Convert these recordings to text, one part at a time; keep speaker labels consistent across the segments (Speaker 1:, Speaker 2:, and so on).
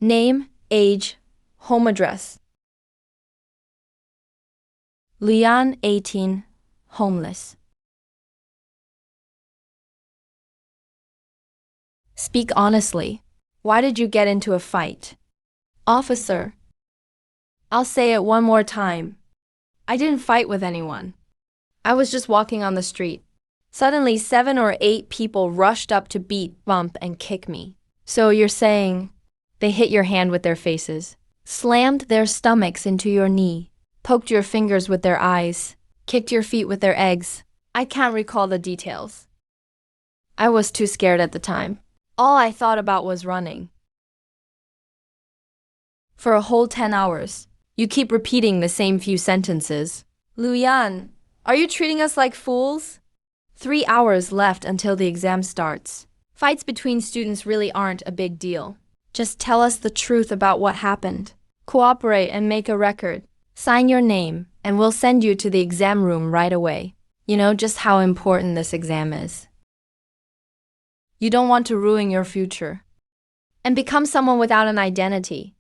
Speaker 1: Name, age, home address. Leon, 18, homeless. Speak honestly. Why did you get into a fight? Officer. I'll say it one more time. I didn't fight with anyone. I was just walking on the street. Suddenly, 7 or 8 people rushed up to beat, bump, and kick me. So you're saying they hit your hand with their faces, slammed their stomachs into your knee, poked your fingers with their eyes, kicked your feet with their eggs. I can't recall the details. I was too scared at the time. All I thought about was running. For a whole 10 hours, you keep repeating the same few sentences. Luyan, are you treating us like fools? 3 hours left until the exam starts. Fights between students really aren't a big deal. Just tell us the truth about what happened. Cooperate and make a record. Sign your name, and we'll send you to the exam room right away. You know just how important this exam is. You don't want to ruin your future and become someone without an identity.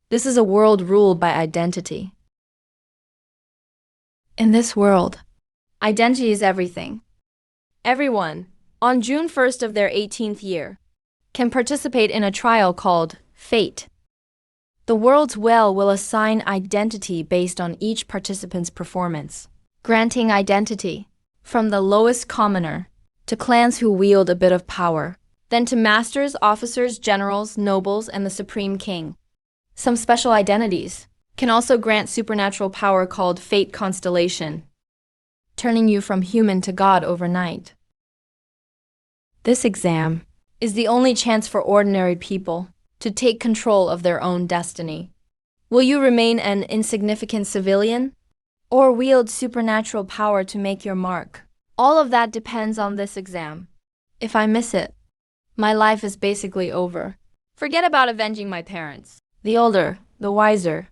Speaker 1: This is a world ruled by identity. In this world, identity is everything. Everyone, on June 1st of their 18th year, can participate in a trial called Fate. The world's well will assign identity based on each participant's performance, granting identity from the lowest commoner to clans who wield a bit of power, then to masters, officers, generals, nobles, and the supreme king. Some special identities can also grant supernatural power called Fate Constellation, turning you from human to god overnight. This exam is the only chance for ordinary people to take control of their own destiny. Will you remain an insignificant civilian or wield supernatural power to make your mark? All of that depends on this exam. If I miss it, my life is basically over. Forget about avenging my parents. The older, the wiser.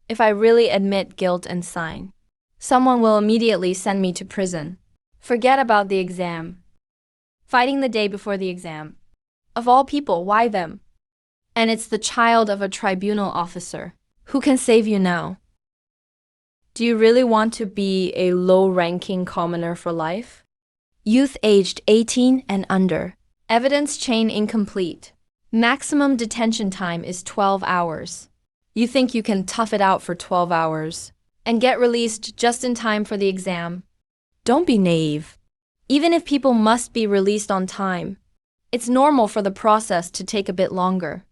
Speaker 1: If I really admit guilt and sign, someone will immediately send me to prison. Forget about the exam. Fighting the day before the exam. Of all people, why them? And it's the child of a tribunal officer. Who can save you now? Do you really want to be a low-ranking commoner for life? Youth aged 18 and under. Evidence chain incomplete. Maximum detention time is 12 hours. You think you can tough it out for 12 hours and get released just in time for the exam? Don't be naive. Even if people must be released on time, it's normal for the process to take a bit longer.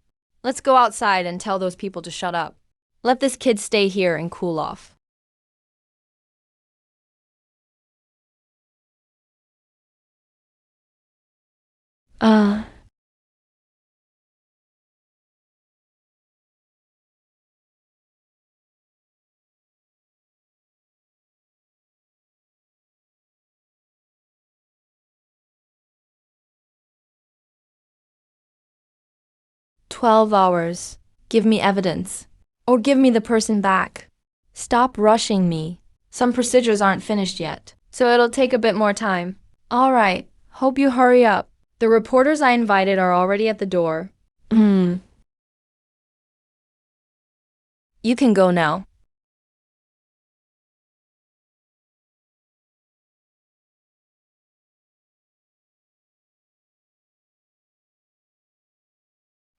Speaker 1: Let's go outside and tell those people to shut up. Let this kid stay here and cool off. 12 hours. Give me evidence. Or give me the person back. Stop rushing me. Some procedures aren't finished yet, so it'll take a bit more time. All right, hope you hurry up. The reporters I invited are already at the door. You can go now.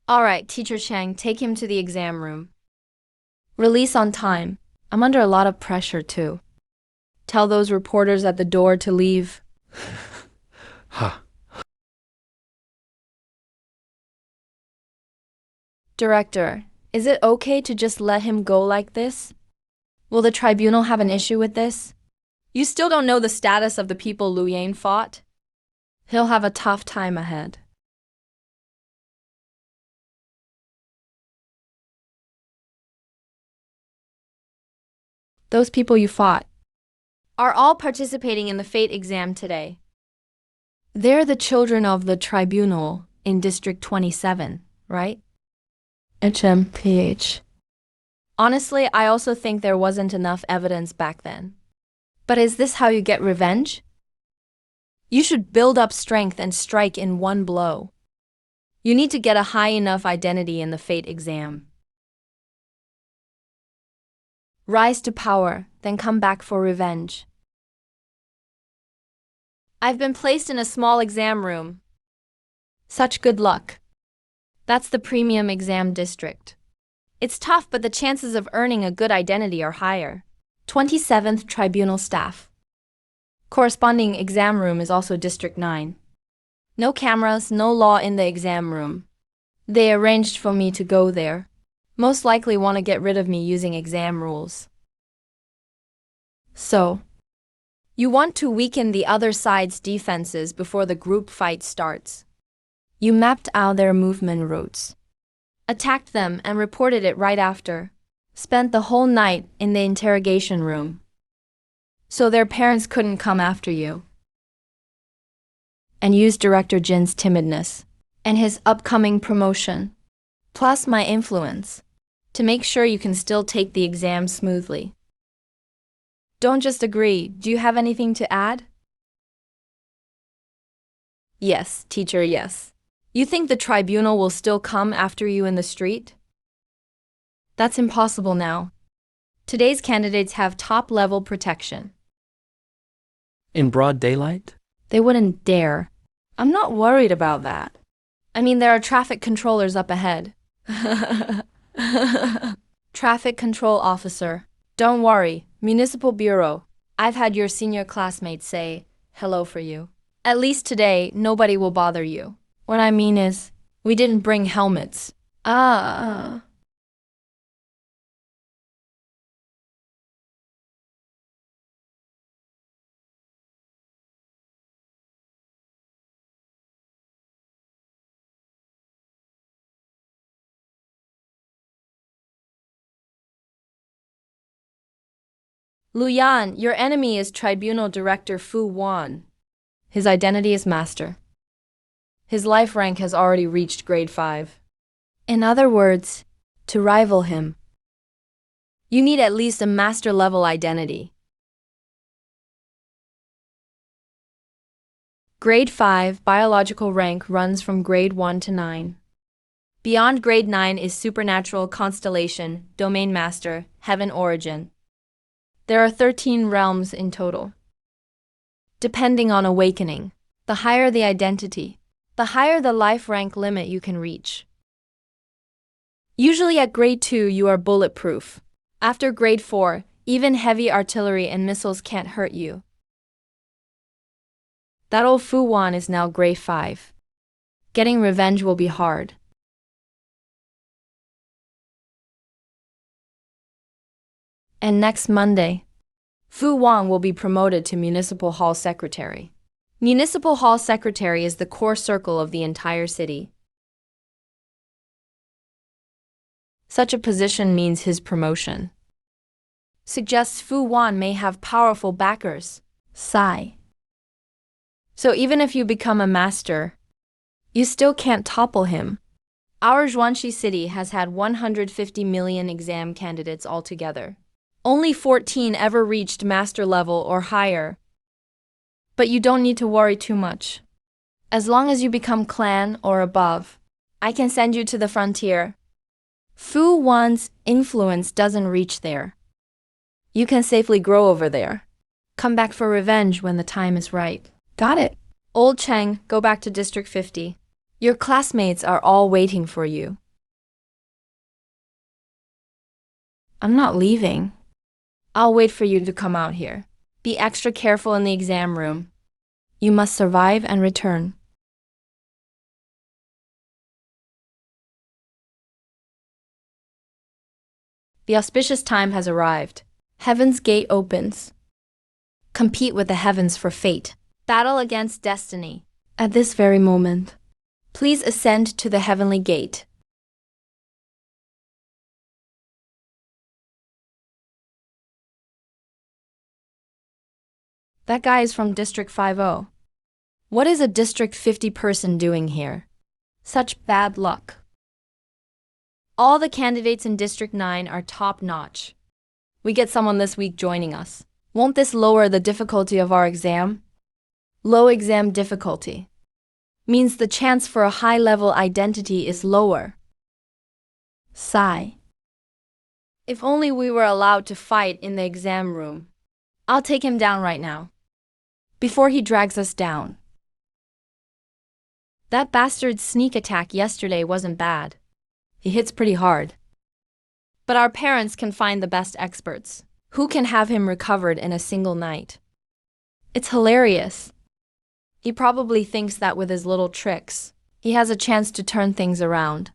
Speaker 1: All right, Teacher Chang, take him to the exam room. Release on time. I'm under a lot of pressure, too. Tell those reporters at the door to leave.
Speaker 2: Ha.
Speaker 1: Director, is it okay to just let him go like this? Will the tribunal have an issue with this? You still don't know the status of the people Liu Yan fought? He'll have a tough time ahead. Those people you fought are all participating in the fate exam today. They're the children of the tribunal in District 27, right? HMPH. Honestly, I also think there wasn't enough evidence back then. But is this how you get revenge? You should build up strength and strike in one blow. You need to get a high enough identity in the fate exam. Rise to power, then come back for revenge. I've been placed in a small exam room. Such good luck. That's the premium exam district. It's tough, but the chances of earning a good identity are higher. 27th Tribunal Staff. Corresponding exam room is also District 9. No cameras, no law in the exam room. They arranged for me to go there. Most likely want to get rid of me using exam rules. So, you want to weaken the other side's defenses before the group fight starts. You mapped out their movement routes, attacked them and reported it right after. Spent the whole night in the interrogation room, so their parents couldn't come after you. And used Director Jin's timidness and his upcoming promotion, plus my influence, to make sure you can still take the exam smoothly. Don't just agree. Do you have anything to add? Yes, teacher, yes. You think the tribunal will still come after you in the street? That's impossible now. Today's candidates have top-level protection.
Speaker 2: In broad daylight?
Speaker 1: They wouldn't dare. I'm not worried about that. I mean, there are traffic controllers up ahead. Traffic control officer. Don't worry, Municipal Bureau. I've had your senior classmates say hello for you. At least today, nobody will bother you. What I mean is, we didn't bring helmets. Luyan, your enemy is Tribunal Director Fu Wan. His identity is Master. His life rank has already reached grade 5. In other words, to rival him, you need at least a master-level identity. Grade 5 biological rank runs from grade 1 to 9. Beyond grade 9 is Supernatural Constellation, Domain Master, Heaven Origin. There are 13 realms in total. Depending on awakening, the higher the identity, the higher the life rank limit you can reach. Usually at grade 2 you are bulletproof. After grade 4, even heavy artillery and missiles can't hurt you. That old Fu Wan is now grade 5. Getting revenge will be hard. And next Monday, Fu Wan will be promoted to Municipal Hall Secretary. Municipal Hall Secretary is the core circle of the entire city. Such a position means his promotion. Suggests Fu Wan may have powerful backers. Sigh. So even if you become a master, you still can't topple him. Our Zhuangxi city has had 150 million exam candidates altogether. Only 14 ever reached master level or higher. But you don't need to worry too much. As long as you become clan or above, I can send you to the frontier. Fu Wan's influence doesn't reach there. You can safely grow over there. Come back for revenge when the time is right. Got it. Old Cheng, go back to District 50. Your classmates are all waiting for you. I'm not leaving. I'll wait for you to come out here. Be extra careful in the exam room. You must survive and return. The auspicious time has arrived. Heaven's gate opens. Compete with the heavens for fate. Battle against destiny. At this very moment, please ascend to the heavenly gate. That guy is from District 50. What is a District 50 person doing here? Such bad luck. All the candidates in District 9 are top-notch. We get someone this week joining us. Won't this lower the difficulty of our exam? Low exam difficulty means the chance for a high-level identity is lower. Sigh. If only we were allowed to fight in the exam room. I'll take him down right now, before he drags us down. That bastard's sneak attack yesterday wasn't bad. He hits pretty hard. But our parents can find the best experts, who can have him recovered in a single night. It's hilarious. He probably thinks that with his little tricks, he has a chance to turn things around.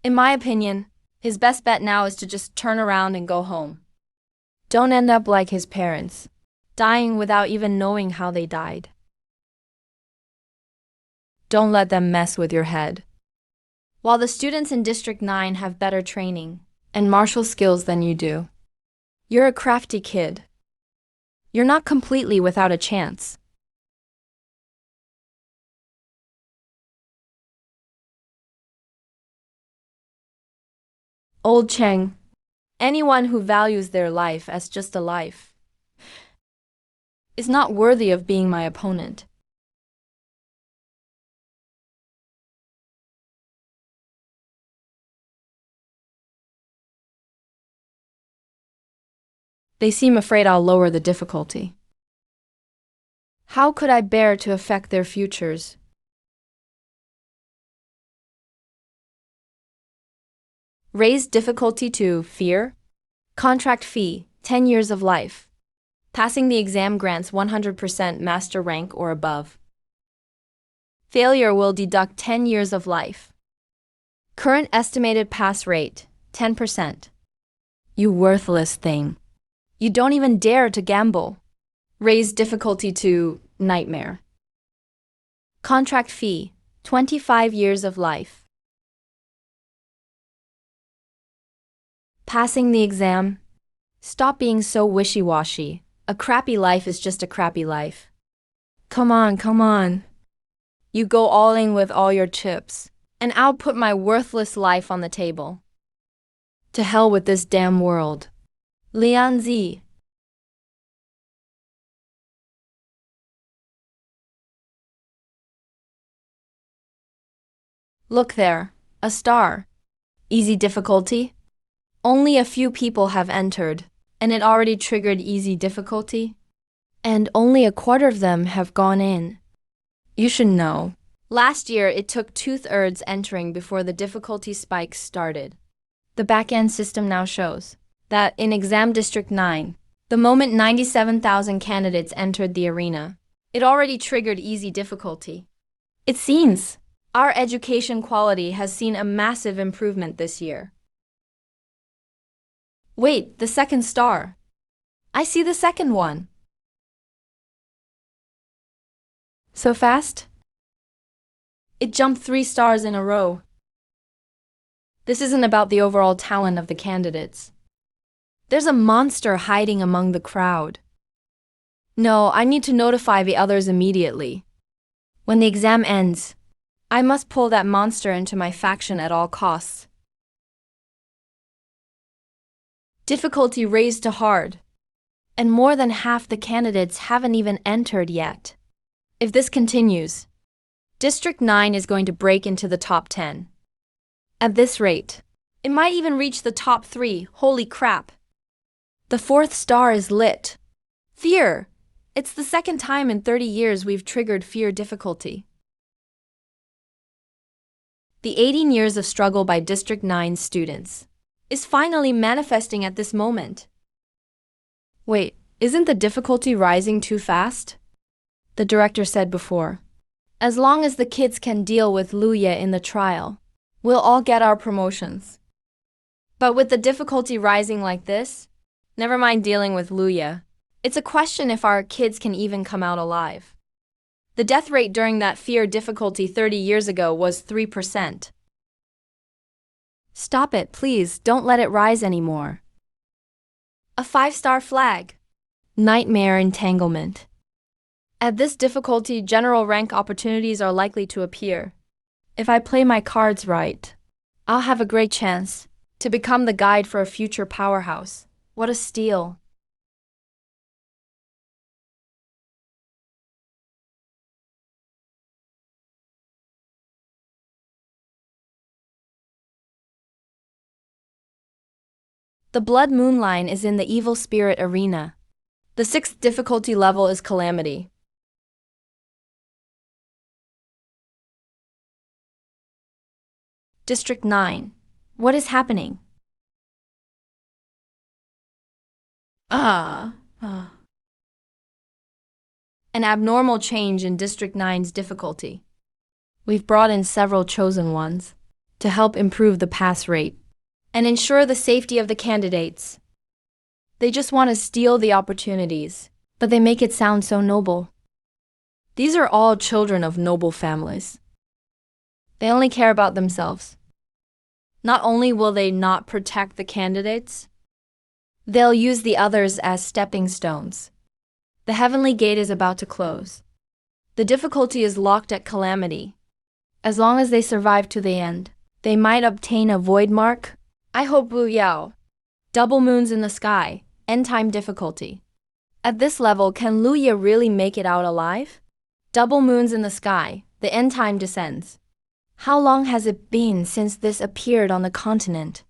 Speaker 1: In my opinion, his best bet now is to just turn around and go home. Don't end up like his parents, dying without even knowing how they died. Don't let them mess with your head. While the students in District 9 have better training and martial skills than you do, you're a crafty kid. You're not completely without a chance. Old Cheng. Anyone who values their life as just a life is not worthy of being my opponent. They seem afraid I'll lower the difficulty. How could I bear to affect their futures? Raise difficulty to fear. Contract fee, 10 years of life. Passing the exam grants 100% master rank or above. Failure will deduct 10 years of life. Current estimated pass rate, 10%. You worthless thing. You don't even dare to gamble. Raise difficulty to nightmare. Contract fee, 25 years of life. Passing the exam. Stop being so wishy-washy. A crappy life is just a crappy life. Come on, come on. You go all in with all your chips, and I'll put my worthless life on the table. To hell with this damn world. Lian Zi. Look there, a star. Easy difficulty? Only a few people have entered, and it already triggered easy difficulty. And only a quarter of them have gone in. You should know. Last year, it took 2/3 entering before the difficulty spikes started. The back-end system now shows that in Exam District 9, the moment 97,000 candidates entered the arena, it already triggered easy difficulty. It seems our education quality has seen a massive improvement this year. Wait, the second star. I see the second one. So fast? It jumped 3 stars in a row. This isn't about the overall talent of the candidates. There's a monster hiding among the crowd. No, I need to notify the others immediately. When the exam ends, I must pull that monster into my faction at all costs. Difficulty raised to hard, and more than half the candidates haven't even entered yet. If this continues, District 9 is going to break into the top 10. At this rate, it might even reach the top 3. Holy crap! The 4th star is lit. Fear! It's the second time in 30 years we've triggered fear difficulty. The 18 years of struggle by District 9 students is finally manifesting at this moment. Wait, isn't the difficulty rising too fast? The director said before. As long as the kids can deal with Luya in the trial, we'll all get our promotions. But with the difficulty rising like this, never mind dealing with Luya, it's a question if our kids can even come out alive. The death rate during that fear difficulty 30 years ago was 3%. Stop it, please, don't let it rise anymore. A 5-star flag. Nightmare entanglement. At this difficulty, general rank opportunities are likely to appear. If I play my cards right, I'll have a great chance to become the guide for a future powerhouse. What a steal. The blood moon line is in the evil spirit arena. The sixth difficulty level is calamity. District 9. What is happening? An abnormal change in District 9's difficulty. We've brought in several chosen ones to help improve the pass rate and ensure the safety of the candidates. They just want to steal the opportunities, but they make it sound so noble. These are all children of noble families. They only care about themselves. Not only will they not protect the candidates, they'll use the others as stepping stones. The heavenly gate is about to close. The difficulty is locked at calamity. As long as they survive to the end, they might obtain a void mark. I hope Wu Yao. Double moons in the sky, end time difficulty. At this level, can Lu Ye really make it out alive? Double moons in the sky, the end time descends. How long has it been since this appeared on the continent?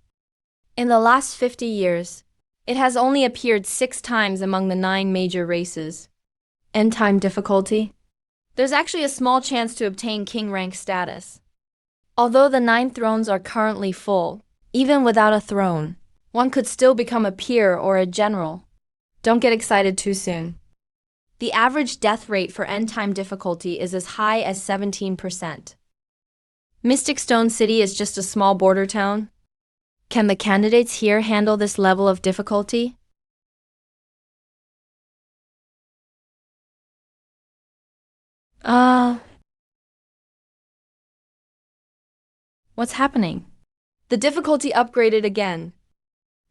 Speaker 1: In the last 50 years, it has only appeared 6 times among the 9 major races. End time difficulty? There's actually a small chance to obtain king rank status. Although the 9 thrones are currently full, even without a throne, one could still become a peer or a general. Don't get excited too soon. The average death rate for end time difficulty is as high as 17%. Mystic Stone City is just a small border town. Can the candidates here handle this level of difficulty? What's happening? The difficulty upgraded again.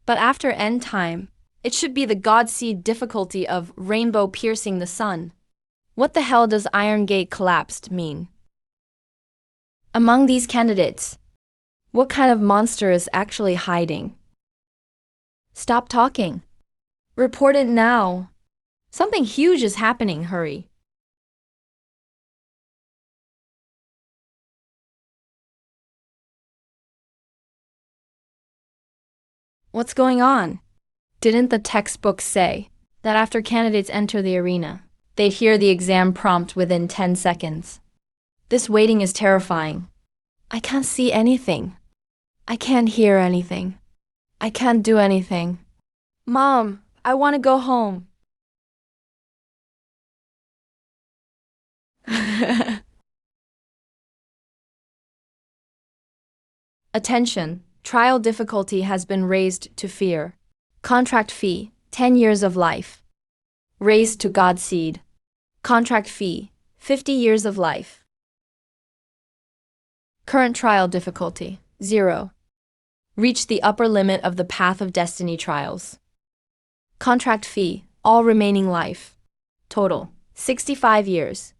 Speaker 1: But after end time, it should be the God Seed difficulty of rainbow piercing the sun. What the hell does Iron Gate collapsed mean? Among these candidates, what kind of monster is actually hiding? Stop talking. Report it now. Something huge is happening, hurry. What's going on? Didn't the textbook say that after candidates enter the arena, they'd hear the exam prompt within 10 seconds? This waiting is terrifying. I can't see anything. I can't hear anything. I can't do anything. Mom, I want to go home. Attention, trial difficulty has been raised to fear. Contract fee, 10 years of life. Raised to God Seed. Contract fee, 50 years of life. Current trial difficulty, 0. Reach the upper limit of the Path of Destiny trials. Contract fee, all remaining life. Total, 65 years.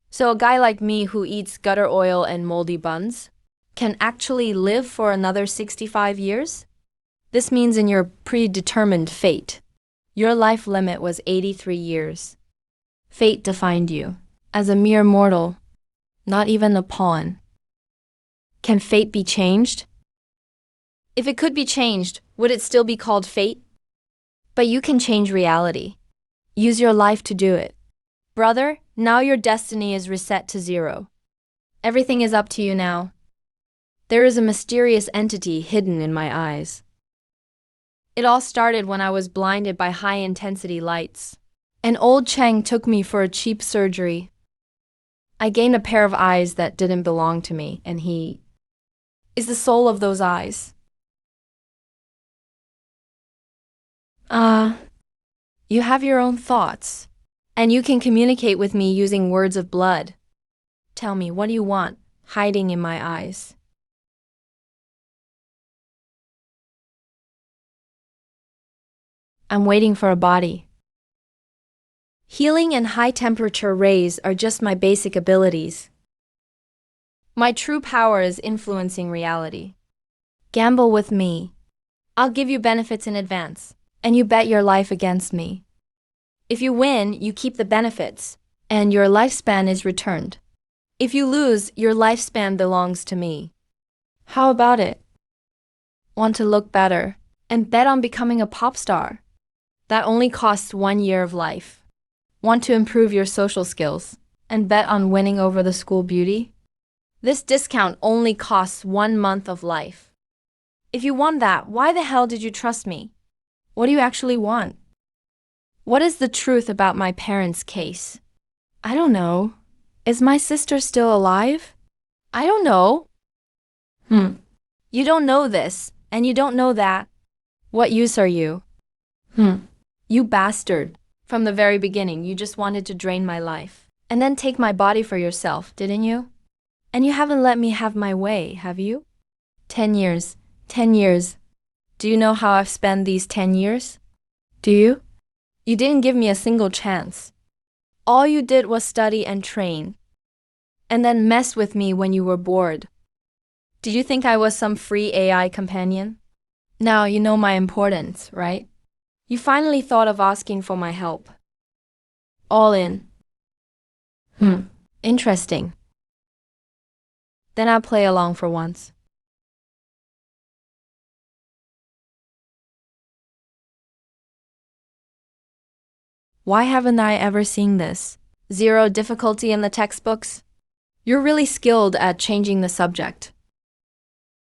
Speaker 1: So a guy like me who eats gutter oil and moldy buns can actually live for another 65 years? This means in your predetermined fate, your life limit was 83 years. Fate defined you as a mere mortal, not even a pawn. Can fate be changed? If it could be changed, would it still be called fate? But you can change reality. Use your life to do it. Brother, now your destiny is reset to 0. Everything is up to you now. There is a mysterious entity hidden in my eyes. It all started when I was blinded by high-intensity lights. An old Cheng took me for a cheap surgery. I gained a pair of eyes that didn't belong to me, and he is the soul of those eyes. You have your own thoughts, and you can communicate with me using words of blood. Tell me, what do you want, hiding in my eyes? I'm waiting for a body. Healing and high-temperature rays are just my basic abilities. My true power is influencing reality. Gamble with me. I'll give you benefits in advance, and you bet your life against me. If you win, you keep the benefits, and your lifespan is returned. If you lose, your lifespan belongs to me. How about it? Want to look better? and bet on becoming a pop star. That only costs 1 year of life. Want to improve your social skills and bet on winning over the school beauty? This discount only costs 1 month of life. If you want that, why the hell did you trust me? What do you actually want? What is the truth about my parents' case? I don't know. Is my sister still alive? I don't know. You don't know this, and you don't know that. What use are you? You bastard. From the very beginning, you just wanted to drain my life. And then take my body for yourself, didn't you? And you haven't let me have my way, have you? 10 years. 10 years. Do you know how I've spent these 10 years? Do you? You didn't give me a single chance. All you did was study and train. And then mess with me when you were bored. Did you think I was some free AI companion? Now you know my importance, right? You finally thought of asking for my help. All in. Interesting. Then I'll play along for once. Why haven't I ever seen this? 0 difficulty in the textbooks? You're really skilled at changing the subject.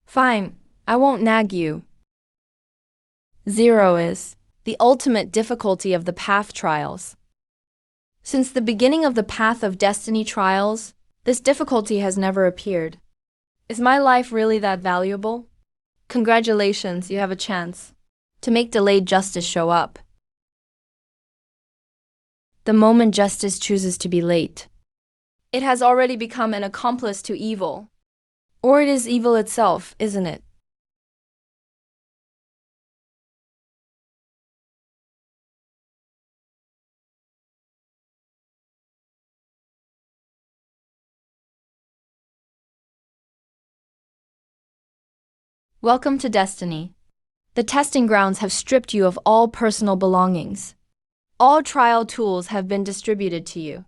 Speaker 1: Fine, I won't nag you. 0 is the ultimate difficulty of the path trials. Since the beginning of the Path of Destiny trials, this difficulty has never appeared. Is my life really that valuable? Congratulations, you have a chance to make delayed justice show up. The moment justice chooses to be late, it has already become an accomplice to evil. Or it is evil itself, isn't it? Welcome to Destiny. The testing grounds have stripped you of all personal belongings. All trial tools have been distributed to you.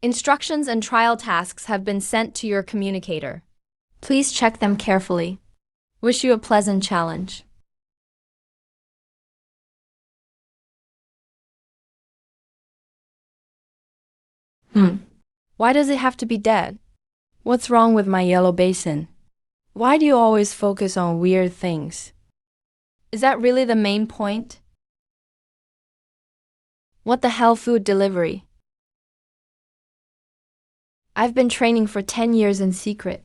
Speaker 1: Instructions and trial tasks have been sent to your communicator. Please check them carefully. Wish you a pleasant challenge. Why does it have to be dead? What's wrong with my yellow basin? Why do you always focus on weird things? Is that really the main point? What the hell, food delivery? I've been training for 10 years in secret.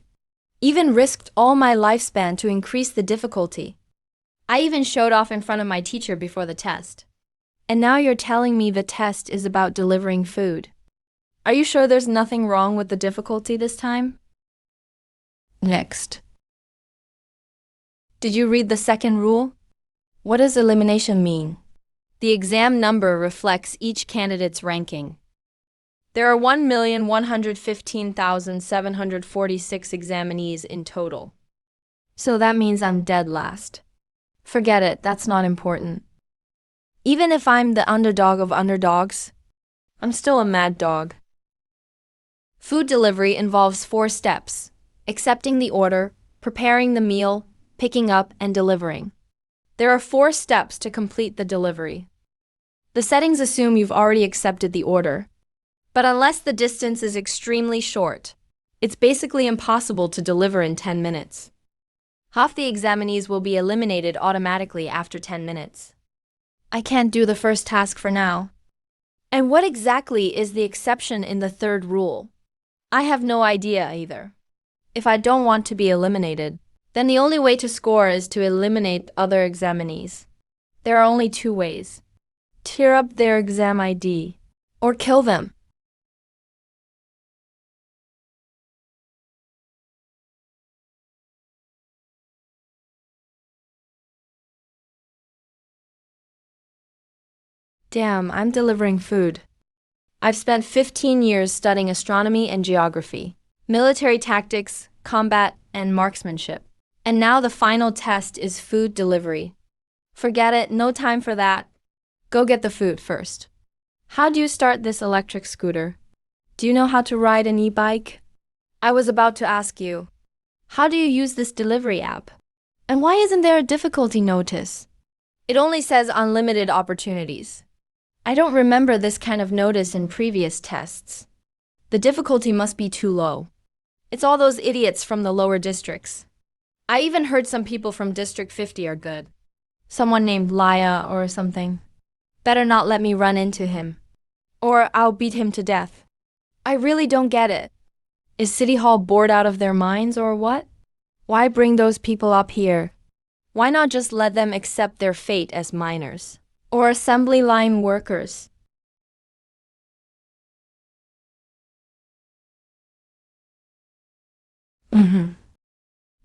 Speaker 1: Even risked all my lifespan to increase the difficulty. I even showed off in front of my teacher before the test. And now you're telling me the test is about delivering food. Are you sure there's nothing wrong with the difficulty this time? Next. Did you read the second rule? What does elimination mean? The exam number reflects each candidate's ranking. There are 1,115,746 examinees in total. So that means I'm dead last. Forget it, that's not important. Even if I'm the underdog of underdogs, I'm still a mad dog. Food delivery involves 4 steps: accepting the order, preparing the meal, picking up, and delivering. There are 4 steps to complete the delivery. The settings assume you've already accepted the order. But unless the distance is extremely short, it's basically impossible to deliver in 10 minutes. Half the examinees will be eliminated automatically after 10 minutes. I can't do the first task for now. And what exactly is the exception in the third rule? I have no idea either. If I don't want to be eliminated, then the only way to score is to eliminate other examinees. There are only 2 ways: tear up their exam ID, or kill them. Damn, I'm delivering food. I've spent 15 years studying astronomy and geography, military tactics, combat, and marksmanship. And now the final test is food delivery. Forget it, no time for that. Go get the food first. How do you start this electric scooter? Do you know how to ride an e-bike? I was about to ask you, how do you use this delivery app? And why isn't there a difficulty notice? It only says unlimited opportunities. I don't remember this kind of notice in previous tests. The difficulty must be too low. It's all those idiots from the lower districts. I even heard some people from District 50 are good. Someone named Laya or something. Better not let me run into him. Or I'll beat him to death. I really don't get it. Is City Hall bored out of their minds or what? Why bring those people up here? Why not just let them accept their fate as miners? Or assembly line workers?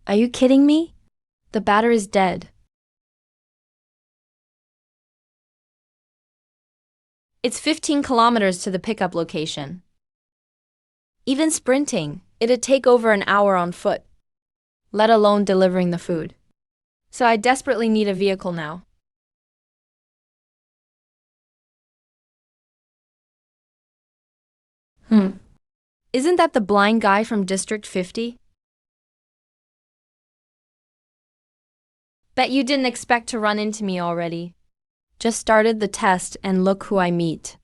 Speaker 1: Are you kidding me? The battery's dead. It's 15 kilometers to the pickup location. Even sprinting, it'd take over an hour on foot, let alone delivering the food. So I desperately need a vehicle now. Isn't that the blind guy from District 50? Bet you didn't expect to run into me already. Just started the test and look who I meet.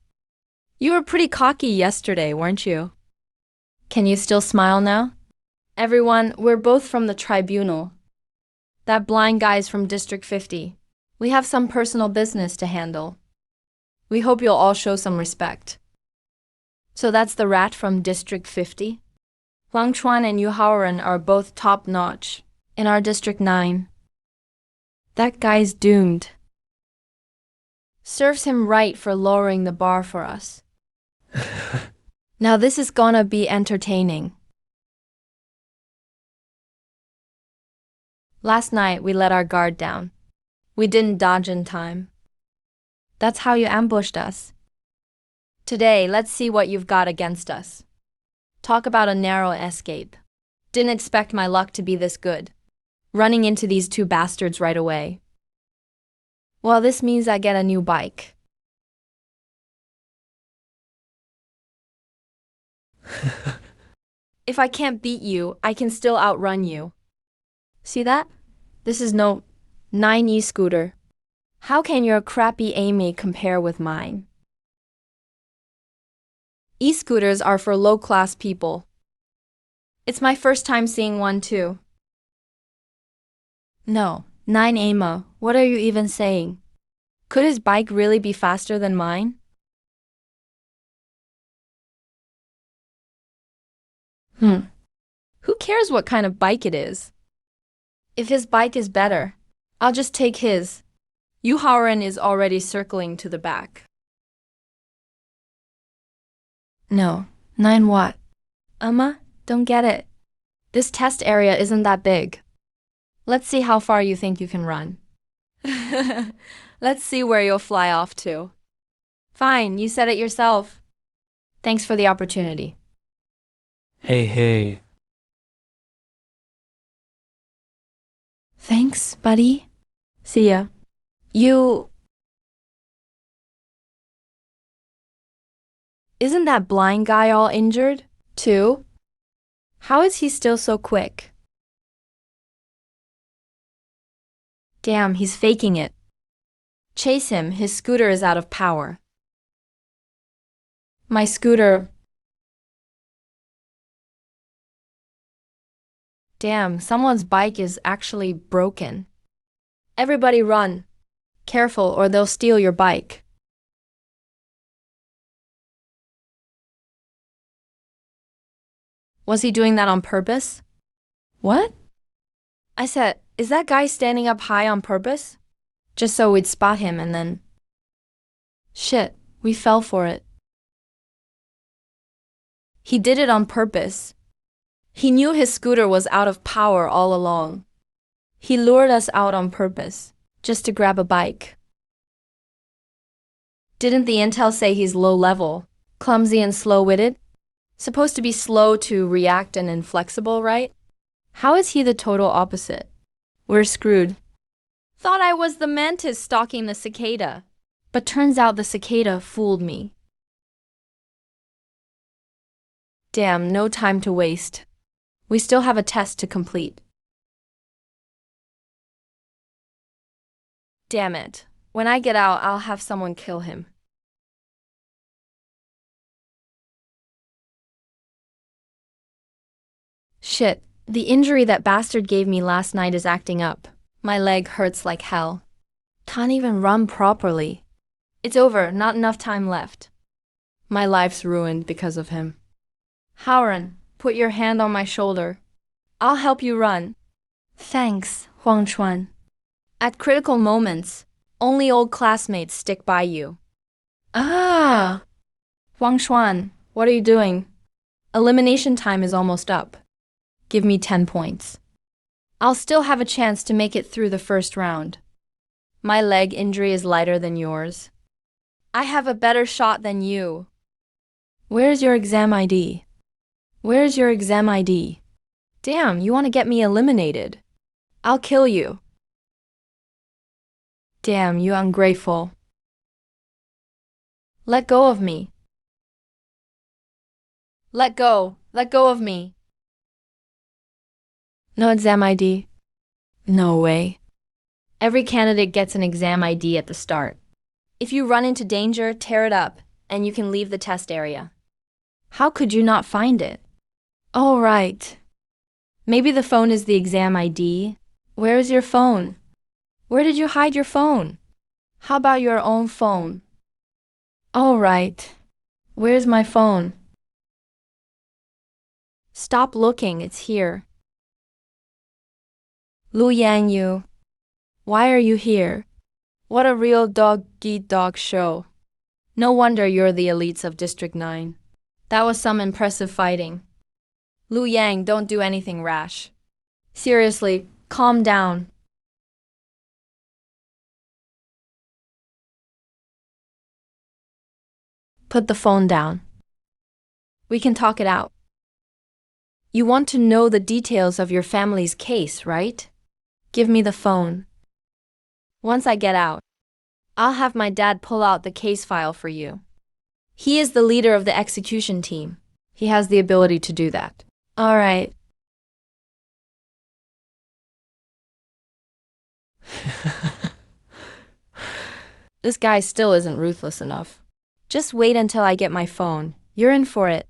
Speaker 1: You were pretty cocky yesterday, weren't you? Can you still smile now? Everyone, we're both from the tribunal. That blind guy's from District 50. We have some personal business to handle. We hope you'll all show some respect. So that's the rat from District 50? Wang Chuan and Yu Haoren are both top-notch in our District 9. That guy's doomed. Serves him right for lowering the bar for us. Now this is gonna be entertaining. Last night we let our guard down. We didn't dodge in time. That's how you ambushed us. Today, let's see what you've got against us. Talk about a narrow escape. Didn't expect my luck to be this good. Running into these two bastards right away. Well, this means I get a new bike. If I can't beat you, I can still outrun you. See that? This is no 9E scooter. How can your crappy Amy compare with mine? E-scooters are for low-class people. It's my first time seeing one too. No, 9AMA, what are you even saying? Could his bike really be faster than mine? Who cares what kind of bike it is? If his bike is better, I'll just take his. Yu Haoren is already circling to the back. No, 9 what? Don't get it. This test area isn't that big. Let's see how far you think you can run. Let's see where you'll fly off to. Fine, you said it yourself. Thanks for the opportunity.
Speaker 2: Hey.
Speaker 1: Thanks, buddy. See ya. Isn't that blind guy all injured, too? How is he still so quick? Damn, he's faking it. Chase him, his scooter is out of power. My scooter. Damn, someone's bike is actually broken. Everybody run. Careful or they'll steal your bike. Was he doing that on purpose? What? I said, is that guy standing up high on purpose? Just so we'd spot him and then… Shit, we fell for it. He did it on purpose. He knew his scooter was out of power all along. He lured us out on purpose, just to grab a bike. Didn't the intel say he's low level, clumsy and slow-witted? Supposed to be slow to react and inflexible, right? How is he the total opposite? We're screwed. Thought I was the mantis stalking the cicada, but turns out the cicada fooled me. Damn, no time to waste. We still have a test to complete. Damn it. When I get out, I'll have someone kill him. Shit, the injury that bastard gave me last night is acting up. My leg hurts like hell. Can't even run properly. It's over, not enough time left. My life's ruined because of him. Howren, put your hand on my shoulder. I'll help you run. Thanks, Huang Chuan. At critical moments, only old classmates stick by you. Ah! Huang Chuan, what are you doing? Elimination time is almost up. Give me 10 points. I'll still have a chance to make it through the first round. My leg injury is lighter than yours. I have a better shot than you. Where's your exam ID? Where's your exam ID? Damn, you want to get me eliminated. I'll kill you. Damn, you ungrateful. Let go of me. Let go of me. No exam ID? No way. Every candidate gets an exam ID at the start. If you run into danger, tear it up, and you can leave the test area. How could you not find it? Oh, right. Maybe the phone is the exam ID. Where is your phone? Where did you hide your phone? How about your own phone? Oh, right. Where's my phone? Stop looking, it's here. Lu Yanyu, why are you here? What a real dog-eat-dog show. No wonder you're the elites of District 9. That was some impressive fighting. Lu Yang, don't do anything rash. Seriously, calm down. Put the phone down. We can talk it out. You want to know the details of your family's case, right? Give me the phone. Once I get out, I'll have my dad pull out the case file for you. He is the leader of the execution team. He has the ability to do that. All right. This guy still isn't ruthless enough. Just wait until I get my phone. You're in for it.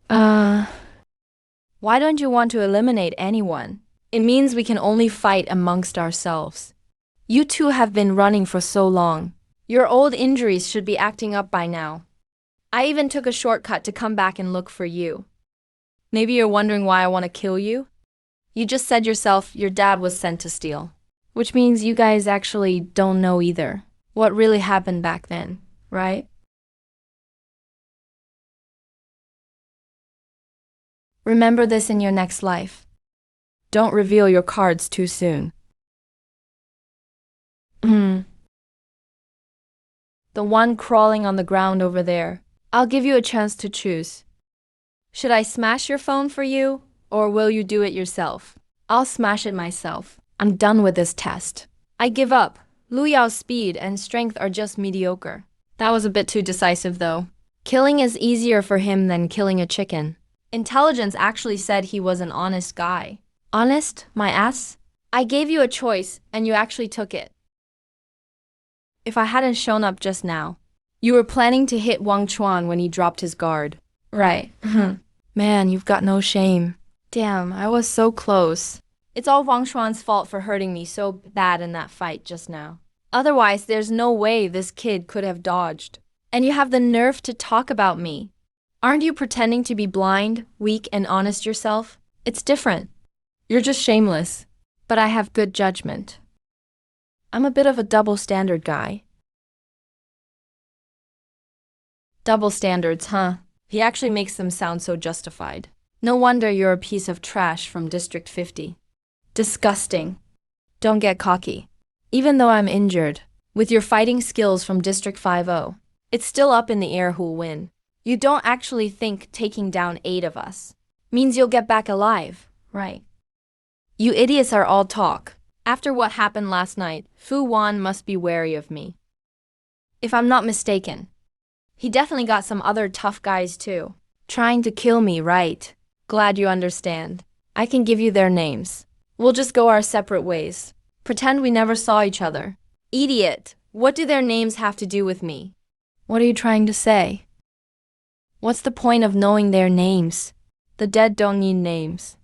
Speaker 1: Why don't you want to eliminate anyone? It means we can only fight amongst ourselves. You two have been running for so long. Your old injuries should be acting up by now. I even took a shortcut to come back and look for you. Maybe you're wondering why I want to kill you? You just said yourself your dad was sent to steal. Which means you guys actually don't know either what really happened back then, right? Remember this in your next life. Don't reveal your cards too soon. The one crawling on the ground over there. I'll give you a chance to choose. Should I smash your phone for you, or will you do it yourself? I'll smash it myself. I'm done with this test. I give up. Lu Yao's speed and strength are just mediocre. That was a bit too decisive, though. Killing is easier for him than killing a chicken. Intelligence actually said he was an honest guy. Honest, my ass? I gave you a choice, and you actually took it. If I hadn't shown up just now, you were planning to hit Wang Chuan when he dropped his guard. Right. Man, you've got no shame. Damn, I was so close. It's all Wang Chuan's fault for hurting me so bad in that fight just now. Otherwise, there's no way this kid could have dodged. And you have the nerve to talk about me. Aren't you pretending to be blind, weak, and honest yourself? It's different. You're just shameless. But I have good judgment. I'm a bit of a double standard guy. Double standards, huh? He actually makes them sound so justified. No wonder you're a piece of trash from District 50. Disgusting. Don't get cocky. Even though I'm injured, with your fighting skills from District 50, it's still up in the air who'll win. You don't actually think taking down 8 of us means you'll get back alive, right? You idiots are all talk. After what happened last night, Fu Wan must be wary of me. If I'm not mistaken, he definitely got some other tough guys too. Trying to kill me, right? Glad you understand. I can give you their names. We'll just go our separate ways. Pretend we never saw each other. Idiot! What do their names have to do with me? What are you trying to say? What's the point of knowing their names? The dead don't need names.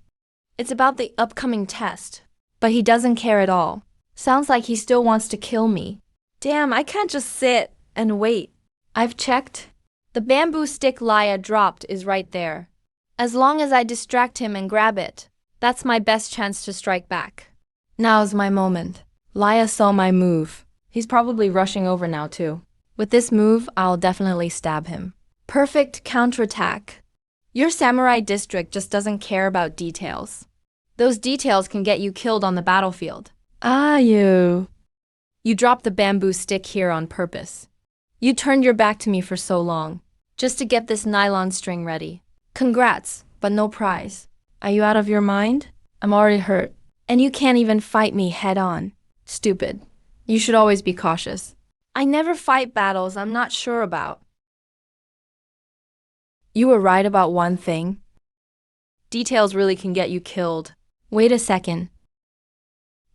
Speaker 1: It's about the upcoming test. But he doesn't care at all. Sounds like he still wants to kill me. Damn, I can't just sit and wait. I've checked. The bamboo stick Laya dropped is right there. As long as I distract him and grab it, that's my best chance to strike back. Now's my moment. Laya saw my move. He's probably rushing over now too. With this move, I'll definitely stab him. Perfect counterattack. Your samurai district just doesn't care about details. Those details can get you killed on the battlefield. You dropped the bamboo stick here on purpose. You turned your back to me for so long, just to get this nylon string ready. Congrats, but no prize. Are you out of your mind? I'm already hurt. And you can't even fight me head on. Stupid. You should always be cautious. I never fight battles I'm not sure about. You were right about one thing. Details really can get you killed. Wait a second.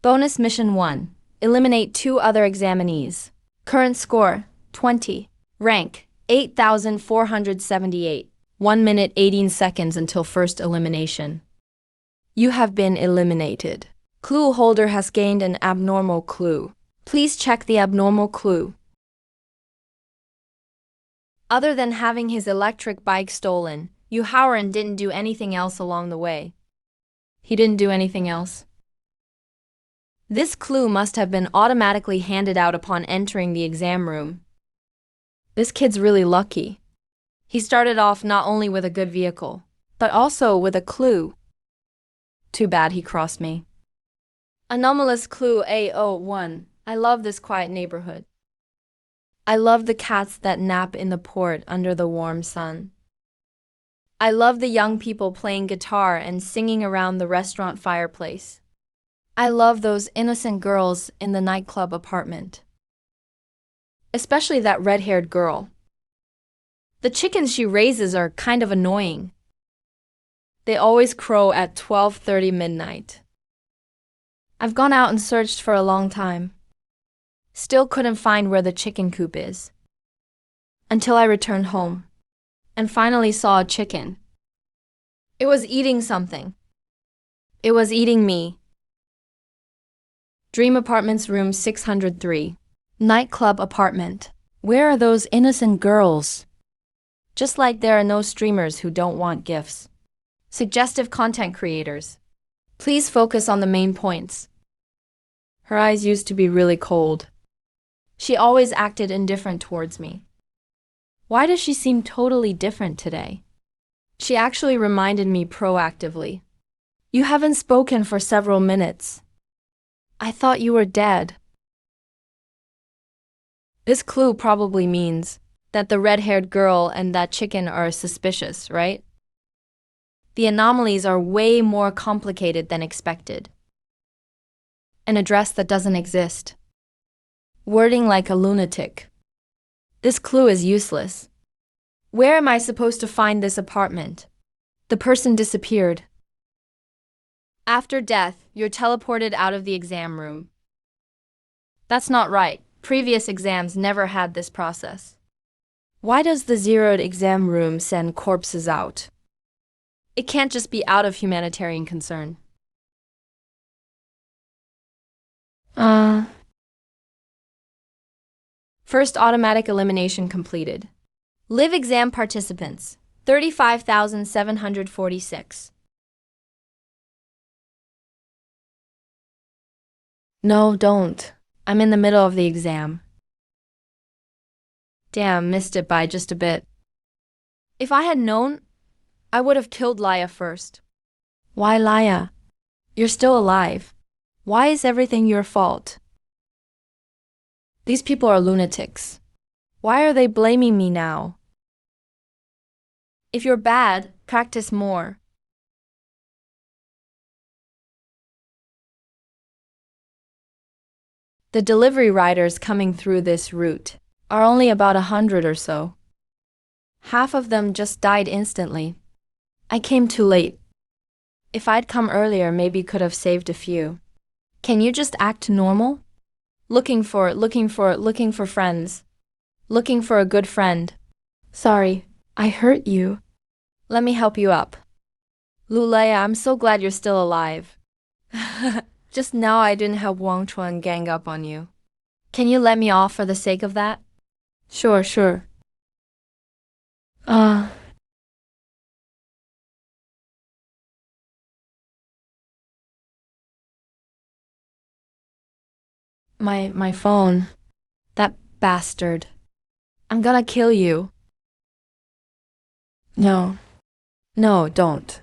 Speaker 1: Bonus Mission 1. Eliminate 2 other examinees. Current score, 20. Rank, 8,478. 1 minute 18 seconds until first elimination. You have been eliminated. Clue holder has gained an abnormal clue. Please check the abnormal clue. Other than having his electric bike stolen, Yu Haoren didn't do anything else along the way. He didn't do anything else. This clue must have been automatically handed out upon entering the exam room. This kid's really lucky. He started off not only with a good vehicle, but also with a clue. Too bad he crossed me. Anomalous clue A01. I love this quiet neighborhood. I love the cats that nap in the port under the warm sun. I love the young people playing guitar and singing around the restaurant fireplace. I love those innocent girls in the nightclub apartment. Especially that red-haired girl. The chickens she raises are kind of annoying. They always crow at 12:30 midnight. I've gone out and searched for a long time. Still couldn't find where the chicken coop is. Until I returned home and finally saw a chicken. It was eating something. It was eating me. Dream Apartments Room 603. Nightclub apartment. Where are those innocent girls? Just like there are no streamers who don't want gifts. Suggestive content creators. Please focus on the main points. Her eyes used to be really cold. She always acted indifferent towards me. Why does she seem totally different today? She actually reminded me proactively. You haven't spoken for several minutes. I thought you were dead. This clue probably means that the red-haired girl and that chicken are suspicious, right? The anomalies are way more complicated than expected. An address that doesn't exist. Wording like a lunatic. This clue is useless. Where am I supposed to find this apartment? The person disappeared. After death, you're teleported out of the exam room. That's not right. Previous exams never had this process. Why does the zeroed exam room send corpses out? It can't just be out of humanitarian concern. First automatic elimination completed. Live exam participants, 35,746. No, don't. I'm in the middle of the exam. Damn, missed it by just a bit. If I had known, I would have killed Laya first. Why Laya? You're still alive. Why is everything your fault? These people are lunatics. Why are they blaming me now? If you're bad, practice more. The delivery riders coming through this route are only about 100 or so. Half of them just died instantly. I came too late. If I'd come earlier, maybe could have saved a few. Can you just act normal? Looking for friends. Looking for a good friend. Sorry, I hurt you. Let me help you up. Lulaya, I'm so glad you're still alive. Just now I didn't help Wang Chuan gang up on you. Can you let me off for the sake of that? Sure. Uh, my phone. That bastard. I'm gonna kill you. No. No, don't.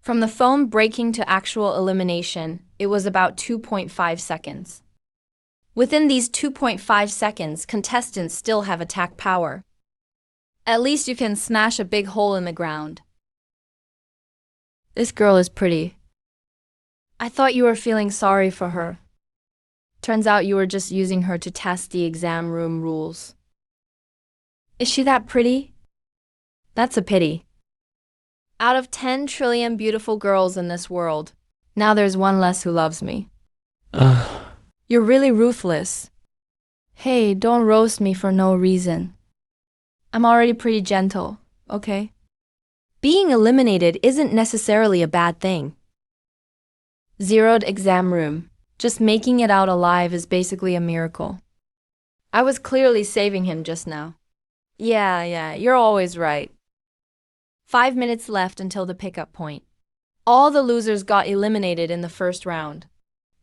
Speaker 1: From the phone breaking to actual elimination, it was about 2.5 seconds. Within these 2.5 seconds, contestants still have attack power. At least you can smash a big hole in the ground. This girl is pretty. I thought you were feeling sorry for her. Turns out you were just using her to test the exam room rules. Is she that pretty? That's a pity. Out of 10 trillion beautiful girls in this world, now there's one less who loves me. You're really ruthless. Hey, don't roast me for no reason. I'm already pretty gentle, okay? Being eliminated isn't necessarily a bad thing. Zeroed exam room. Just making it out alive is basically a miracle. I was clearly saving him just now. Yeah, you're always right. 5 minutes left until the pickup point. All the losers got eliminated in the first round.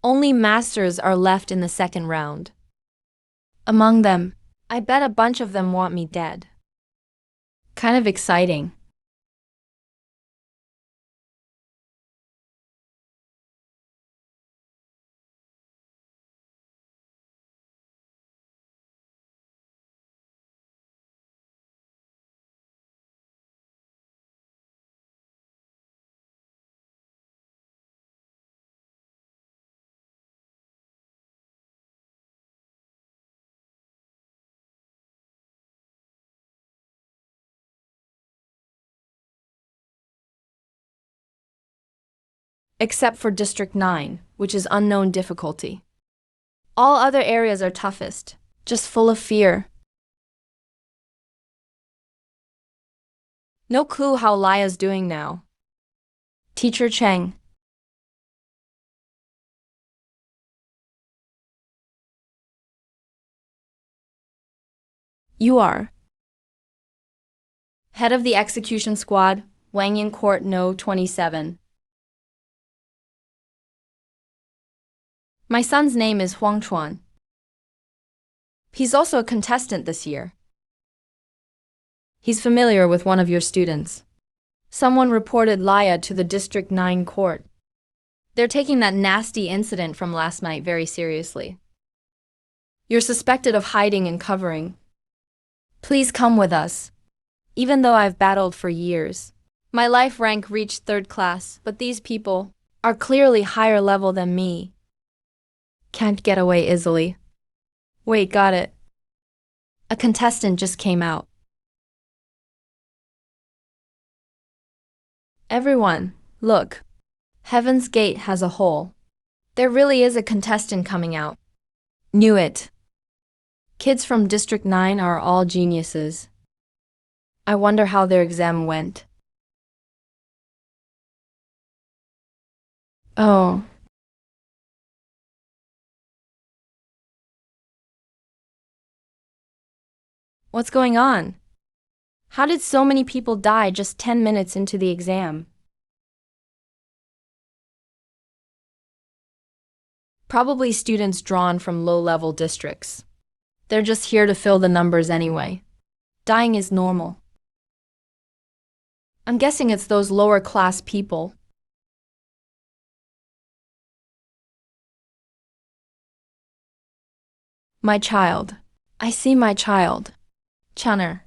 Speaker 1: Only masters are left in the second round. Among them, I bet a bunch of them want me dead. Kind of exciting. Except for District 9, which is unknown difficulty. All other areas are toughest, just full of fear. No clue how Laya's doing now. Teacher Cheng. You are. Head of the execution squad, Wangyan Court No. 27. My son's name is Huang Chuan. He's also a contestant this year. He's familiar with one of your students. Someone reported Laya to the District 9 court. They're taking that nasty incident from last night very seriously. You're suspected of hiding and covering. Please come with us. Even though I've battled for years, my life rank reached 3rd class, but these people are clearly higher level than me. Can't get away easily. Wait, got it. A contestant just came out. Everyone, look. Heaven's Gate has a hole. There really is a contestant coming out. Knew it. Kids from District 9 are all geniuses. I wonder how their exam went. Oh. What's going on? How did so many people die just 10 minutes into the exam? Probably students drawn from low-level districts. They're just here to fill the numbers anyway. Dying is normal. I'm guessing it's those lower-class people. My child. I see my child. Chunner.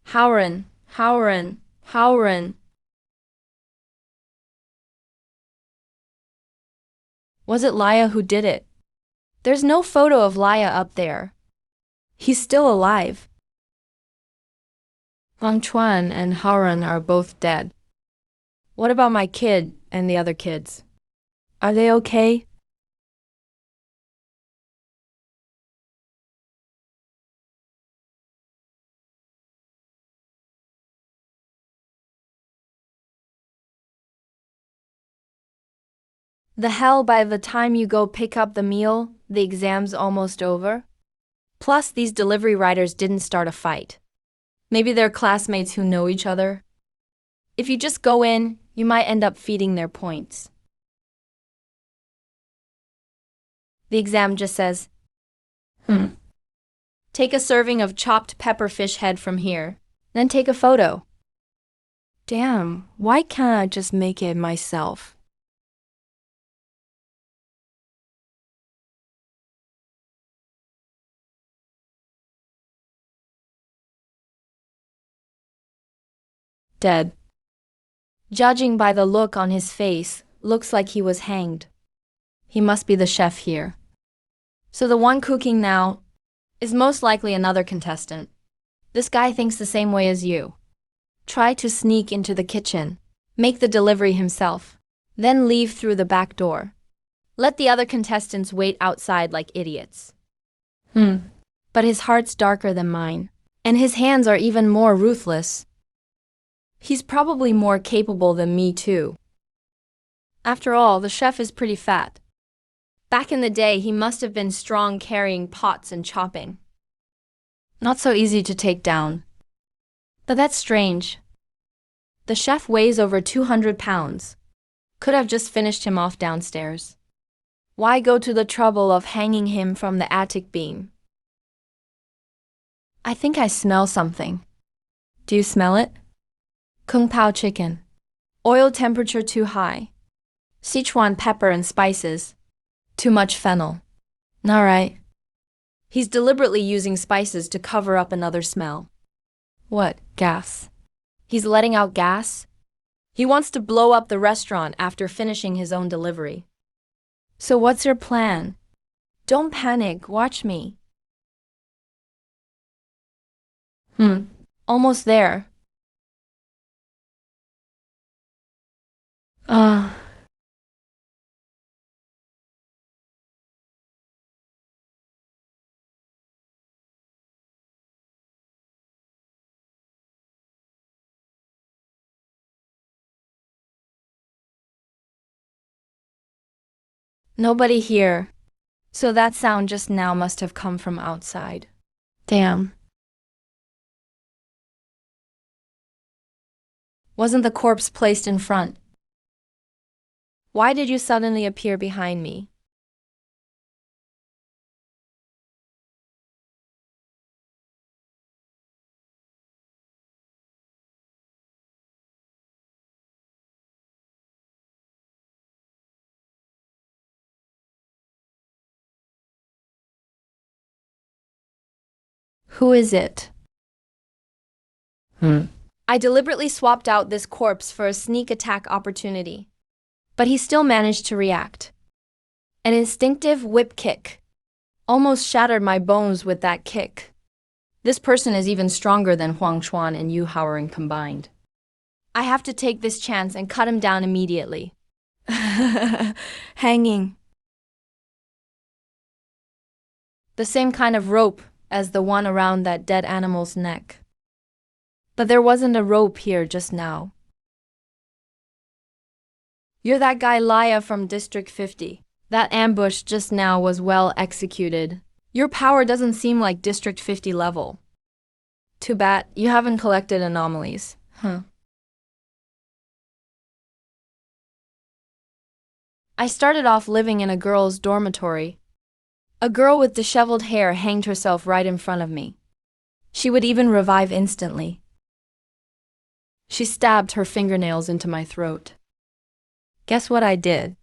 Speaker 1: Howren. Was it Laya who did it? There's no photo of Laya up there. He's still alive. Huang Chuan and Haoren are both dead. What about my kid and the other kids? Are they okay? The hell, by the time you go pick up the meal, the exam's almost over? Plus, these delivery riders didn't start a fight. Maybe they're classmates who know each other. If you just go in, you might end up feeding their points. The exam just says, Take a serving of chopped pepper fish head from here, then take a photo. Damn, why can't I just make it myself? Dead. Judging by the look on his face, looks like he was hanged. He must be the chef here. So the one cooking now is most likely another contestant. This guy thinks the same way as you. Try to sneak into the kitchen, make the delivery himself, then leave through the back door. Let the other contestants wait outside like idiots. But his heart's darker than mine, and his hands are even more ruthless. He's probably more capable than me too. After all, the chef is pretty fat. Back in the day, he must have been strong carrying pots and chopping. Not so easy to take down. But that's strange. The chef weighs over 200 pounds. Could have just finished him off downstairs. Why go to the trouble of hanging him from the attic beam? I think I smell something. Do you smell it? Kung Pao chicken. Oil temperature too high. Sichuan pepper and spices. Too much fennel. Alright. He's deliberately using spices to cover up another smell. What, gas? He's letting out gas? He wants to blow up the restaurant after finishing his own delivery. So what's your plan? Don't panic, watch me. Almost there. Nobody here. So that sound just now must have come from outside. Damn. Wasn't the corpse placed in front? Why did you suddenly appear behind me? Who is it? I deliberately swapped out this corpse for a sneak attack opportunity. But he still managed to react. An instinctive whip kick. Almost shattered my bones with that kick. This person is even stronger than Huang Chuan and Yu Haoren combined. I have to take this chance and cut him down immediately. Hanging. The same kind of rope as the one around that dead animal's neck. But there wasn't a rope here just now. You're that guy Laya from District 50. That ambush just now was well executed. Your power doesn't seem like District 50 level. Too bad you haven't collected anomalies. I started off living in a girl's dormitory. A girl with disheveled hair hanged herself right in front of me. She would even revive instantly. She stabbed her fingernails into my throat. Guess what I did?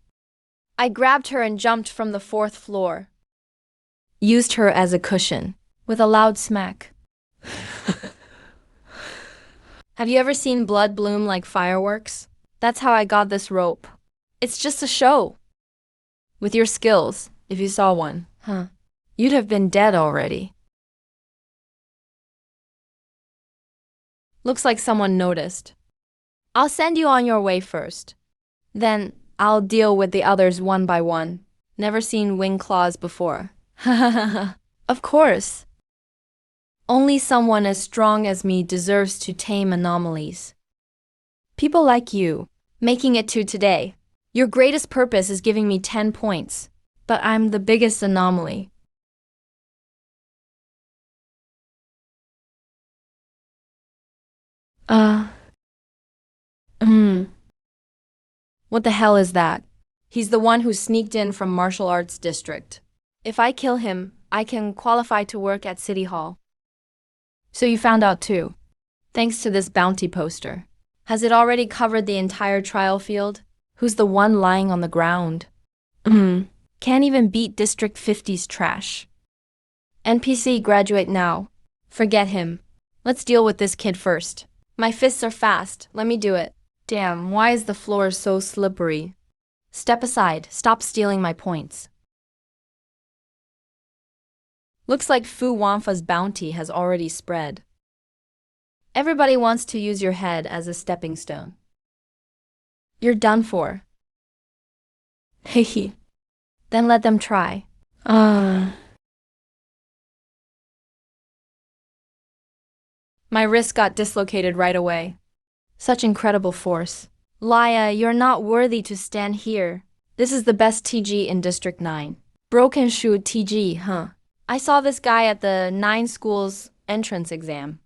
Speaker 1: I grabbed her and jumped from the 4th floor. Used her as a cushion, with a loud smack. Have you ever seen blood bloom like fireworks? That's how I got this rope. It's just a show. With your skills, if you saw one, you'd have been dead already. Looks like someone noticed. I'll send you on your way first. Then I'll deal with the others one by one. Never seen wing claws before. Of course. Only someone as strong as me deserves to tame anomalies. People like you, making it to today. Your greatest purpose is giving me 10 points, but I'm the biggest anomaly. Uh, hmm. What the hell is that? He's the one who sneaked in from martial arts district. If I kill him, I can qualify to work at City Hall. So you found out too. Thanks to this bounty poster. Has it already covered the entire trial field? Who's the one lying on the ground? Can't even beat District 50's trash. NPC graduate now. Forget him. Let's deal with this kid first. My fists are fast. Let me do it. Damn, why is the floor so slippery? Step aside. Stop stealing my points. Looks like Fu Wanfa's bounty has already spread. Everybody wants to use your head as a stepping stone. You're done for. Hehe. Then let them try. My wrist got dislocated right away. Such incredible force. Laya, you're not worthy to stand here. This is the best TG in District 9. Broken shoe TG, huh? I saw this guy at the 9 school's entrance exam.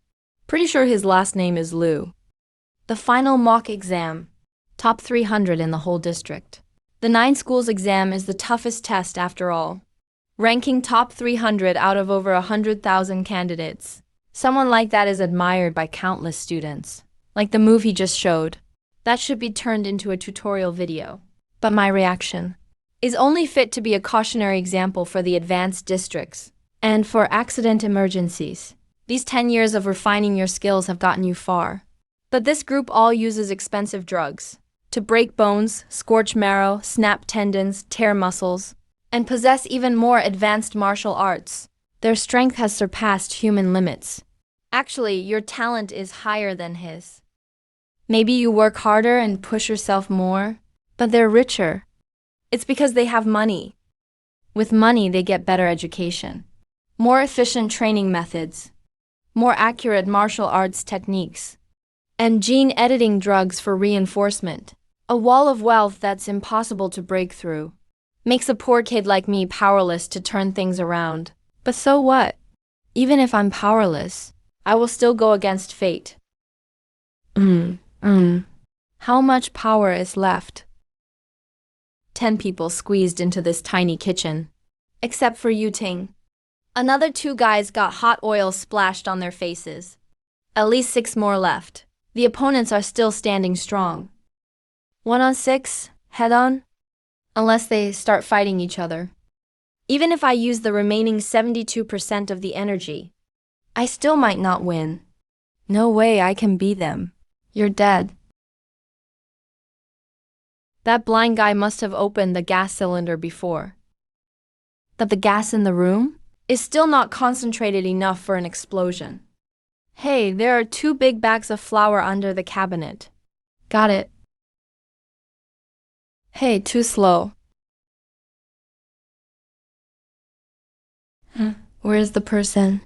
Speaker 1: Pretty sure his last name is Liu. The final mock exam. Top 300 in the whole district. The 9 schools exam is the toughest test after all. Ranking top 300 out of over 100,000 candidates. Someone like that is admired by countless students. Like the move he just showed. That should be turned into a tutorial video. But my reaction is only fit to be a cautionary example for the advanced districts. And for accident emergencies. These 10 years of refining your skills have gotten you far. But this group all uses expensive drugs. To break bones, scorch marrow, snap tendons, tear muscles, and possess even more advanced martial arts. Their strength has surpassed human limits. Actually, your talent is higher than his. Maybe you work harder and push yourself more, but they're richer. It's because they have money. With money, they get better education, more efficient training methods, more accurate martial arts techniques, and gene editing drugs for reinforcement. A wall of wealth that's impossible to break through. Makes a poor kid like me powerless to turn things around. But so what? Even if I'm powerless, I will still go against fate. How much power is left? 10 people squeezed into this tiny kitchen. Except for Yu Ting. Another 2 guys got hot oil splashed on their faces. At least 6 more left. The opponents are still standing strong. 1 on 6, head on? Unless they start fighting each other. Even if I use the remaining 72% of the energy, I still might not win. No way I can beat them. You're dead. That blind guy must have opened the gas cylinder before. But the gas in the room is still not concentrated enough for an explosion. Hey, there are 2 big bags of flour under the cabinet. Got it. Hey, too slow. Where's the person?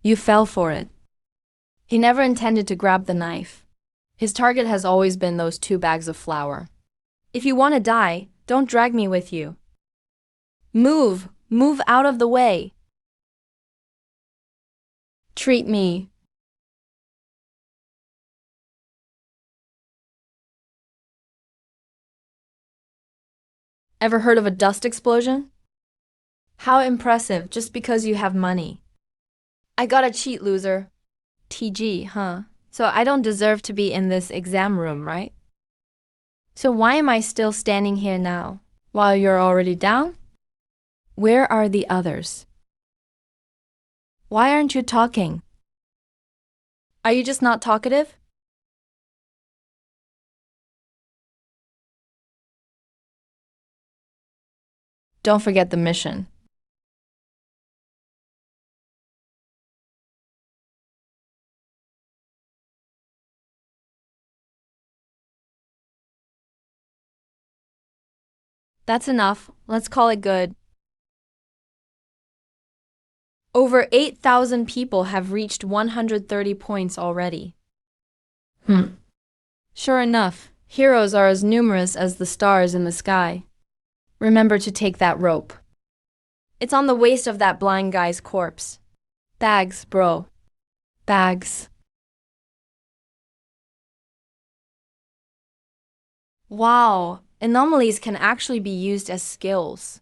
Speaker 1: You fell for it. He never intended to grab the knife. His target has always been those 2 bags of flour. If you want to die, don't drag me with you. Move! Move out of the way! Treat me. Ever heard of a dust explosion? How impressive, just because you have money. I got a cheat, loser. TG, huh? So I don't deserve to be in this exam room, right? So why am I still standing here now, while you're already down? Where are the others? Why aren't you talking? Are you just not talkative? Don't forget the mission. That's enough. Let's call it good. Over 8,000 people have reached 130 points already. Sure enough, heroes are as numerous as the stars in the sky. Remember to take that rope. It's on the waist of that blind guy's corpse. Bags, bro. Bags. Wow, anomalies can actually be used as skills.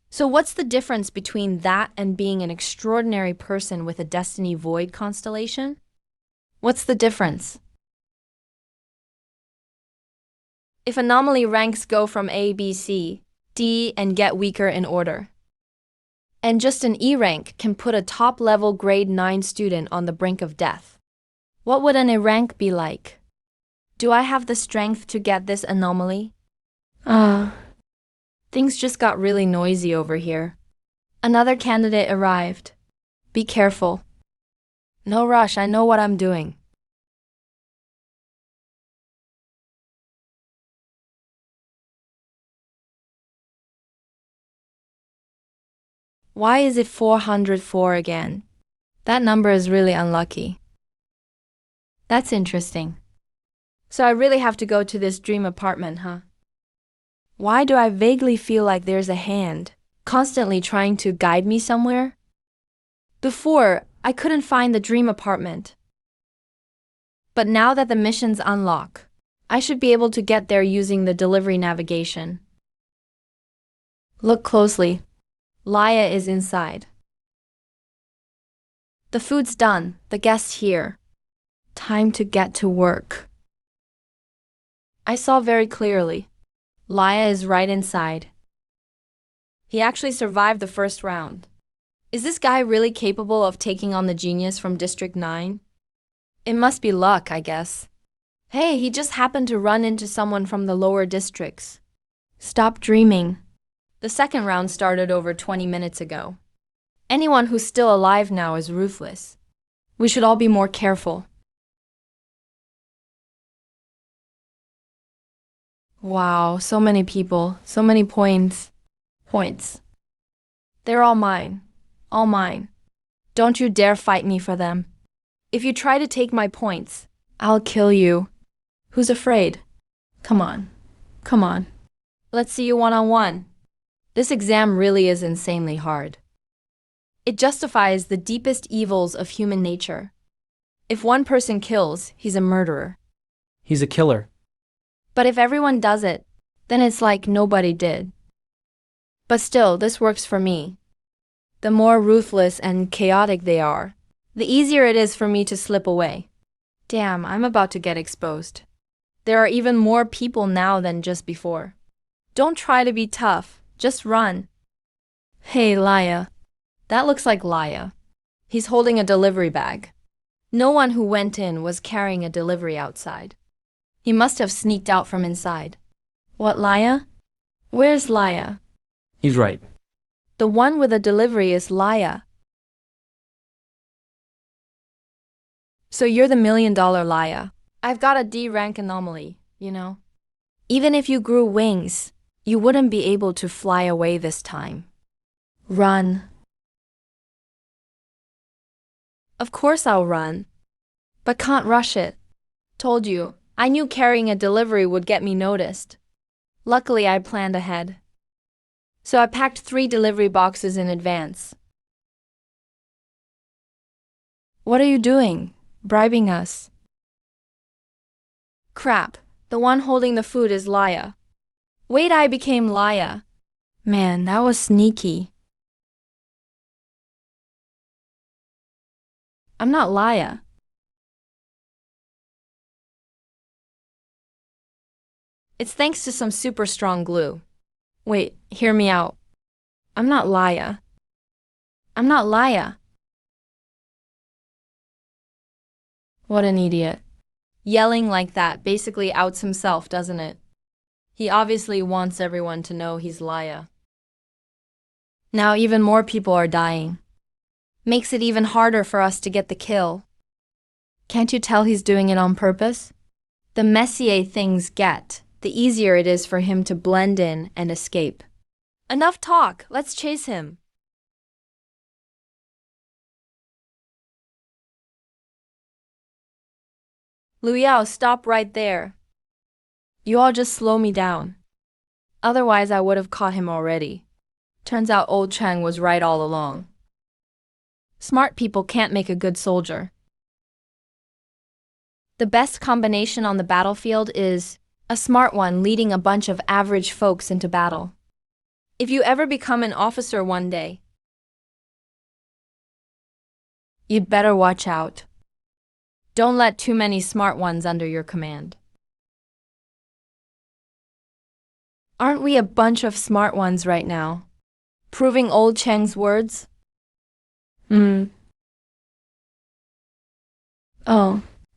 Speaker 1: So what's the difference between that and being an extraordinary person with a destiny void constellation? What's the difference? If anomaly ranks go from A, B, C, D, and get weaker in order. And just an E rank can put a top-level grade 9 student on the brink of death. What would an A rank be like? Do I have the strength to get this anomaly? Things just got really noisy over here. Another candidate arrived. Be careful. No rush, I know what I'm doing. Why is it 404 again? That number is really unlucky. That's interesting. So I really have to go to this dream apartment, huh? Why do I vaguely feel like there's a hand constantly trying to guide me somewhere? Before, I couldn't find the dream apartment. But now that the missions unlock, I should be able to get there using the delivery navigation. Look closely. Laya is inside. The food's done, the guest's here. Time to get to work. I saw very clearly. Laya is right inside. He actually survived the first round. Is this guy really capable of taking on the genius from District 9? It must be luck, I guess. Hey, he just happened to run into someone from the lower districts. Stop dreaming. The second round started over 20 minutes ago. Anyone who's still alive now is ruthless. We should all be more careful. Wow, so many people, so many points. They're all mine. All mine. Don't you dare fight me for them. If you try to take my points, I'll kill you. Who's afraid? Come on. Come on. Let's see you one-on-one. This exam really is insanely hard. It justifies the deepest evils of human nature. If one person kills, he's a murderer.
Speaker 2: He's a killer.
Speaker 1: But if everyone does it, then it's like nobody did. But still, this works for me. The more ruthless and chaotic they are, the easier it is for me to slip away. Damn, I'm about to get exposed. There are even more people now than just before. Don't try to be tough, just run. Hey, Laya. That looks like Laya. He's holding a delivery bag. No one who went in was carrying a delivery outside. He must have sneaked out from inside. What, Laya? Where's Laya?
Speaker 2: He's right.
Speaker 1: The one with the delivery is Laya. So you're the $1 million Laya. I've got a D rank anomaly, you know. Even if you grew wings, you wouldn't be able to fly away this time. Run. Of course I'll run. But can't rush it. Told you, I knew carrying a delivery would get me noticed. Luckily, I planned ahead. So I packed 3 delivery boxes in advance. What are you doing? Bribing us? Crap, the one holding the food is Laya. Wait, I became Laya. Man, that was sneaky. I'm not Laya. It's thanks to some super strong glue. Wait, hear me out. I'm not Laya. I'm not Laya. What an idiot. Yelling like that basically outs himself, doesn't it? He obviously wants everyone to know he's Laya. Now even more people are dying. Makes it even harder for us to get the kill. Can't you tell he's doing it on purpose? The messier things get, the easier it is for him to blend in and escape. Enough talk, let's chase him. Lu Yao, stop right there. You all just slow me down. Otherwise, I would have caught him already. Turns out old Cheng was right all along. Smart people can't make a good soldier. The best combination on the battlefield is a smart one leading a bunch of average folks into battle. If you ever become an officer one day, you'd better watch out. Don't let too many smart ones under your command. Aren't we a bunch of smart ones right now? Proving old Cheng's words? Oh,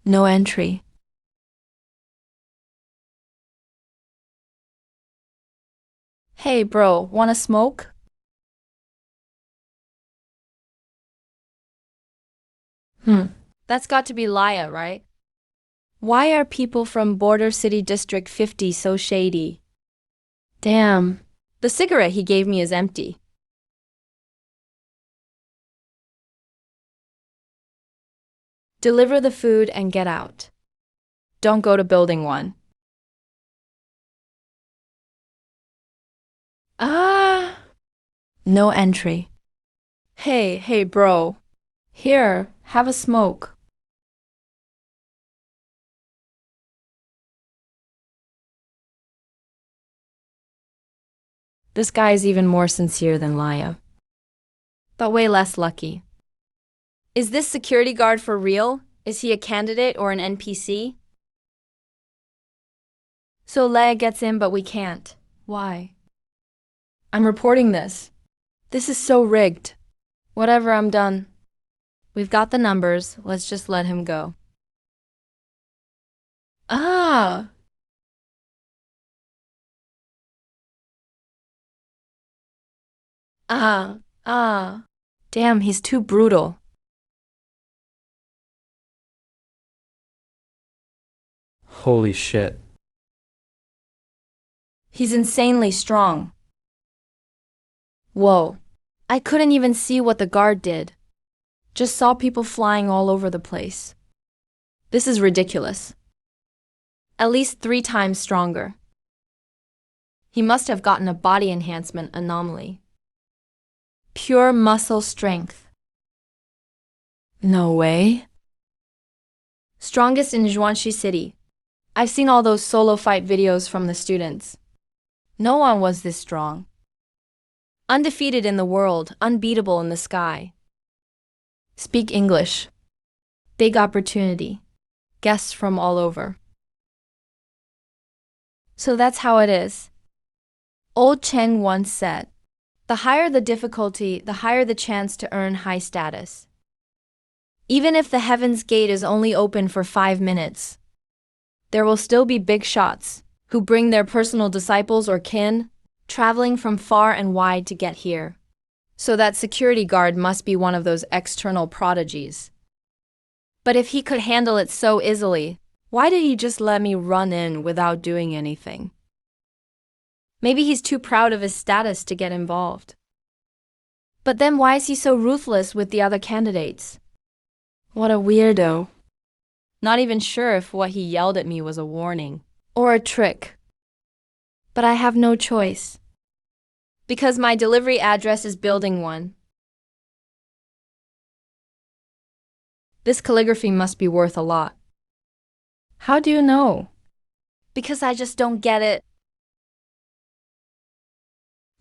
Speaker 1: no entry. Hey bro, wanna smoke? That's got to be Laya, right? Why are people from Border City District 50 so shady? Damn. The cigarette he gave me is empty. Deliver the food and get out. Don't go to building 1. Ah! No entry. Hey bro. Here, have a smoke. This guy is even more sincere than Laya, but way less lucky. Is this security guard for real? Is he a candidate or an NPC? So Leia gets in, but we can't. Why? I'm reporting this. This is so rigged. Whatever, I'm done. We've got the numbers, let's just let him go. Ah! Ah. Damn, he's too brutal.
Speaker 2: Holy shit.
Speaker 1: He's insanely strong. Whoa. I couldn't even see what the guard did. Just saw people flying all over the place. This is ridiculous. At least 3 times stronger. He must have gotten a body enhancement anomaly. Pure muscle strength. No way. Strongest in Zhuangxi City. I've seen all those solo fight videos from the students. No one was this strong. Undefeated in the world, unbeatable in the sky. Speak English. Big opportunity. Guests from all over. So that's how it is. Old Cheng once said, the higher the difficulty, the higher the chance to earn high status. Even if the Heaven's Gate is only open for 5 minutes, there will still be big shots who bring their personal disciples or kin, traveling from far and wide to get here. So that security guard must be one of those external prodigies. But if he could handle it so easily, why did he just let me run in without doing anything? Maybe he's too proud of his status to get involved. But then why is he so ruthless with the other candidates? What a weirdo. Not even sure if what he yelled at me was a warning or a trick. But I have no choice. Because my delivery address is Building 1. This calligraphy must be worth a lot. How do you know? Because I just don't get it.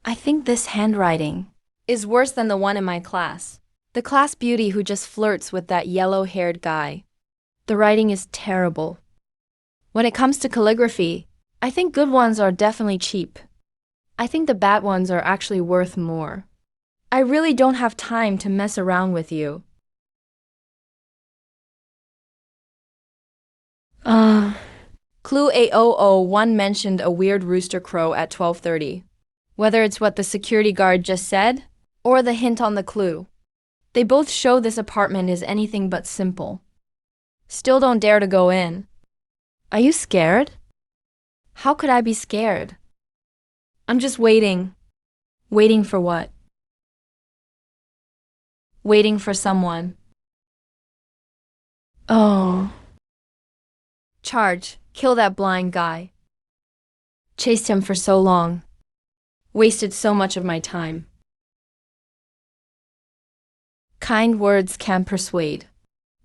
Speaker 1: I think this handwriting is worse than the one in my class. The class beauty who just flirts with that yellow-haired guy. The writing is terrible. When it comes to calligraphy, I think good ones are definitely cheap. I think the bad ones are actually worth more. I really don't have time to mess around with you. Clue 8001 mentioned a weird rooster crow at 12:30. Whether it's what the security guard just said, or the hint on the clue. They both show this apartment is anything but simple. Still don't dare to go in. Are you scared? How could I be scared? I'm just waiting. Waiting for what? Waiting for someone. Oh. Charge. Kill that blind guy. Chased him for so long. Wasted so much of my time. Kind words can persuade.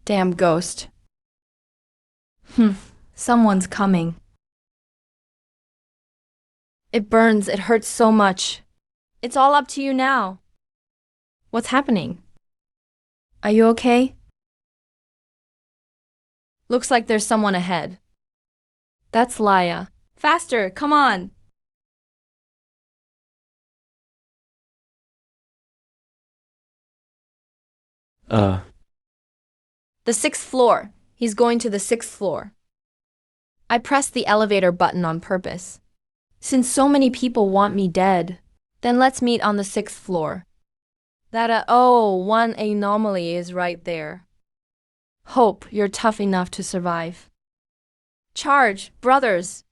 Speaker 1: Damn ghost. Someone's coming. It burns, it hurts so much. It's all up to you now. What's happening? Are you okay? Looks like there's someone ahead. That's Laya. Faster, come on! The 6th floor. He's going to the 6th floor. I pressed the elevator button on purpose. Since so many people want me dead, then let's meet on the 6th floor. That one anomaly is right there. Hope you're tough enough to survive. Charge, brothers!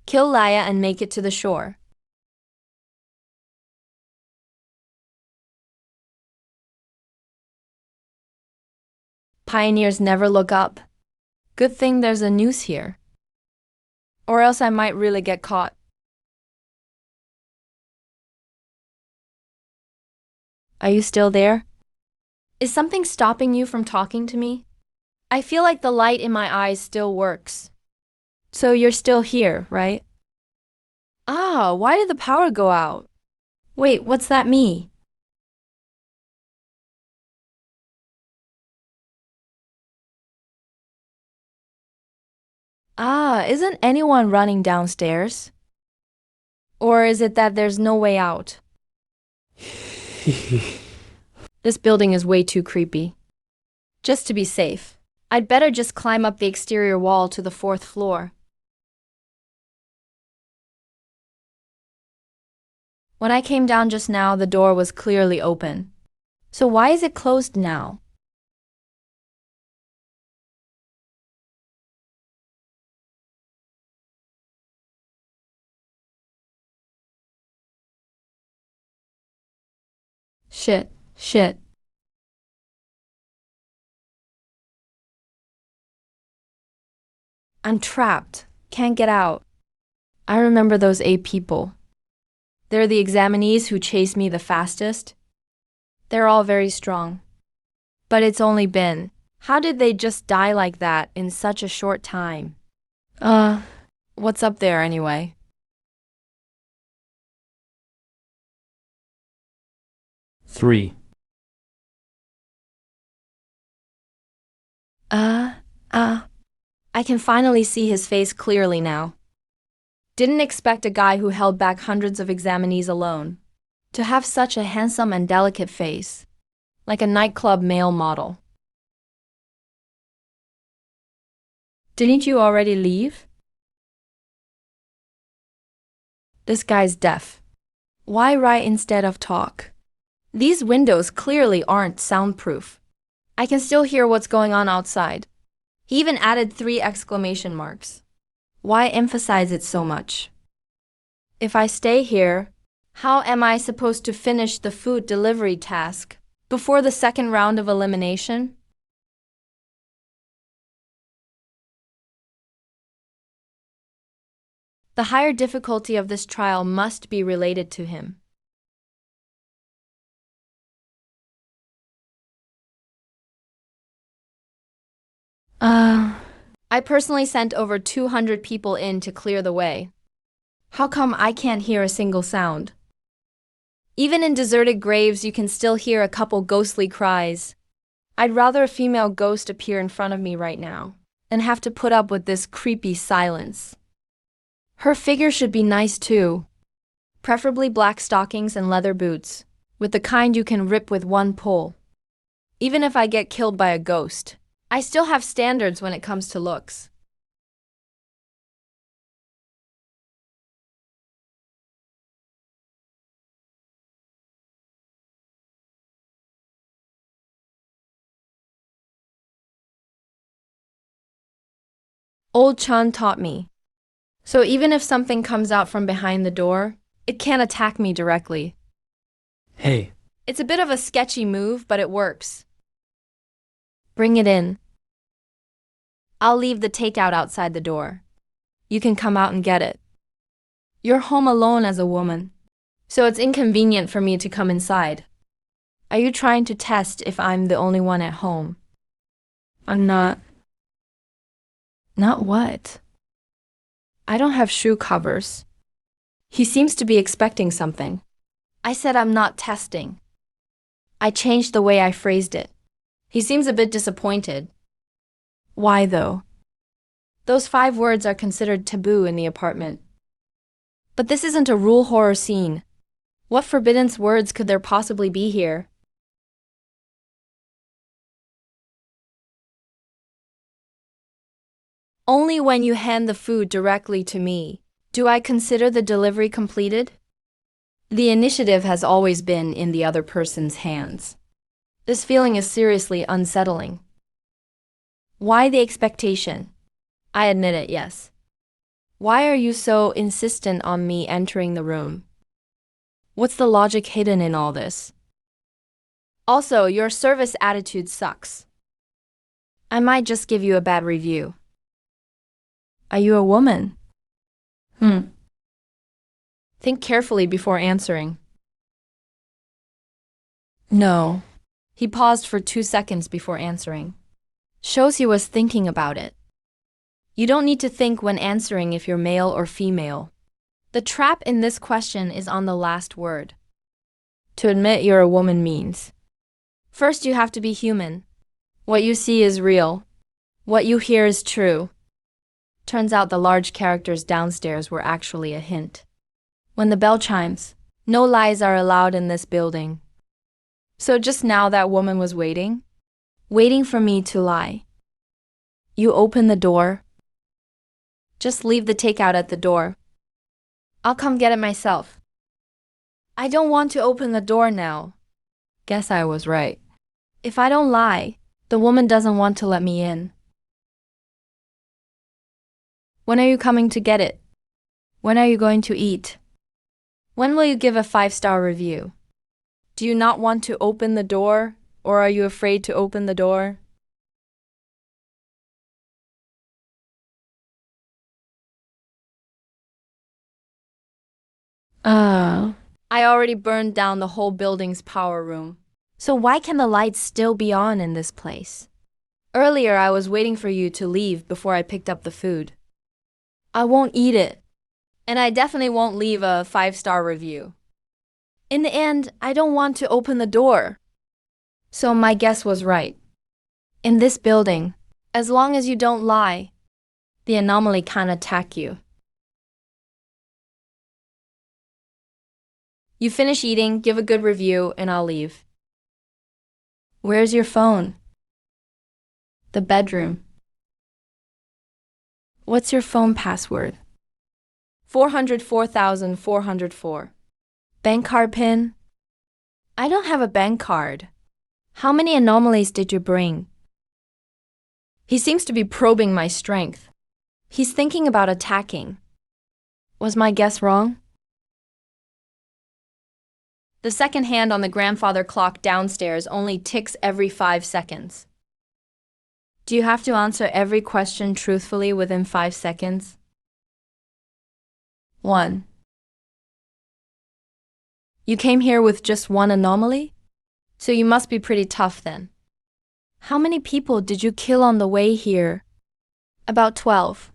Speaker 1: Kill Laya and make it to the shore. Pioneers never look up. Good thing there's a noose here. Or else I might really get caught. Are you still there? Is something stopping you from talking to me? I feel like the light in my eyes still works. So you're still here, right? Why did the power go out? Wait, what's that mean? Isn't anyone running downstairs? Or is it that there's no way out? This building is way too creepy. Just to be safe, I'd better just climb up the exterior wall to the 4th floor. When I came down just now, the door was clearly open. So why is it closed now? Shit. I'm trapped. Can't get out. I remember those 8 people. They're the examinees who chased me the fastest. They're all very strong. But it's only been. How did they just die like that in such a short time? What's up there anyway?
Speaker 2: Three.
Speaker 1: I can finally see his face clearly now. Didn't expect a guy who held back hundreds of examinees alone to have such a handsome and delicate face, like a nightclub male model. Didn't you already leave? This guy's deaf. Why write instead of talk? These windows clearly aren't soundproof. I can still hear what's going on outside. He even added 3 exclamation marks. Why emphasize it so much? If I stay here, how am I supposed to finish the food delivery task before the 2nd round of elimination? The higher difficulty of this trial must be related to him. I personally sent over 200 people in to clear the way. How come I can't hear a single sound? Even in deserted graves, you can still hear a couple ghostly cries. I'd rather a female ghost appear in front of me right now than have to put up with this creepy silence. Her figure should be nice too. Preferably black stockings and leather boots, with the kind you can rip with one pull. Even if I get killed by a ghost, I still have standards when it comes to looks. Old Chun taught me. So even if something comes out from behind the door, it can't attack me directly.
Speaker 2: Hey,
Speaker 1: It's a bit of a sketchy move, but it works. Bring it in. I'll leave the takeout outside the door. You can come out and get it. You're home alone as a woman, so it's inconvenient for me to come inside. Are you trying to test if I'm the only one at home? I'm not. Not what? I don't have shoe covers. He seems to be expecting something. I said I'm not testing. I changed the way I phrased it. He seems a bit disappointed. Why though? Those 5 words are considered taboo in the apartment. But this isn't a rule horror scene. What forbidden words could there possibly be here? Only when you hand the food directly to me do I consider the delivery completed. The initiative has always been in the other person's hands. This feeling is seriously unsettling. Why the expectation? I admit it, yes. Why are you so insistent on me entering the room? What's the logic hidden in all this? Also, your service attitude sucks. I might just give you a bad review. Are you a woman? Think carefully before answering. No. He paused for 2 seconds before answering. Shows he was thinking about it. You don't need to think when answering if you're male or female. The trap in this question is on the last word. To admit you're a woman means. First, you have to be human. What you see is real. What you hear is true. Turns out the large characters downstairs were actually a hint. When the bell chimes, no lies are allowed in this building. So just now that woman was waiting for me to lie. You open the door. Just leave the takeout at the door. I'll come get it myself. I don't want to open the door now. Guess I was right. If I don't lie, the woman doesn't want to let me in. When are you coming to get it? When are you going to eat? When will you give a 5-star review? Do you not want to open the door, or are you afraid to open the door? I already burned down the whole building's power room. So why can the lights still be on in this place? Earlier I was waiting for you to leave before I picked up the food. I won't eat it. And I definitely won't leave a 5-star review. In the end, I don't want to open the door. So my guess was right. In this building, as long as you don't lie, the anomaly can't attack you. You finish eating, give a good review, and I'll leave. Where's your phone? The bedroom. What's your phone password? 404,404. Bank card PIN? I don't have a bank card. How many anomalies did you bring? He seems to be probing my strength. He's thinking about attacking. Was my guess wrong? The second hand on the grandfather clock downstairs only ticks every 5 seconds. Do you have to answer every question truthfully within 5 seconds? 1. You came here with just one anomaly? So you must be pretty tough then. How many people did you kill on the way here? About 12.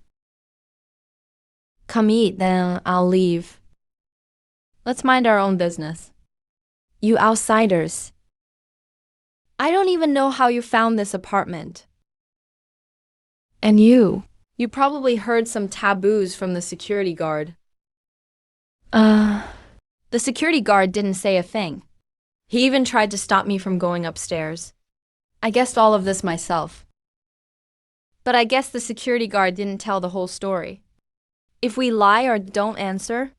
Speaker 1: Come eat, then I'll leave. Let's mind our own business. You outsiders. I don't even know how you found this apartment. And you probably heard some taboos from the security guard. The security guard didn't say a thing. He even tried to stop me from going upstairs. I guessed all of this myself. But I guess the security guard didn't tell the whole story. If we lie or don't answer,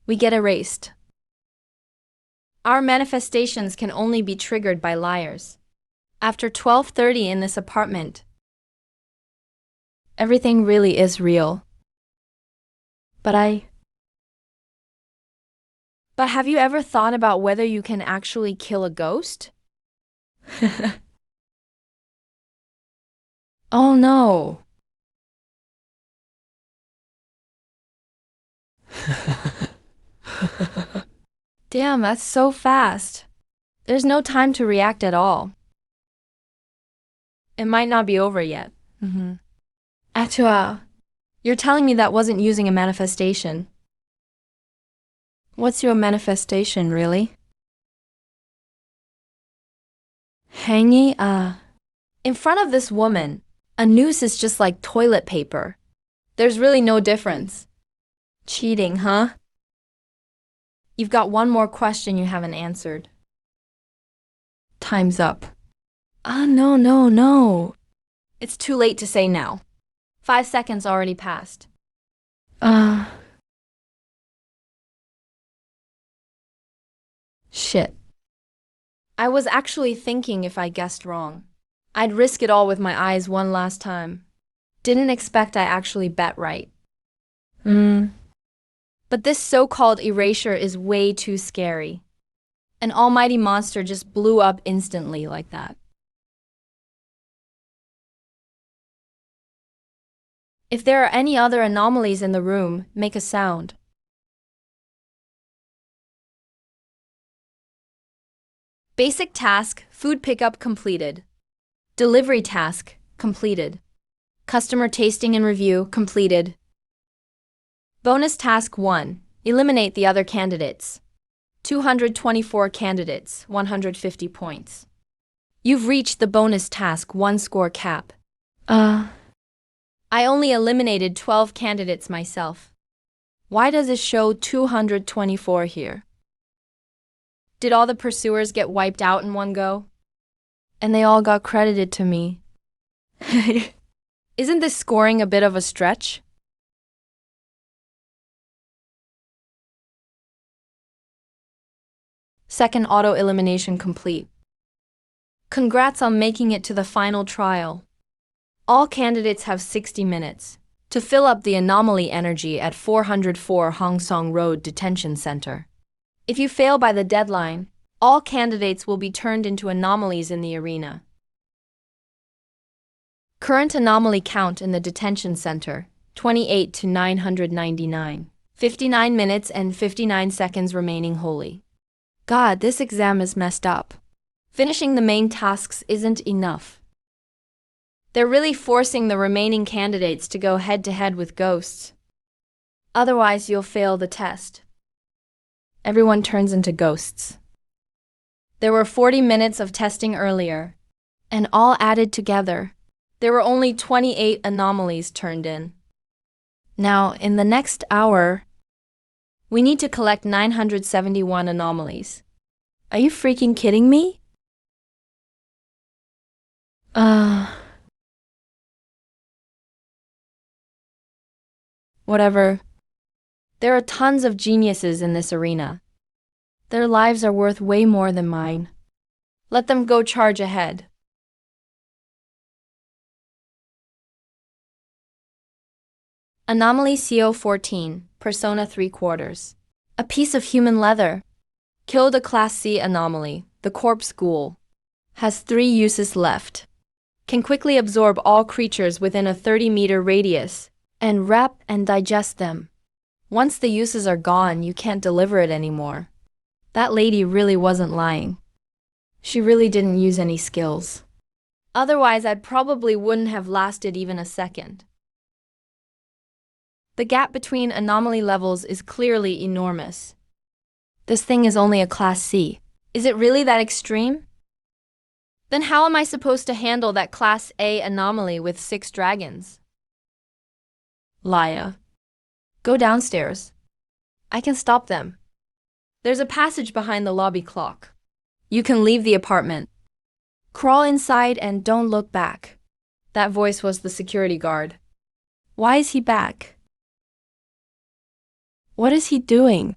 Speaker 1: we get erased. Our manifestations can only be triggered by liars. After 12:30 in this apartment, everything really is real. But But have you ever thought about whether you can actually kill a ghost? Oh no. Damn, that's so fast. There's no time to react at all. It might not be over yet. Atua, you're telling me that wasn't using a manifestation. What's your manifestation, really? Hanging, in front of this woman, a noose is just like toilet paper. There's really no difference. Cheating, huh? You've got one more question you haven't answered. Time's up. No. It's too late to say now. 5 seconds already passed. Shit. I was actually thinking if I guessed wrong, I'd risk it all with my eyes one last time. Didn't expect I actually bet right. But this so-called erasure is way too scary. An almighty monster just blew up instantly like that. If there are any other anomalies in the room, make a sound. Basic task, food pickup completed. Delivery task, completed. Customer tasting and review, completed. Bonus task 1, eliminate the other candidates. 224 candidates, 150 points. You've reached the bonus task 1 score cap. I only eliminated 12 candidates myself. Why does it show 224 here? Did all the pursuers get wiped out in one go? And they all got credited to me. Isn't this scoring a bit of a stretch? Second auto-elimination complete. Congrats on making it to the final trial. All candidates have 60 minutes to fill up the anomaly energy at 404 Hong Song Road Detention Center. If you fail by the deadline, all candidates will be turned into anomalies in the arena. Current anomaly count in the detention center, 28 to 999. 59 minutes and 59 seconds remaining wholly. God, this exam is messed up. Finishing the main tasks isn't enough. They're really forcing the remaining candidates to go head-to-head with ghosts. Otherwise, you'll fail the test. Everyone turns into ghosts. There were 40 minutes of testing earlier, and all added together, there were only 28 anomalies turned in. Now, in the next hour, we need to collect 971 anomalies. Are you freaking kidding me? Whatever. There are tons of geniuses in this arena. Their lives are worth way more than mine. Let them go charge ahead. Anomaly CO14, Persona 3/4. A piece of human leather. Killed a Class C anomaly, the corpse ghoul. Has 3 uses left. Can quickly absorb all creatures within a 30-meter radius and wrap and digest them. Once the uses are gone, you can't deliver it anymore. That lady really wasn't lying. She really didn't use any skills. Otherwise, I probably wouldn't have lasted even a second. The gap between anomaly levels is clearly enormous. This thing is only a Class C. Is it really that extreme? Then how am I supposed to handle that Class A anomaly with 6 dragons? Laya. Go downstairs. I can stop them. There's a passage behind the lobby clock. You can leave the apartment. Crawl inside and don't look back. That voice was the security guard. Why is he back? What is he doing?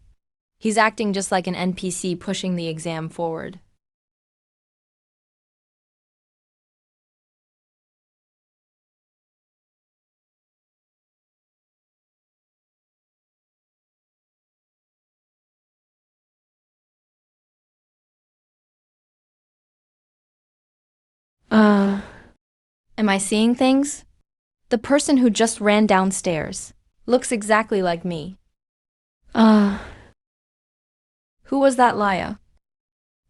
Speaker 1: He's acting just like an NPC pushing the exam forward. Am I seeing things? The person who just ran downstairs looks exactly like me. Who was that Laya?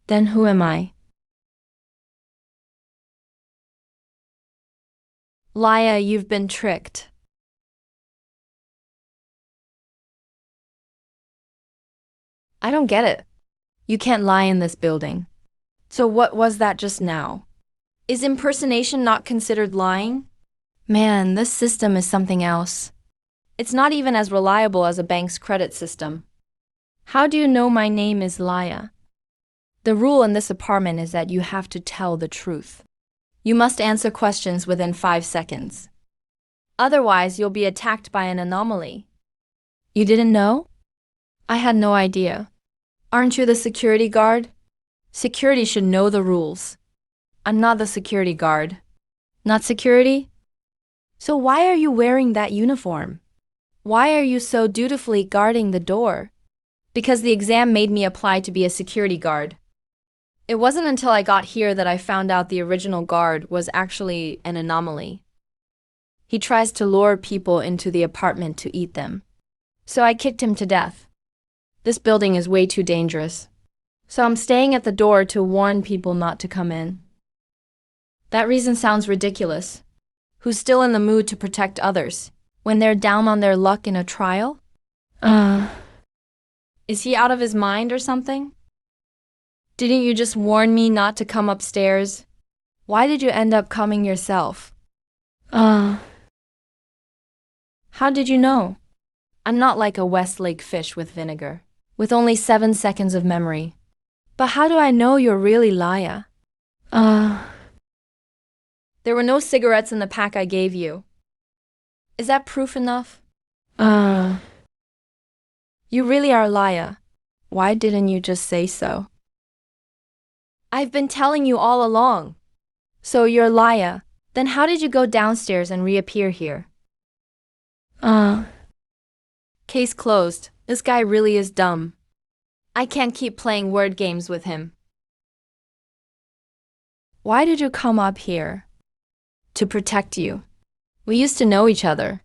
Speaker 1: Then who am I? Laya, you've been tricked. I don't get it. You can't lie in this building. So what was that just now? Is impersonation not considered lying? Man, this system is something else. It's not even as reliable as a bank's credit system. How do you know my name is Laya? The rule in this apartment is that you have to tell the truth. You must answer questions within 5 seconds. Otherwise, you'll be attacked by an anomaly. You didn't know? I had no idea. Aren't you the security guard? Security should know the rules. I'm not the security guard. Not security? So why are you wearing that uniform? Why are you so dutifully guarding the door? Because the exam made me apply to be a security guard. It wasn't until I got here that I found out the original guard was actually an anomaly. He tries to lure people into the apartment to eat them. So I kicked him to death. This building is way too dangerous. So I'm staying at the door to warn people not to come in. That reason sounds ridiculous. Who's still in the mood to protect others when they're down on their luck in a trial? Is he out of his mind or something? Didn't you just warn me not to come upstairs? Why did you end up coming yourself? How did you know? I'm not like a Westlake fish with vinegar, with only 7 seconds of memory. But how do I know you're really Laya? There were no cigarettes in the pack I gave you. Is that proof enough? You really are Laya. Why didn't you just say so? I've been telling you all along. So you're Laya. Then how did you go downstairs and reappear here? Case closed. This guy really is dumb. I can't keep playing word games with him. Why did you come up here? To protect you. We used to know each other.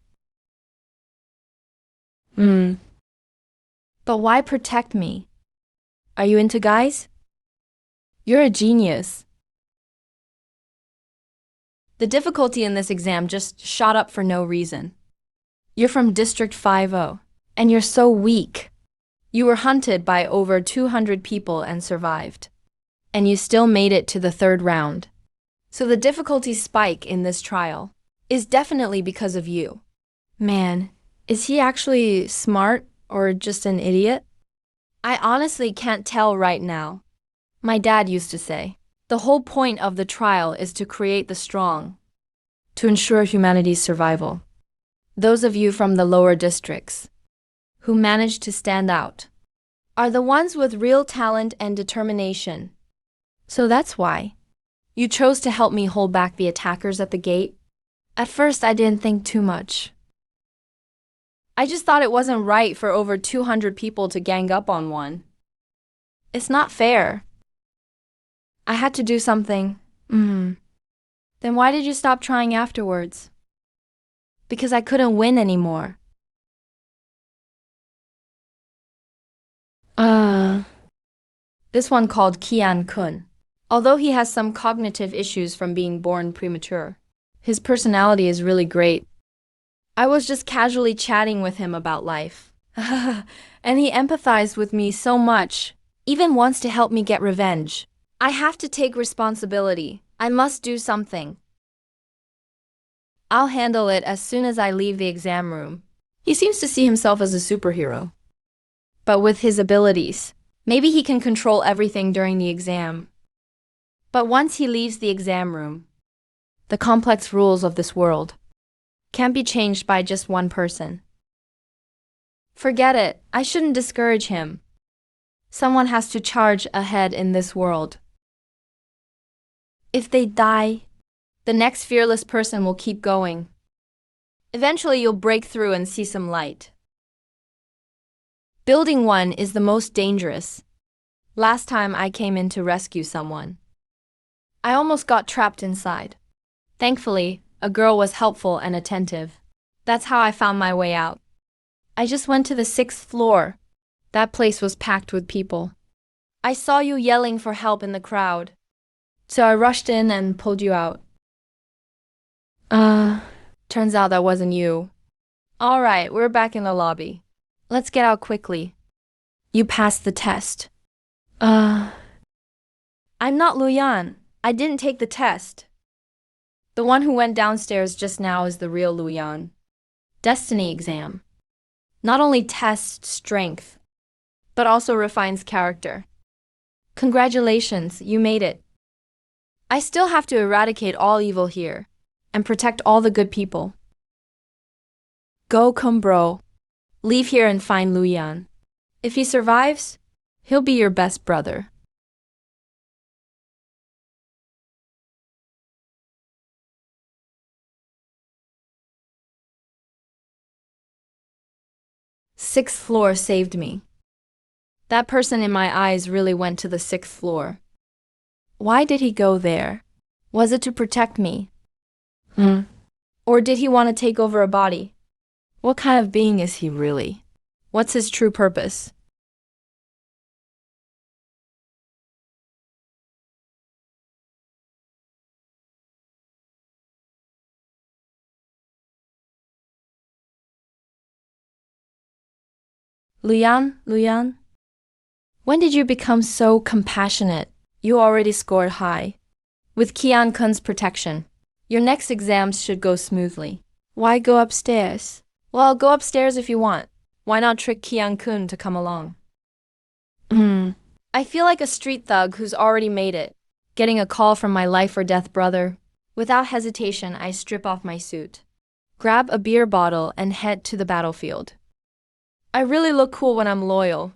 Speaker 1: But why protect me? Are you into guys? You're a genius. The difficulty in this exam just shot up for no reason. You're from District 50, and you're so weak. You were hunted by over 200 people and survived. And you still made it to the 3rd round. So the difficulty spike in this trial is definitely because of you. Man, is he actually smart or just an idiot? I honestly can't tell right now. My dad used to say, the whole point of the trial is to create the strong, to ensure humanity's survival. Those of you from the lower districts who managed to stand out are the ones with real talent and determination. So that's why you chose to help me hold back the attackers at the gate. At first, I didn't think too much. I just thought it wasn't right for over 200 people to gang up on one. It's not fair. I had to do something. Then why did you stop trying afterwards? Because I couldn't win anymore. This one called Kian-kun. Although he has some cognitive issues from being born premature, his personality is really great. I was just casually chatting with him about life. And he empathized with me so much, even wants to help me get revenge. I have to take responsibility. I must do something. I'll handle it as soon as I leave the exam room. He seems to see himself as a superhero. But with his abilities, maybe he can control everything during the exam. But once he leaves the exam room, the complex rules of this world can't be changed by just one person. Forget it. I shouldn't discourage him. Someone has to charge ahead in this world. If they die, the next fearless person will keep going. Eventually, you'll break through and see some light. Building 1 is the most dangerous. Last time I came in to rescue someone. I almost got trapped inside. Thankfully, a girl was helpful and attentive. That's how I found my way out. I just went to the sixth floor. That place was packed with people. I saw you yelling for help in the crowd. So I rushed in and pulled you out. Uh, Turns out that wasn't you. All right, we're back in the lobby. Let's get out quickly. You passed the test. I'm not Luyan. I didn't take the test. The one who went downstairs just now is the real Luyan. Destiny exam. Not only tests strength, but also refines character. Congratulations, you made it. I still have to eradicate all evil here and protect all the good people. Go, Kumbro. Leave here and find Luyan. If he survives, he'll be your best brother. Sixth floor saved me. That person in my eyes really went to the sixth floor. Why did he go there? Was it to protect me? Or did he want to take over a body? What kind of being is he really? What's his true purpose? Luyan? When did you become so compassionate? You already scored high. With Kian-kun's protection, your next exams should go smoothly. Why go upstairs? Well, go upstairs if you want. Why not trick Kian-kun to come along? I feel like a street thug who's already made it, getting a call from my life or death brother. Without hesitation, I strip off my suit, grab a beer bottle, and head to the battlefield. I really look cool when I'm loyal.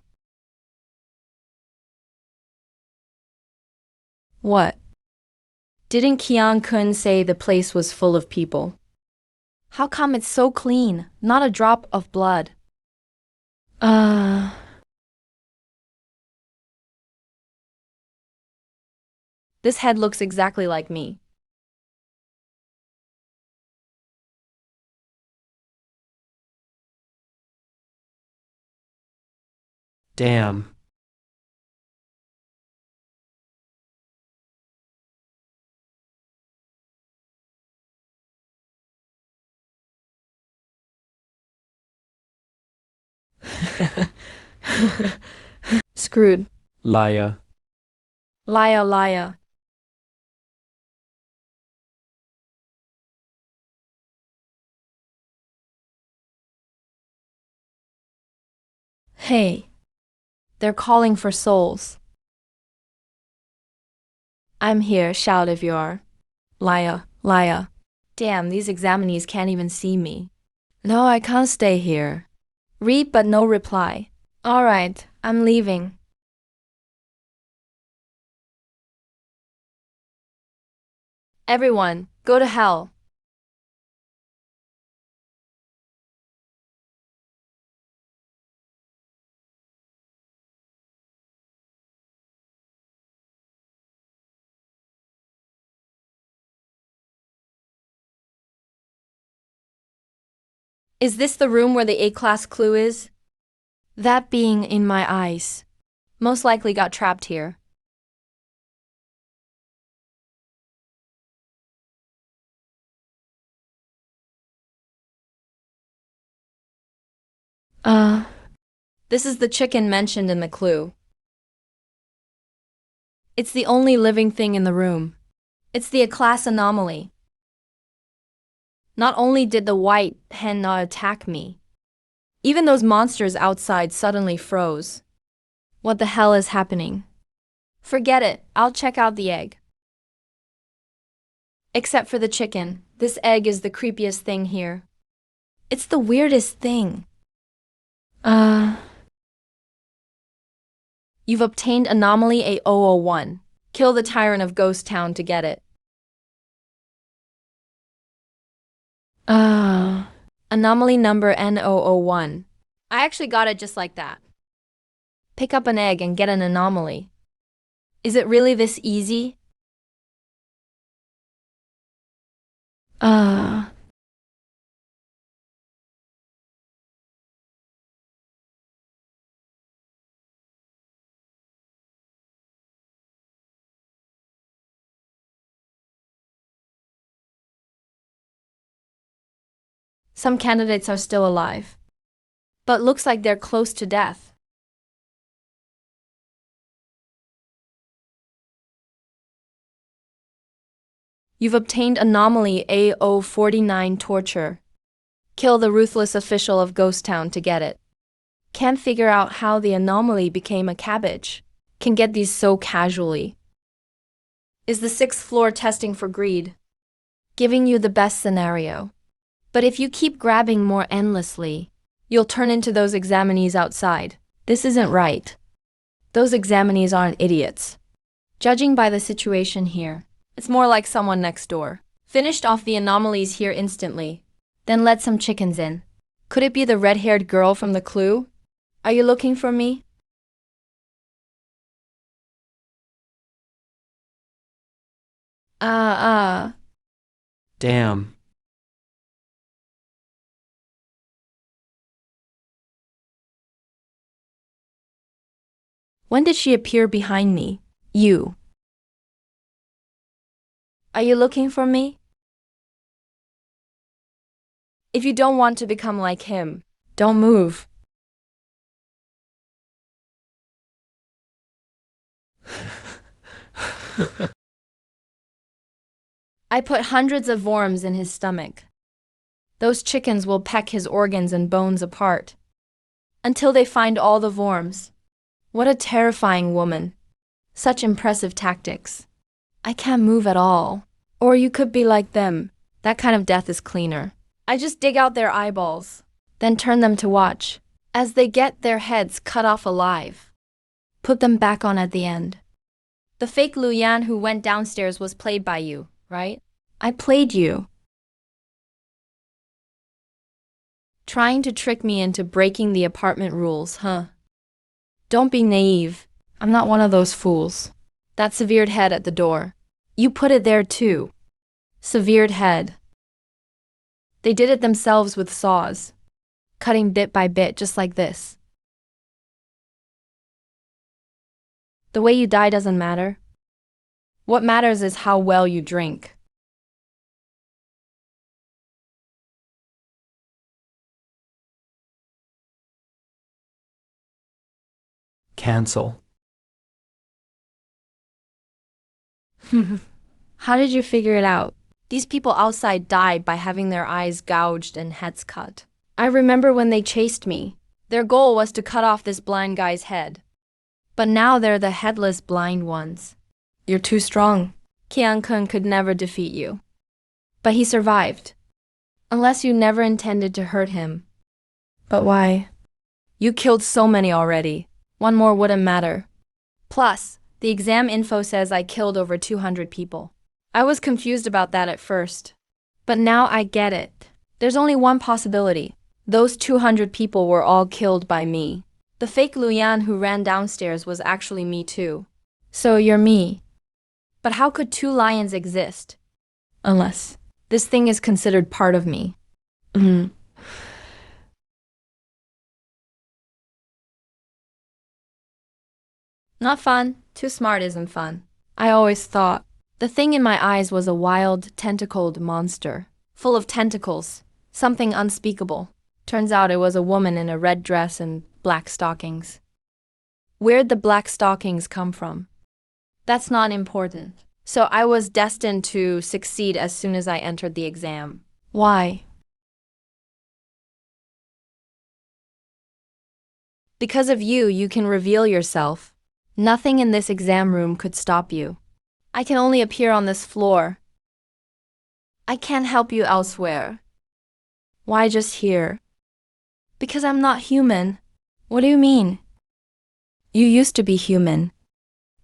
Speaker 1: What? Didn't Kian-kun say the place was full of people? How come it's so clean, not a drop of blood? This head looks exactly like me.
Speaker 2: Damn.
Speaker 1: Screwed.
Speaker 2: Liar.
Speaker 1: Liar. Hey, they're calling for souls. I'm here, shout if you are. Liar. Damn, these examinees can't even see me. No, I can't stay here. Read but no reply. All right, I'm leaving. Everyone, go to hell. Is this the room where the A-class clue is? That being in my eyes. Most likely got trapped here. This is the chicken mentioned in the clue. It's the only living thing in the room. It's the A-class anomaly. Not only did the white hen not attack me, even those monsters outside suddenly froze. What the hell is happening? Forget it, I'll check out the egg. Except for the chicken, this egg is the creepiest thing here. It's the weirdest thing. You've obtained Anomaly A001. Kill the tyrant of Ghost Town to get it. Anomaly number N001. I actually got it just like that. Pick up an egg and get an anomaly. Is it really this easy? Uh, some candidates are still alive, but looks like they're close to death. You've obtained anomaly A049 torture. Kill the ruthless official of Ghost Town to get it. Can't figure out how the anomaly became a cabbage. Can get these so casually. Is the sixth floor testing for greed? Giving you the best scenario. But if you keep grabbing more endlessly, you'll turn into those examinees outside. This isn't right. Those examinees aren't idiots. Judging by the situation here, it's more like someone next door. Finished off the anomalies here instantly. Then let some chickens in. Could it be the red-haired girl from the clue? Are you looking for me?
Speaker 2: Damn.
Speaker 1: When did she appear behind me? You. Are you looking for me? If you don't want to become like him, don't move. I put hundreds of worms in his stomach. Those chickens will peck his organs and bones apart until they find all the worms. What a terrifying woman. Such impressive tactics. I can't move at all. Or you could be like them. That kind of death is cleaner. I just dig out their eyeballs, then turn them to watch as they get their heads cut off alive. Put them back on at the end. The fake Lu Yan who went downstairs was played by you, right? I played you. Trying to trick me into breaking the apartment rules, huh? Don't be naive. I'm not one of those fools. That severed head at the door. You put it there too. Severed head. They did it themselves with saws, cutting bit by bit just like this. The way you die doesn't matter. What matters is how well you drink.
Speaker 2: Cancel.
Speaker 1: How did you figure it out? These people outside died by having their eyes gouged and heads cut. I remember when they chased me. Their goal was to cut off this blind guy's head. But now they're the headless blind ones. You're too strong. Kian-kun could never defeat you. But he survived. Unless you never intended to hurt him. But why? You killed so many already. One more wouldn't matter. Plus, the exam info says I killed over 200 people. I was confused about that at first. But now I get it. There's only one possibility. Those 200 people were all killed by me. The fake Lu Yan who ran downstairs was actually me too. So you're me. But how could two lions exist? Unless this thing is considered part of me. Not fun. Too smart isn't fun. I always thought. The thing in my eyes was a wild, tentacled monster. Full of tentacles. Something unspeakable. Turns out it was a woman in a red dress and black stockings. Where'd the black stockings come from? That's not important. So I was destined to succeed as soon as I entered the exam. Why? Because of you, you can reveal yourself. Nothing in this exam room could stop you. I can only appear on this floor. I can't help you elsewhere. Why just here? Because I'm not human. What do you mean? You used to be human,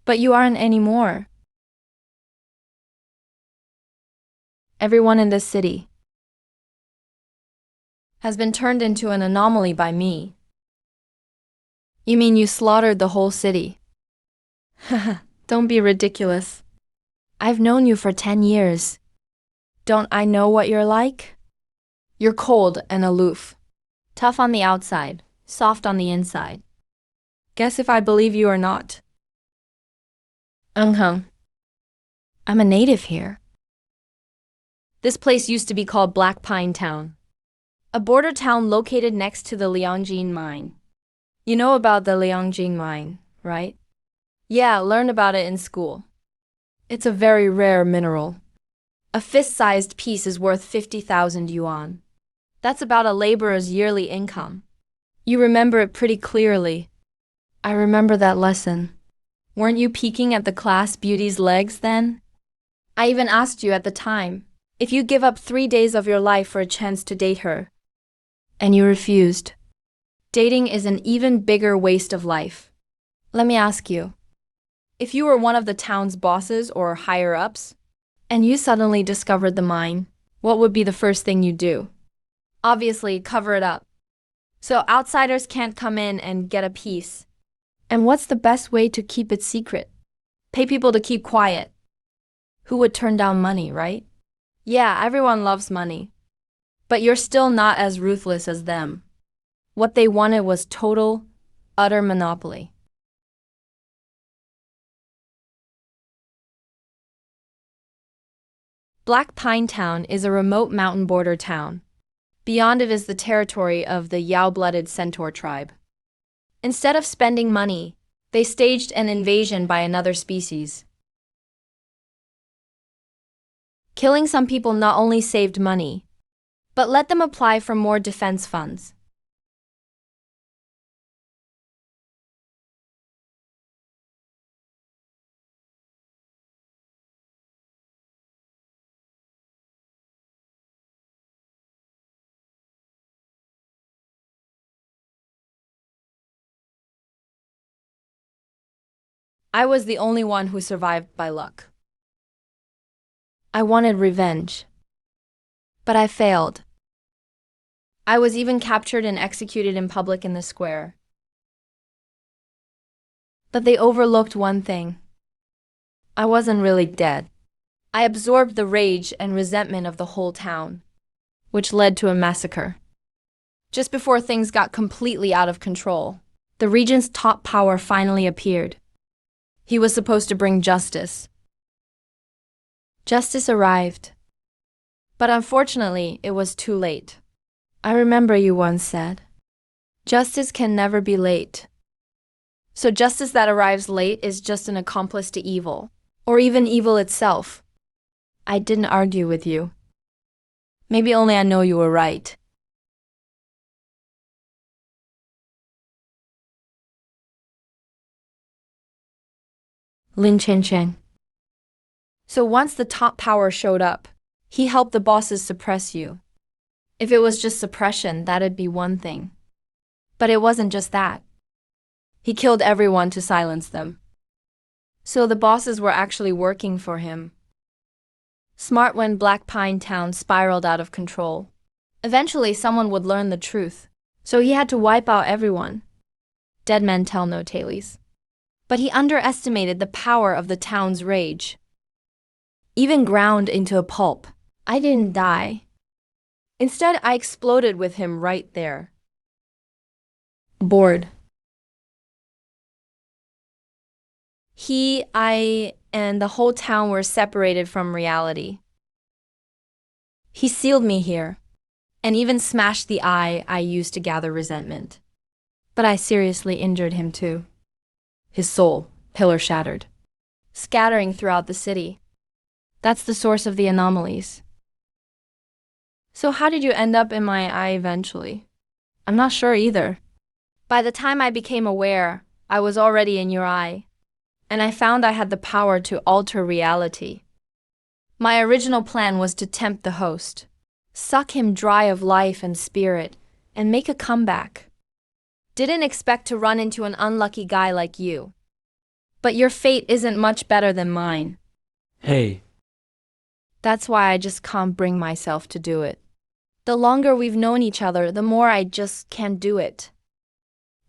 Speaker 1: but you aren't anymore. Everyone in this city has been turned into an anomaly by me. You mean you slaughtered the whole city? Don't be ridiculous. I've known you for 10 years. Don't I know what you're like? You're cold and aloof. Tough on the outside, soft on the inside. Guess if I believe you or not. I'm a native here. This place used to be called Black Pine Town, a border town located next to the Liangjin mine. You know about the Liangjin mine, right? Yeah, learned about it in school. It's a very rare mineral. A fist-sized piece is worth 50,000 yuan. That's about a laborer's yearly income. You remember it pretty clearly. I remember that lesson. Weren't you peeking at the class beauty's legs then? I even asked you at the time if you'd give up 3 days of your life for a chance to date her. And you refused. Dating is an even bigger waste of life. Let me ask you, if you were one of the town's bosses or higher-ups, and you suddenly discovered the mine, what would be the first thing you'd do? Obviously, cover it up, so outsiders can't come in and get a piece. And what's the best way to keep it secret? Pay people to keep quiet. Who would turn down money, right? Yeah, everyone loves money. But you're still not as ruthless as them. What they wanted was total, utter monopoly. Black Pine Town is a remote mountain border town. Beyond it is the territory of the Yao-blooded centaur tribe. Instead of spending money, they staged an invasion by another species. Killing some people not only saved money, but let them apply for more defense funds. I was the only one who survived by luck. I wanted revenge, but I failed. I was even captured and executed in public in the square. But they overlooked one thing. I wasn't really dead. I absorbed the rage and resentment of the whole town, which led to a massacre. Just before things got completely out of control, the region's top power finally appeared. He was supposed to bring justice. Justice arrived. But unfortunately, it was too late. I remember you once said, justice can never be late. So justice that arrives late is just an accomplice to evil, or even evil itself. I didn't argue with you. Maybe only I know you were right. Lin Chen. So once the top power showed up, he helped the bosses suppress you. If it was just suppression, that'd be one thing. But it wasn't just that. He killed everyone to silence them. So the bosses were actually working for him. Smart when Black Pine Town spiraled out of control. Eventually, someone would learn the truth. So he had to wipe out everyone. Dead men tell no tales. But he underestimated the power of the town's rage. Even ground into a pulp, I didn't die. Instead, I exploded with him right there. Bored. I, and the whole town were separated from reality. He sealed me here, and even smashed the eye I used to gather resentment. But I seriously injured him too. His soul, pillar shattered, scattering throughout the city. That's the source of the anomalies. So how did you end up in my eye eventually? I'm not sure either. By the time I became aware, I was already in your eye, and I found I had the power to alter reality. My original plan was to tempt the host, suck him dry of life and spirit, and make a comeback. Didn't expect to run into an unlucky guy like you. But your fate isn't much better than mine.
Speaker 2: Hey,
Speaker 1: That's why I just can't bring myself to do it. The longer we've known each other, the more I just can't do it.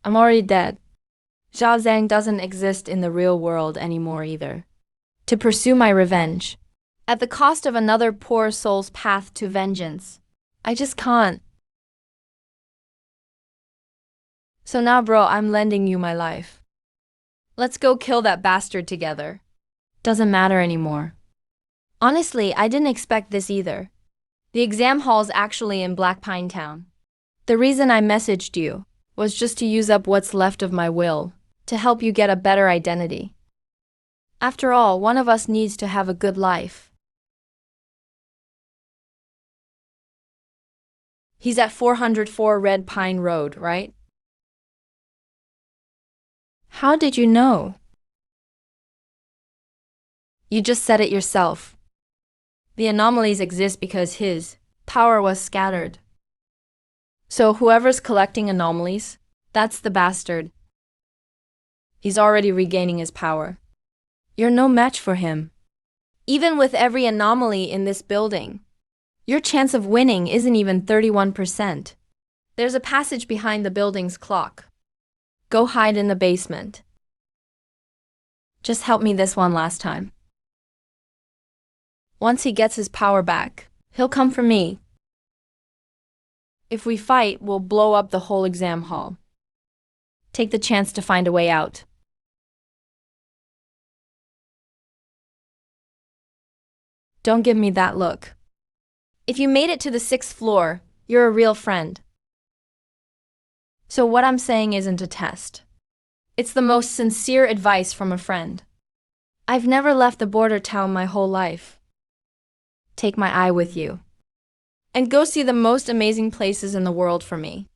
Speaker 1: I'm already dead. Zhao Zhang doesn't exist in the real world anymore either. To pursue my revenge, at the cost of another poor soul's path to vengeance. I just can't. So now, bro, I'm lending you my life. Let's go kill that bastard together. Doesn't matter anymore. Honestly, I didn't expect this either. The exam hall's actually in Black Pine Town. The reason I messaged you was just to use up what's left of my will to help you get a better identity. After all, one of us needs to have a good life. He's at 404 Red Pine Road, right? How did you know? You just said it yourself. The anomalies exist because his power was scattered. So whoever's collecting anomalies, that's the bastard. He's already regaining his power. You're no match for him. Even with every anomaly in this building, your chance of winning isn't even 31%. There's a passage behind the building's clock. Go hide in the basement. Just help me this one last time. Once he gets his power back, he'll come for me. If we fight, we'll blow up the whole exam hall. Take the chance to find a way out. Don't give me that look. If you made it to the 6th floor, you're a real friend. So what I'm saying isn't a test. It's the most sincere advice from a friend. I've never left the border town my whole life. Take my eye with you. And go see the most amazing places in the world for me.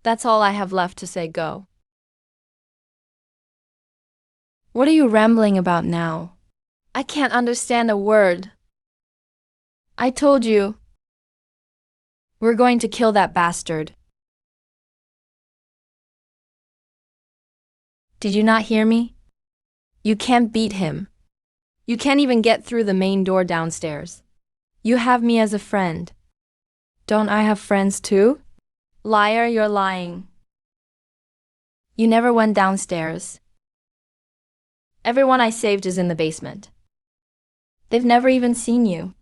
Speaker 1: That's all I have left to say. Go. What are you rambling about now? I can't understand a word. I told you. We're going to kill that bastard. Did you not hear me? You can't beat him. You can't even get through the main door downstairs. You have me as a friend. Don't I have friends too? Liar, you're lying. You never went downstairs. Everyone I saved is in the basement. They've never even seen you.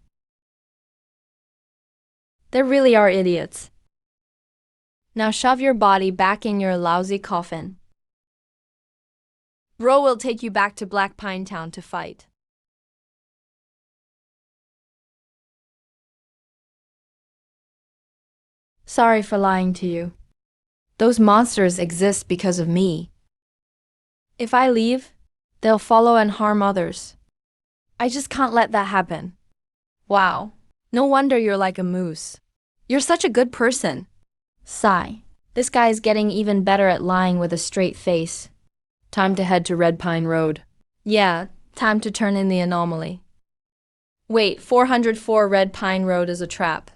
Speaker 1: They really are idiots. Now shove your body back in your lousy coffin. Bro will take you back to Black Pine Town to fight. Sorry for lying to you. Those monsters exist because of me. If I leave, they'll follow and harm others. I just can't let that happen. Wow. No wonder you're like a moose. You're such a good person. Sigh. This guy is getting even better at lying with a straight face. Time to head to Red Pine Road. Yeah, time to turn in the anomaly. Wait, 404 Red Pine Road is a trap.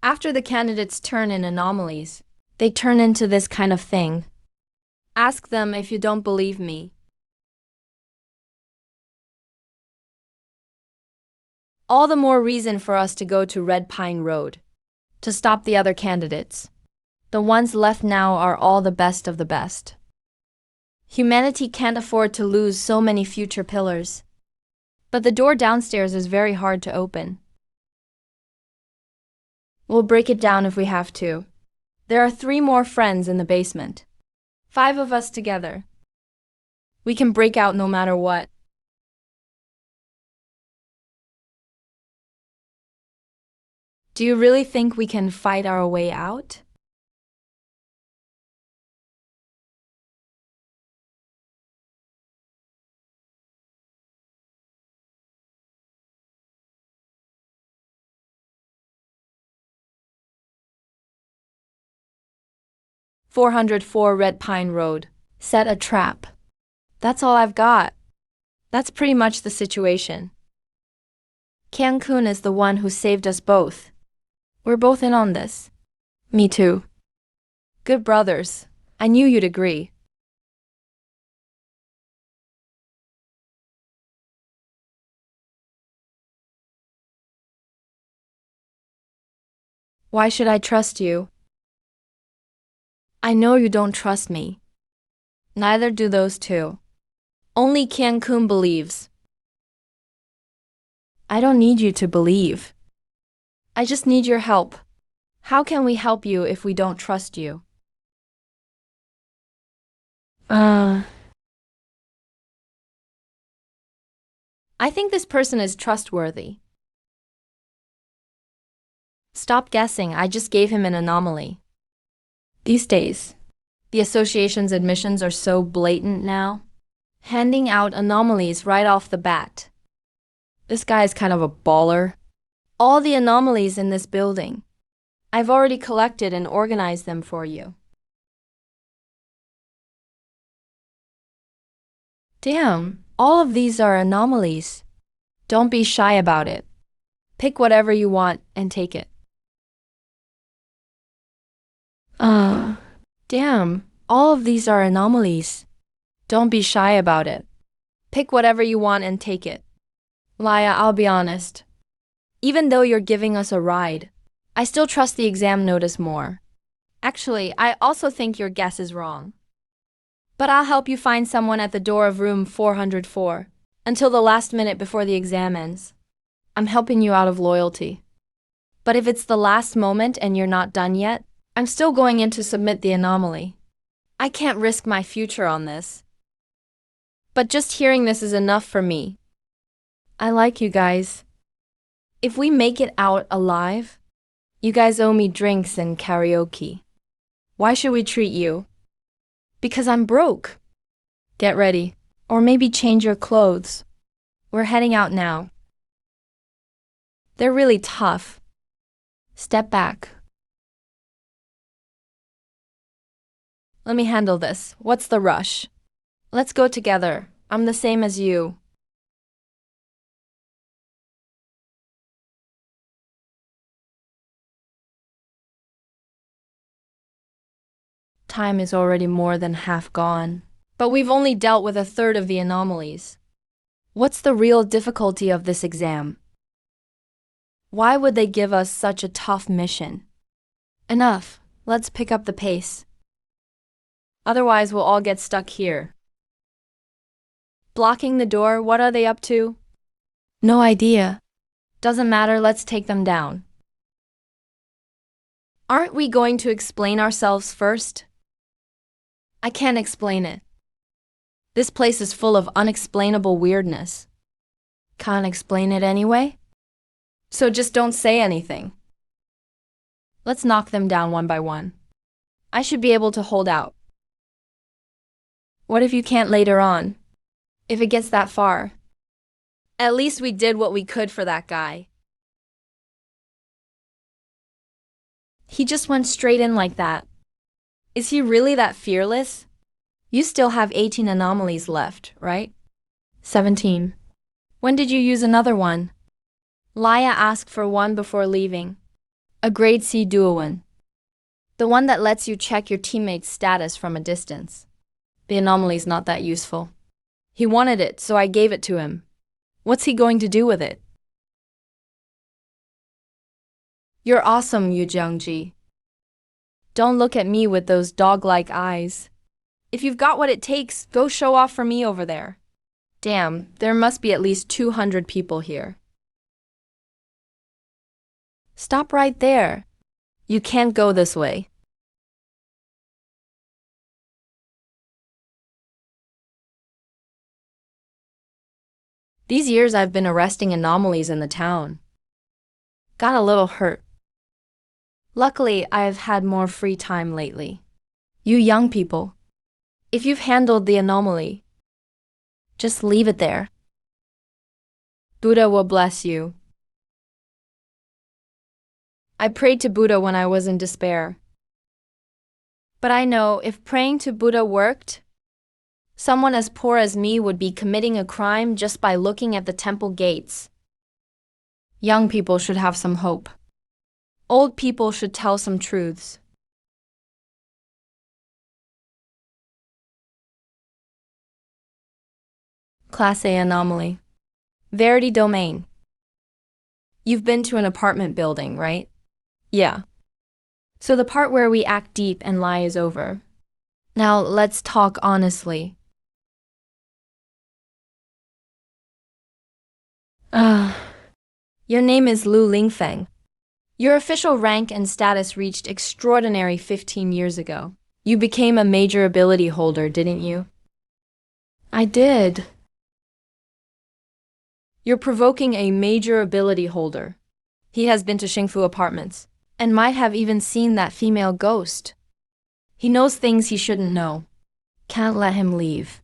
Speaker 1: After the candidates turn in anomalies, they turn into this kind of thing. Ask them if you don't believe me. All the more reason for us to go to Red Pine Road, to stop the other candidates. The ones left now are all the best of the best. Humanity can't afford to lose so many future pillars. But the door downstairs is very hard to open. We'll break it down if we have to. There are 3 more friends in the basement. 5 of us together. We can break out no matter what. Do you really think we can fight our way out? "404 Red Pine Road. Set a trap." That's all I've got. That's pretty much the situation. Cancun is the one who saved us both. We're both in on this. Me too. Good brothers. I knew you'd agree. Why should I trust you? I know you don't trust me. Neither do those 2. Only Cancun believes. I don't need you to believe. I just need your help. How can we help you if we don't trust you? I think this person is trustworthy. Stop guessing, I just gave him an anomaly. These days, the association's admissions are so blatant now. Handing out anomalies right off the bat. This guy is kind of a baller. All the anomalies in this building. I've already collected and organized them for you. Damn, all of these are anomalies. Don't be shy about it. Pick whatever you want and take it. Damn, all of these are anomalies. Don't be shy about it. Pick whatever you want and take it. Laya, I'll be honest. Even though you're giving us a ride, I still trust the exam notice more. Actually, I also think your guess is wrong. But I'll help you find someone at the door of room 404 until the last minute before the exam ends. I'm helping you out of loyalty. But if it's the last moment and you're not done yet, I'm still going in to submit the anomaly. I can't risk my future on this. But just hearing this is enough for me. I like you guys. If we make it out alive, you guys owe me drinks and karaoke. Why should we treat you? Because I'm broke. Get ready. Or maybe change your clothes. We're heading out now. They're really tough. Step back. Let me handle this. What's the rush? Let's go together. I'm the same as you. Time is already more than half gone. But we've only dealt with a third of the anomalies. What's the real difficulty of this exam? Why would they give us such a tough mission? Enough. Let's pick up the pace. Otherwise, we'll all get stuck here. Blocking the door, what are they up to? No idea. Doesn't matter, let's take them down. Aren't we going to explain ourselves first? I can't explain it. This place is full of unexplainable weirdness. Can't explain it anyway? So just don't say anything. Let's knock them down one by one. I should be able to hold out. What if you can't later on? If it gets that far? At least we did what we could for that guy. He just went straight in like that. Is he really that fearless? You still have 18 anomalies left, right? 17. When did you use another one? Laya asked for one before leaving. A grade C duo. The one that lets you check your teammate's status from a distance. The anomaly's not that useful. He wanted it, so I gave it to him. What's he going to do with it? You're awesome, Yu Jiangji. Don't look at me with those dog-like eyes. If you've got what it takes, go show off for me over there. Damn, there must be at least 200 people here. Stop right there. You can't go this way. These years I've been arresting anomalies in the town. Got a little hurt. Luckily, I've had more free time lately. You young people, if you've handled the anomaly, just leave it there. Buddha will bless you. I prayed to Buddha when I was in despair. But I know if praying to Buddha worked, someone as poor as me would be committing a crime just by looking at the temple gates. Young people should have some hope. Old people should tell some truths. Class A anomaly. Verity domain. You've been to an apartment building, right? Yeah. So the part where we act deep and lie is over. Now let's talk honestly. Your name is Lu Lingfeng. Your official rank and status reached extraordinary 15 years ago. You became a major ability holder, didn't you? I did. You're provoking a major ability holder. He has been to Xingfu Apartments, and might have even seen that female ghost. He knows things he shouldn't know. Can't let him leave.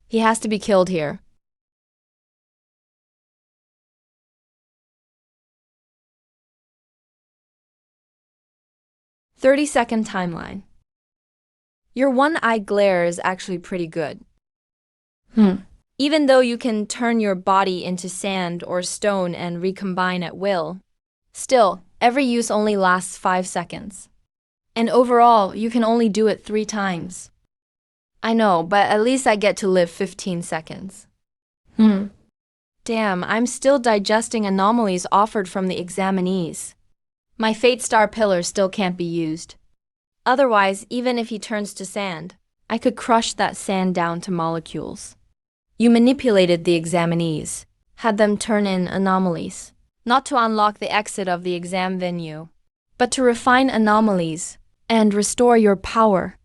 Speaker 1: He has to be killed here. "30-second timeline. Your one-eye glare is actually pretty good. Even though you can turn your body into sand or stone and recombine at will, still, every use only lasts 5 seconds. And overall, you can only do it 3 times. I know, but at least I get to live 15 seconds. Damn, I'm still digesting anomalies offered from the examinees. My Fate Star pillar still can't be used. Otherwise, even if he turns to sand, I could crush that sand down to molecules. You manipulated the examinees, had them turn in anomalies, not to unlock the exit of the exam venue, but to refine anomalies and restore your power.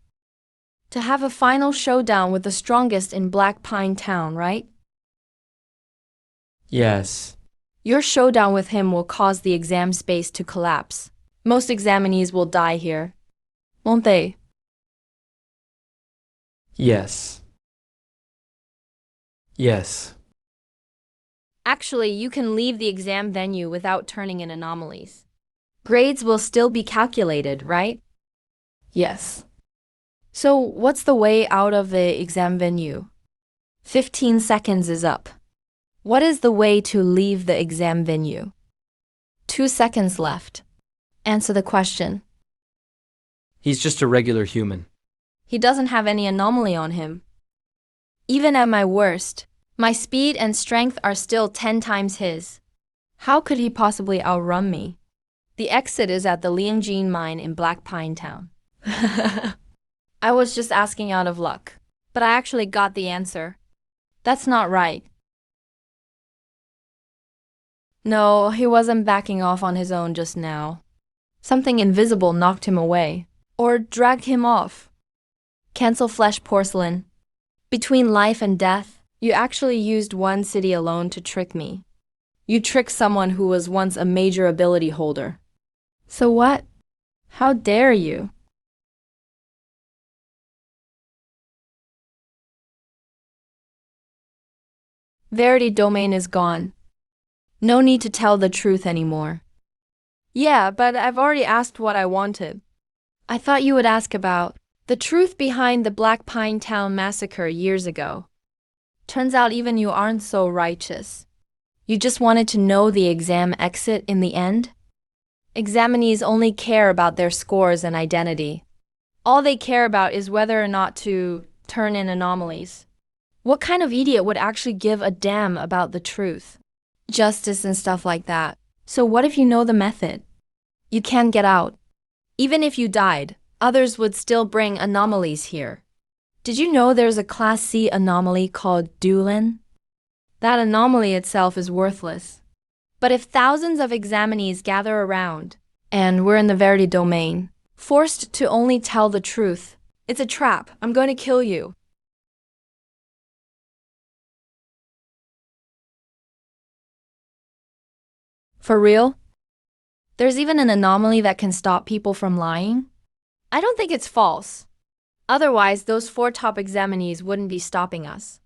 Speaker 1: To have a final showdown with the strongest in Black Pine Town, right?
Speaker 2: Yes.
Speaker 1: Your showdown with him will cause the exam space to collapse. Most examinees will die here. Won't they?
Speaker 2: Yes. Yes.
Speaker 1: Actually, you can leave the exam venue without turning in anomalies. Grades will still be calculated, right? Yes. So, what's the way out of the exam venue? 15 seconds is up. What is the way to leave the exam venue? 2 seconds left. Answer the question.
Speaker 2: He's just a regular human.
Speaker 1: He doesn't have any anomaly on him. Even at my worst, my speed and strength are still 10 times his. How could he possibly outrun me? The exit is at the Liangjin mine in Black Pine Town. I was just asking out of luck, but I actually got the answer. That's not right. No, he wasn't backing off on his own just now. Something invisible knocked him away, or dragged him off. Cancel flesh porcelain. Between life and death, you actually used one city alone to trick me. You tricked someone who was once a major ability holder. So what? How dare you? Verity domain is gone. No need to tell the truth anymore. Yeah, but I've already asked what I wanted. I thought you would ask about the truth behind the Black Pine Town massacre years ago. Turns out even you aren't so righteous. You just wanted to know the exam exit in the end? Examinees only care about their scores and identity. All they care about is whether or not to turn in anomalies. What kind of idiot would actually give a damn about the truth? Justice and stuff like that. So what if you know the method? You can't get out. Even if you died, others would still bring anomalies here. Did you know there's a Class C anomaly called Dulin? That anomaly itself is worthless. But if thousands of examinees gather around, and we're in the Verity domain, forced to only tell the truth, it's a trap. I'm going to kill you. For real? There's even an anomaly that can stop people from lying? I don't think it's false. Otherwise, those 4 top examinees wouldn't be stopping us.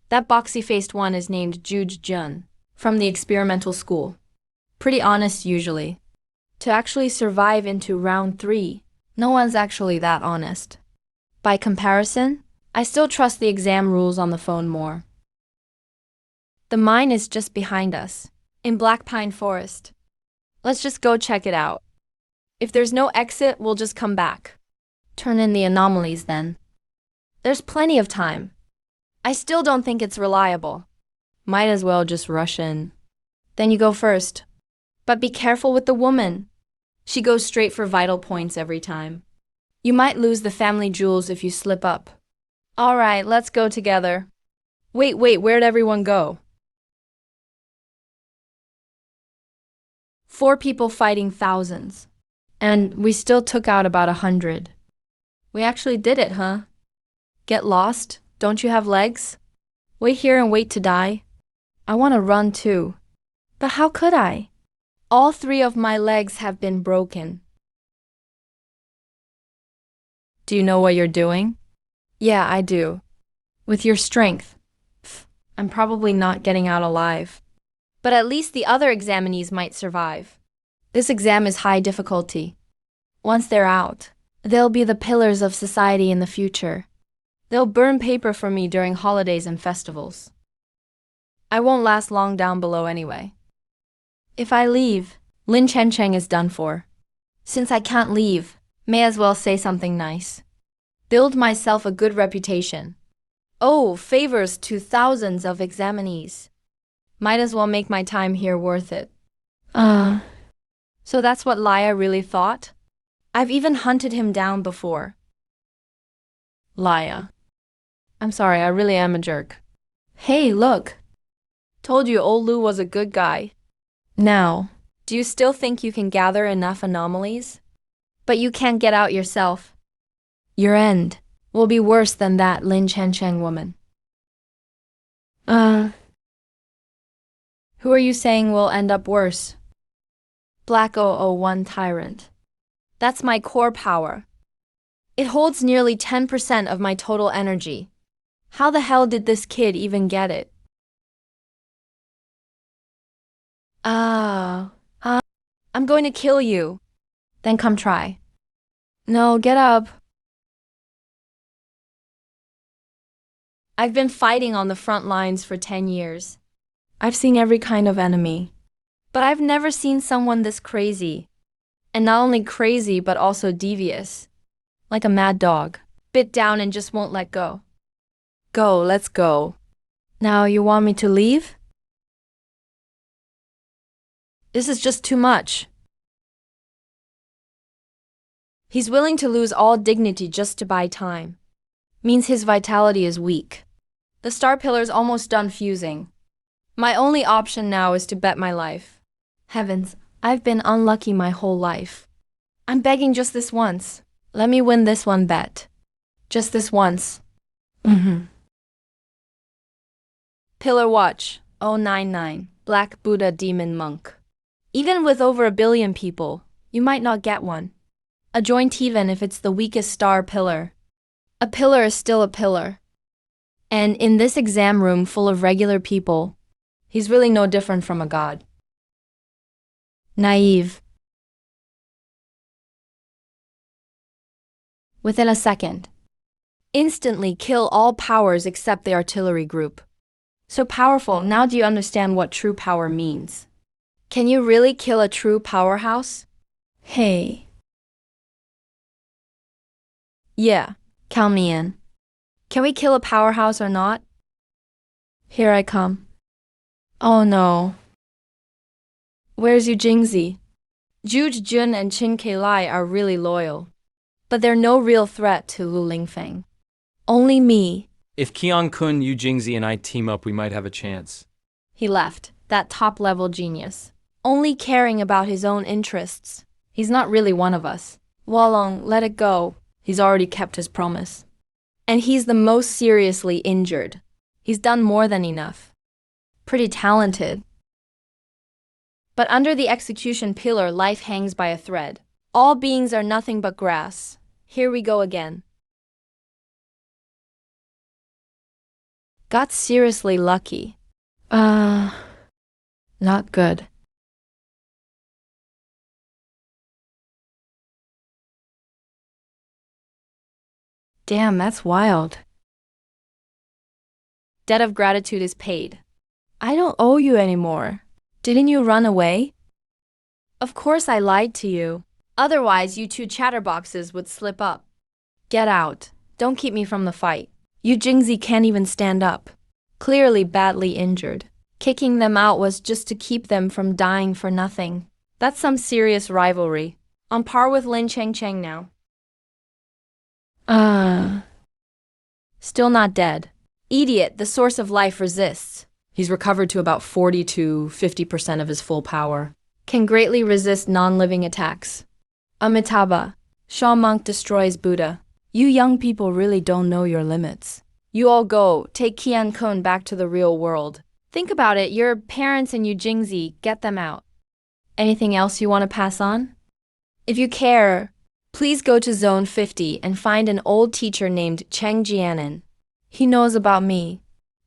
Speaker 1: That boxy-faced one is named Juge Jun, from the experimental school. Pretty honest usually. To actually survive into round 3, no one's actually that honest. By comparison, I still trust the exam rules on the phone more. The mine is just behind us, in Black Pine Forest. Let's just go check it out. If there's no exit, we'll just come back. Turn in the anomalies then. There's plenty of time. I still don't think it's reliable. Might as well just rush in. Then you go first. But be careful with the woman. She goes straight for vital points every time. You might lose the family jewels if you slip up. All right, let's go together. Wait, where'd everyone go? 4 people fighting thousands. And we still took out about 100. We actually did it, huh? Get lost? Don't you have legs? Wait here and wait to die? I want to run too. But how could I? All 3 of my legs have been broken. Do you know what you're doing? Yeah, I do. With your strength. I'm probably not getting out alive. But at least the other examinees might survive. This exam is high difficulty. Once they're out, they'll be the pillars of society in the future. They'll burn paper for me during holidays and festivals. I won't last long down below anyway. If I leave, Lin Chen Cheng is done for. Since I can't leave, may as well say something nice. Build myself a good reputation. Oh, favors to thousands of examinees. Might as well make my time here worth it. So that's what Laya really thought? I've even hunted him down before. Laya. I'm sorry, I really am a jerk. Hey, look. Told you old Lu was a good guy. Now, do you still think you can gather enough anomalies? But you can't get out yourself. Your end will be worse than that Lin Chen Cheng woman. Who are you saying will end up worse? Black 001 Tyrant. That's my core power. It holds nearly 10% of my total energy. How the hell did this kid even get it? I'm going to kill you. Then come try. No, get up. I've been fighting on the front lines for 10 years. I've seen every kind of enemy. But I've never seen someone this crazy. And not only crazy, but also devious. Like a mad dog. Bit down and just won't let go. Go, let's go. Now you want me to leave? This is just too much. He's willing to lose all dignity just to buy time. Means his vitality is weak. The star pillar's almost done fusing. My only option now is to bet my life. Heavens, I've been unlucky my whole life. I'm begging just this once. Let me win this one bet. Just this once. Pillar Watch, 099, Black Buddha Demon Monk. Even with over 1 billion people, you might not get one. A joint even if it's the weakest star pillar. A pillar is still a pillar. And in this exam room full of regular people, he's really no different from a god. Naive. Within a second. Instantly kill all powers except the artillery group. So powerful, now do you understand what true power means? Can you really kill a true powerhouse? Hey. Yeah, count me in. Can we kill a powerhouse or not? Here I come. Oh no. Where's Yu Jingzi? Zhu Jun and Qin Keilai are really loyal. But they're no real threat to Lu Lingfeng. Only me.
Speaker 2: If Qian Kun, Yu Jingzi, and I team up, we might have a chance.
Speaker 1: He left, that top-level genius. Only caring about his own interests. He's not really one of us. Walong, let it go. He's already kept his promise. And he's the most seriously injured. He's done more than enough. Pretty talented. But under the execution pillar, life hangs by a thread. All beings are nothing but grass. Here we go again. Got seriously lucky. Not good. Damn, that's wild. Debt of gratitude is paid. I don't owe you anymore. Didn't you run away? Of course I lied to you. Otherwise, you 2 chatterboxes would slip up. Get out. Don't keep me from the fight. Yu Jingzi can't even stand up. Clearly badly injured. Kicking them out was just to keep them from dying for nothing. That's some serious rivalry. On par with Lin Cheng Cheng now. Still not dead. Idiot, the source of life resists. He's recovered to about 40 to 50% of his full power. can greatly resist non-living attacks. Amitabha, Shaw monk destroys Buddha. You young people really don't know your limits. You all go, take Qian Kun back to the real world. Think about it, your parents and you Jingzi, get them out. Anything else you want to pass on? If you care, please go to Zone 50 and find an old teacher named Cheng Jianan. He knows about me.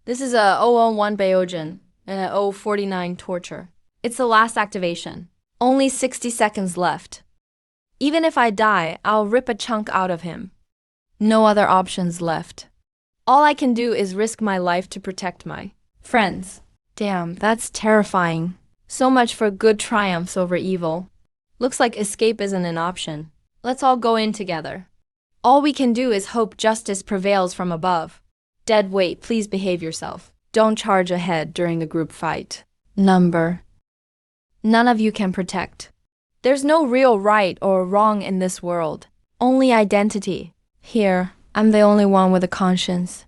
Speaker 1: This is a 001 Baojin and a 049 torture. It's the last activation. Only 60 seconds left. Even if I die, I'll rip a chunk out of him. No other options left. All I can do is risk my life to protect my friends. Damn, that's terrifying. So much for good triumphs over evil. Looks like escape isn't an option. Let's all go in together. All we can do is hope justice prevails from above. Dead weight, please behave yourself. Don't charge ahead during a group fight. Number. None of you can protect. There's no real right or wrong in this world. Only identity. Here, I'm the only one with a conscience.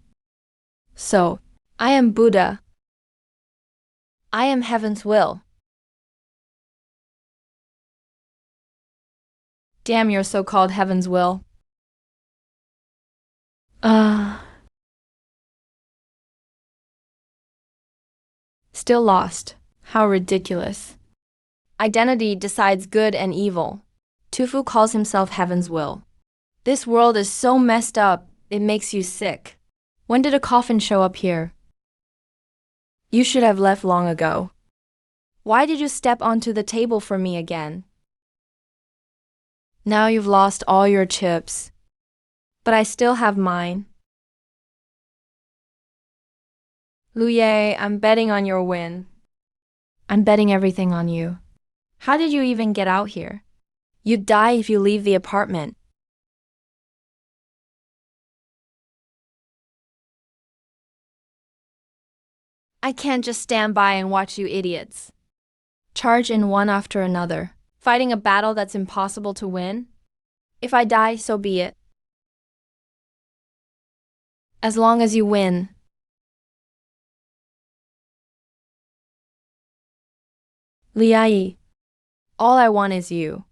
Speaker 1: So, I am Buddha. I am heaven's will. Damn your so-called heaven's will. Still lost. How ridiculous. Identity decides good and evil. Tufu calls himself heaven's will. This world is so messed up, it makes you sick. When did a coffin show up here? You should have left long ago. Why did you step onto the table for me again? Now you've lost all your chips. But I still have mine. Luye, I'm betting on your win. I'm betting everything on you. How did you even get out here? You'd die if you leave the apartment. I can't just stand by and watch you idiots charge in one after another, fighting a battle that's impossible to win. If I die, so be it. As long as you win. Liai, all I want is you.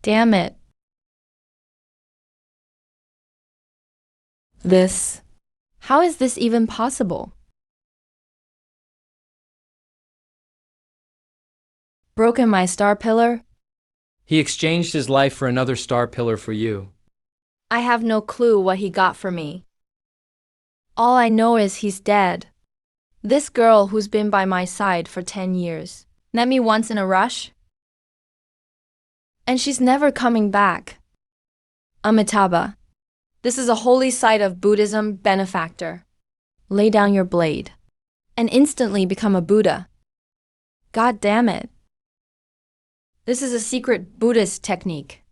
Speaker 1: Damn it. How is this even possible? Broken my star pillar?
Speaker 2: He exchanged his life for another star pillar for you.
Speaker 1: I have no clue what he got for me. All I know is he's dead. This girl who's been by my side for 10 years met me once in a rush. And she's never coming back. Amitabha, this is a holy site of Buddhism, benefactor. Lay down your blade and instantly become a Buddha. God damn it. This is a secret Buddhist technique.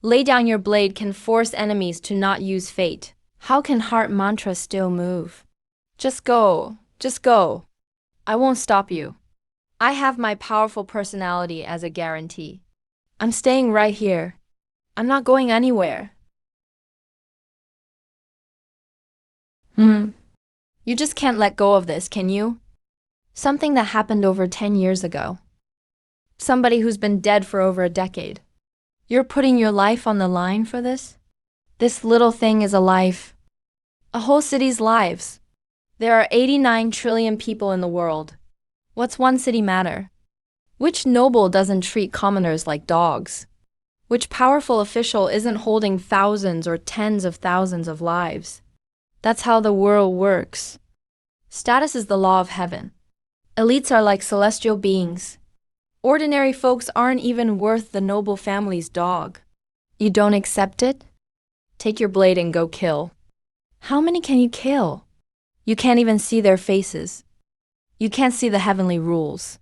Speaker 1: Lay down your blade can force enemies to not use fate. How can heart mantra still move? Just go. Just go. I won't stop you. I have my powerful personality as a guarantee. I'm staying right here. I'm not going anywhere. You just can't let go of this, can you? Something that happened over 10 years ago. Somebody who's been dead for over a decade. You're putting your life on the line for this? This little thing is a life. A whole city's lives. There are 89 trillion people in the world. What's one city matter? Which noble doesn't treat commoners like dogs? Which powerful official isn't holding thousands or tens of thousands of lives? That's how the world works. Status is the law of heaven. Elites are like celestial beings. Ordinary folks aren't even worth the noble family's dog. You don't accept it? Take your blade and go kill. How many can you kill? You can't even see their faces. You can't see the heavenly rules.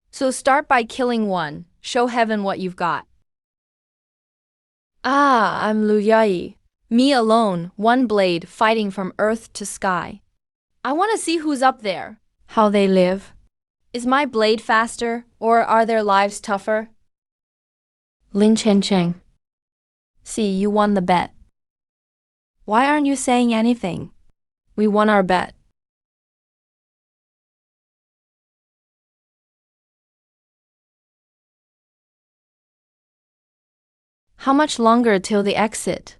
Speaker 1: So start by killing one. Show heaven what you've got. I'm Luyai. Me alone, one blade, fighting from earth to sky. I want to see who's up there, how they live. Is my blade faster, or are their lives tougher? Lin Chen Cheng. See, you won the bet. Why aren't you saying anything? We won our bet. How much longer till the exit?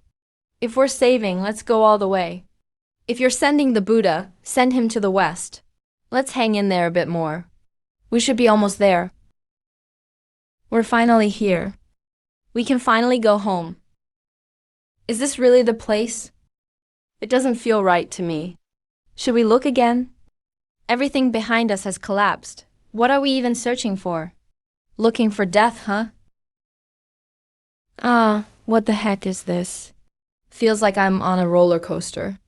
Speaker 1: If we're saving, let's go all the way. If you're sending the Buddha, send him to the west. Let's hang in there a bit more. We should be almost there. We're finally here. We can finally go home. Is this really the place? It doesn't feel right to me. Should we look again? Everything behind us has collapsed. What are we even searching for? Looking for death, huh? What the heck is this? Feels like I'm on a roller coaster.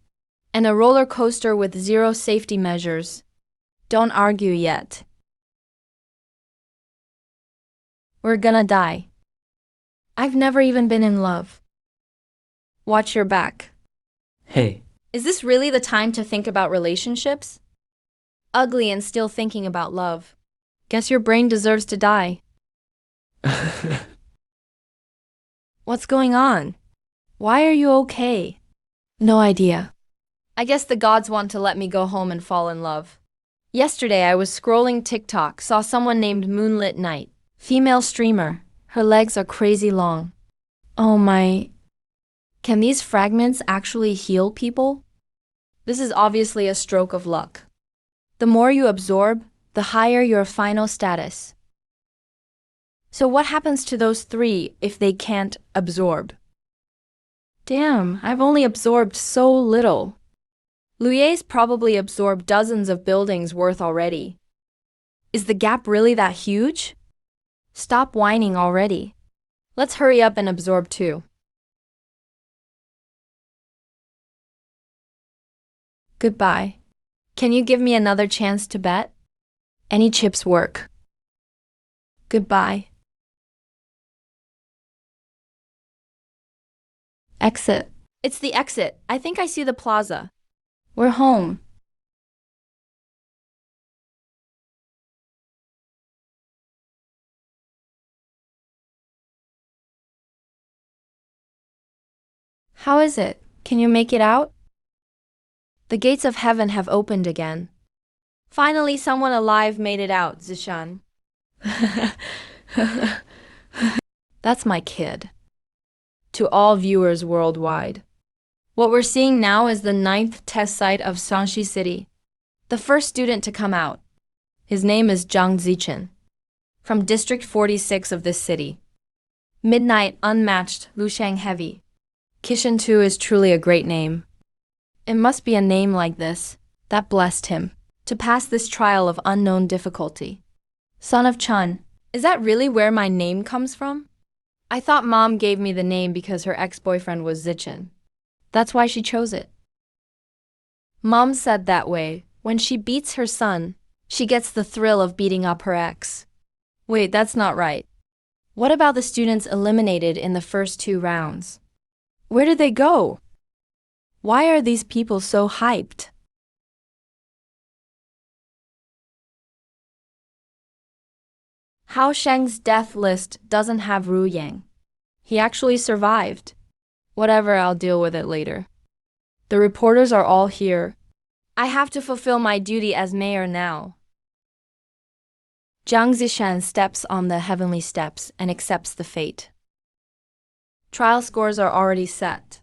Speaker 1: And a roller coaster with zero safety measures. Don't argue yet. We're gonna die. I've never even been in love. Watch your back.
Speaker 2: Hey,
Speaker 1: Is this really the time to think about relationships? Ugly and still thinking about love. Guess your brain deserves to die. What's going on? Why are you okay? No idea. I guess the gods want to let me go home and fall in love. Yesterday I was scrolling TikTok, saw someone named Moonlit Night. Female streamer. Her legs are crazy long. Oh my. Can these fragments actually heal people? This is obviously a stroke of luck. The more you absorb, the higher your final status. So what happens to those three if they can't absorb? Damn, I've only absorbed so little. Luy's probably absorbed dozens of buildings worth already. Is the gap really that huge? Stop whining already. Let's hurry up and absorb too. Goodbye. Can you give me another chance to bet? Any chips work. Goodbye. Exit. It's the exit. I think I see the plaza. We're home. How is it? Can you make it out? The gates of heaven have opened again. Finally, someone alive made it out, Zishan. That's my kid. To all viewers worldwide. What we're seeing now is the 9th test site of Shanxi City. The first student to come out. His name is Zhang Zichen. From District 46 of this city. Midnight, unmatched, Lushang heavy. Kishan Tu is truly a great name. It must be a name like this that blessed him to pass this trial of unknown difficulty. Son of Chun, is that really where my name comes from? I thought Mom gave me the name because her ex-boyfriend was Zichen. That's why she chose it. Mom said that way, when she beats her son, she gets the thrill of beating up her ex. Wait, that's not right. What about the students eliminated in the first 2 rounds? Where did they go? Why are these people so hyped? Hao Sheng's death list doesn't have Ru Yang. He actually survived. Whatever, I'll deal with it later. The reporters are all here. I have to fulfill my duty as mayor now. Jiang Zishan steps on the heavenly steps and accepts the fate. Trial scores are already set.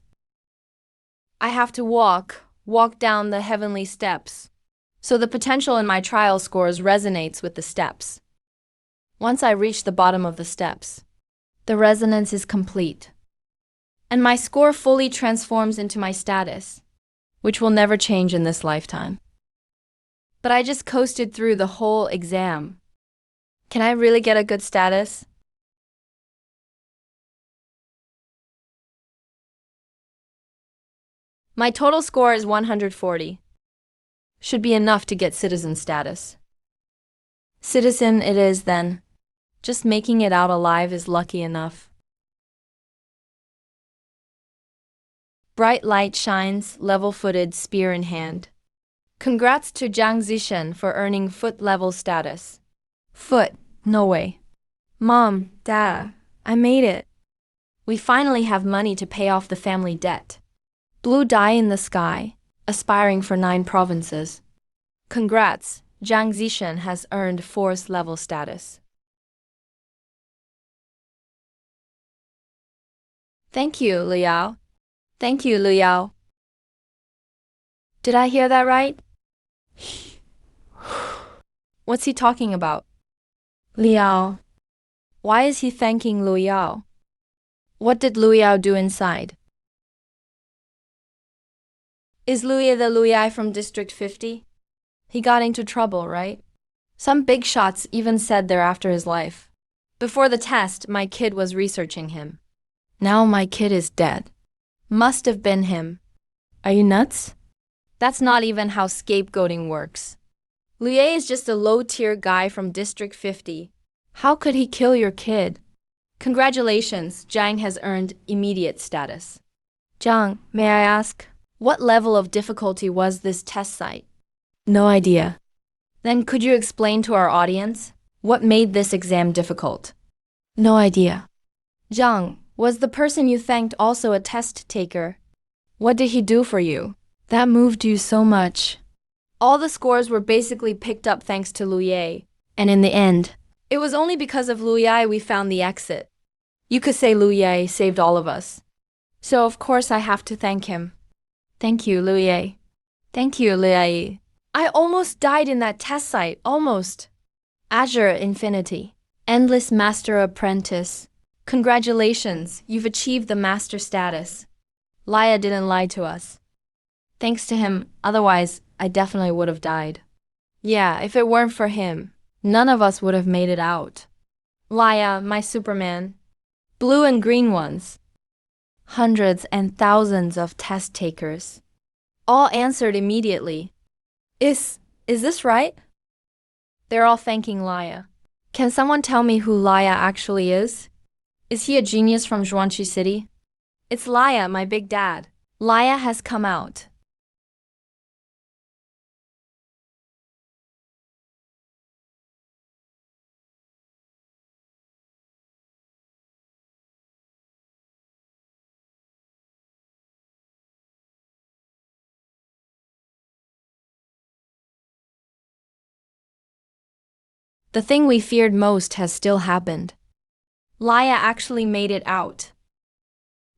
Speaker 1: I have to walk down the heavenly steps. So the potential in my trial scores resonates with the steps. Once I reach the bottom of the steps, the resonance is complete. And my score fully transforms into my status, which will never change in this lifetime. But I just coasted through the whole exam. Can I really get a good status? My total score is 140. Should be enough to get citizen status. Citizen it is then. Just making it out alive is lucky enough. Bright light shines, level-footed, spear in hand. Congrats to Jiang Zishen for earning foot-level status. Foot? No way. Mom, Dad, I made it. We finally have money to pay off the family debt. Blue dye in the sky, aspiring for 9 provinces. Congrats, Jiang Zishan has earned forest level status. Thank you, Liao. Thank you, Liao. Did I hear that right? What's he talking about? Liao. Why is he thanking Liao? What did Liao do inside? Is Liao the Liao from District 50? He got into trouble, right? Some big shots even said they're after his life. Before the test, my kid was researching him. Now my kid is dead. Must have been him. Are you nuts? That's not even how scapegoating works. Liu is just a low-tier guy from District 50. How could he kill your kid? Congratulations, Jiang has earned immediate status. Jiang, may I ask, what level of difficulty was this test site? No idea. Then could you explain to our audience what made this exam difficult? No idea. Jiang, was the person you thanked also a test taker? What did he do for you? That moved you so much. All the scores were basically picked up thanks to Liu Ye, and in the end, it was only because of Liu Ye we found the exit. You could say Liu Ye saved all of us. So of course I have to thank him. Thank you, Liu Ye. Thank you, Liu Ye. I almost died in that test site, almost. Azure Infinity. Endless Master Apprentice. Congratulations, you've achieved the master status. Laya didn't lie to us. Thanks to him, otherwise I definitely would have died. Yeah, if it weren't for him, none of us would have made it out. Laya, my Superman. Blue and green ones. Hundreds and thousands of test takers. All answered immediately. Is this right? They're all thanking Laya. Can someone tell me who Laya actually is? Is he a genius from Zhuangqi City? It's Laya, my big dad. Laya has come out. The thing we feared most has still happened. Laya actually made it out.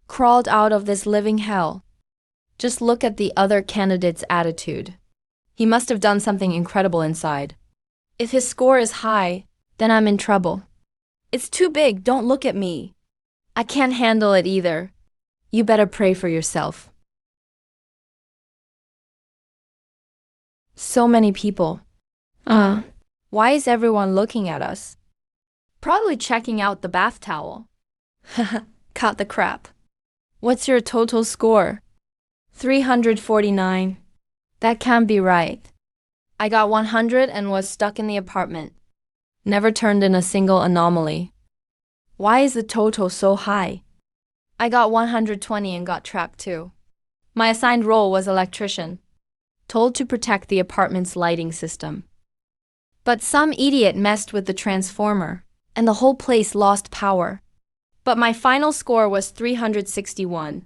Speaker 1: Crawled out of this living hell. Just look at the other candidate's attitude. He must have done something incredible inside. If his score is high, then I'm in trouble. It's too big, don't look at me. I can't handle it either. You better pray for yourself. So many people. Why is everyone looking at us? Probably checking out the bath towel. Caught the crap. What's your total score? 349. That can't be right. I got 100 and was stuck in the apartment. Never turned in a single anomaly. Why is the total so high? I got 120 and got trapped too. My assigned role was electrician, told to protect the apartment's lighting system. But some idiot messed with the transformer, and the whole place lost power. But my final score was 361.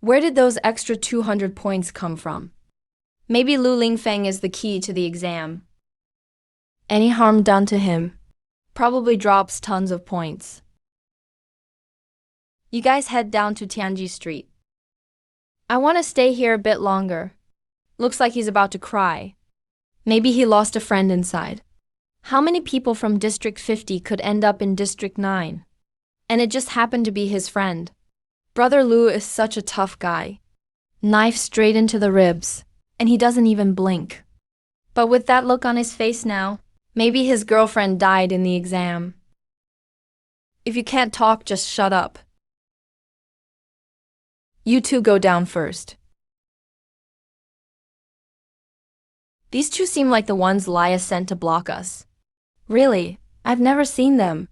Speaker 1: Where did those extra 200 points come from? Maybe Lu Lingfeng is the key to the exam. Any harm done to him probably drops tons of points. You guys head down to Tianji Street. I want to stay here a bit longer. Looks like he's about to cry. Maybe he lost a friend inside. How many people from District 50 could end up in District 9? And it just happened to be his friend. Brother Lu is such a tough guy. Knife straight into the ribs, and he doesn't even blink. But with that look on his face now, maybe his girlfriend died in the exam. If you can't talk, just shut up. You two go down first. These two seem like the ones Laya sent to block us. Really, I've never seen them.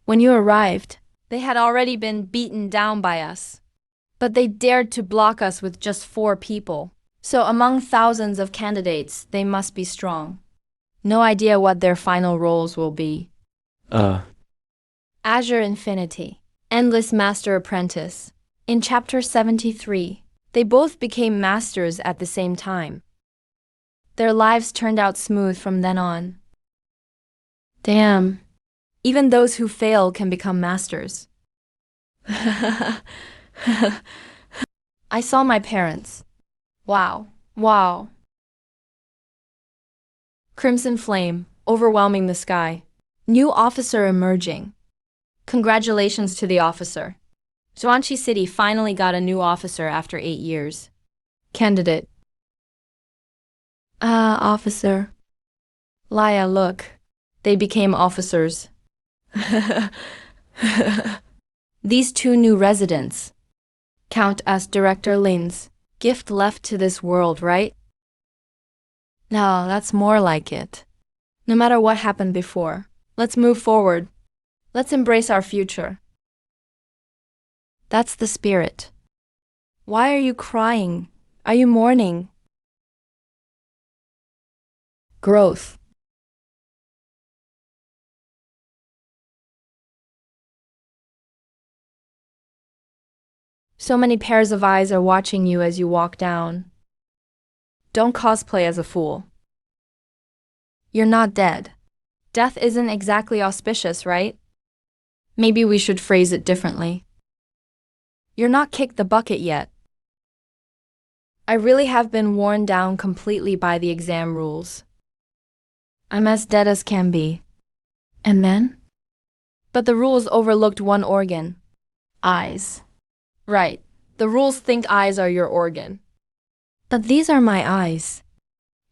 Speaker 1: When you arrived, they had already been beaten down by us. But they dared to block us with just 4 people. So among thousands of candidates, they must be strong. No idea what their final roles will be.
Speaker 2: Uh,
Speaker 1: Azure Infinity. Endless Master Apprentice. In Chapter 73, they both became masters at the same time. Their lives turned out smooth from then on. Damn. Even those who fail can become masters. I saw my parents. Wow. Wow. Crimson flame, overwhelming the sky. New officer emerging. Congratulations to the officer. Zhuangqi City finally got a new officer after 8 years. Candidate. Officer. Laya, look. They became officers. These two new residents count as Director Lin's gift left to this world, right? No, that's more like it. No matter what happened before, let's move forward. Let's embrace our future. That's the spirit. Why are you crying? Are you mourning? Growth. So many pairs of eyes are watching you as you walk down. Don't cosplay as a fool. You're not dead. Death isn't exactly auspicious, right? Maybe we should phrase it differently. You're not kicked the bucket yet. I really have been worn down completely by the exam rules. I'm as dead as can be. And then? But the rules overlooked one organ. Eyes. Right. The rules think eyes are your organ. But these are my eyes.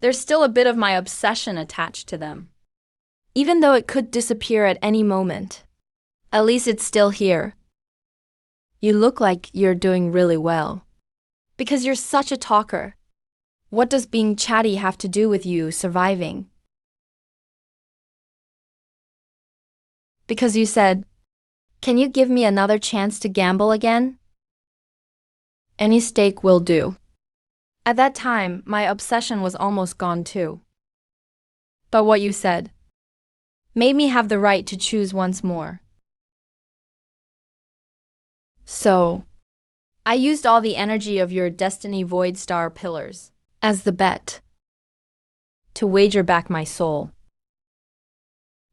Speaker 1: There's still a bit of my obsession attached to them. Even though it could disappear at any moment, at least it's still here. You look like you're doing really well. Because you're such a talker. What does being chatty have to do with you surviving? Because you said, "Can you give me another chance to gamble again?" Any stake will do. At that time, my obsession was almost gone too. But what you said made me have the right to choose once more. So, I used all the energy of your Destiny Void Star pillars as the bet to wager back my soul.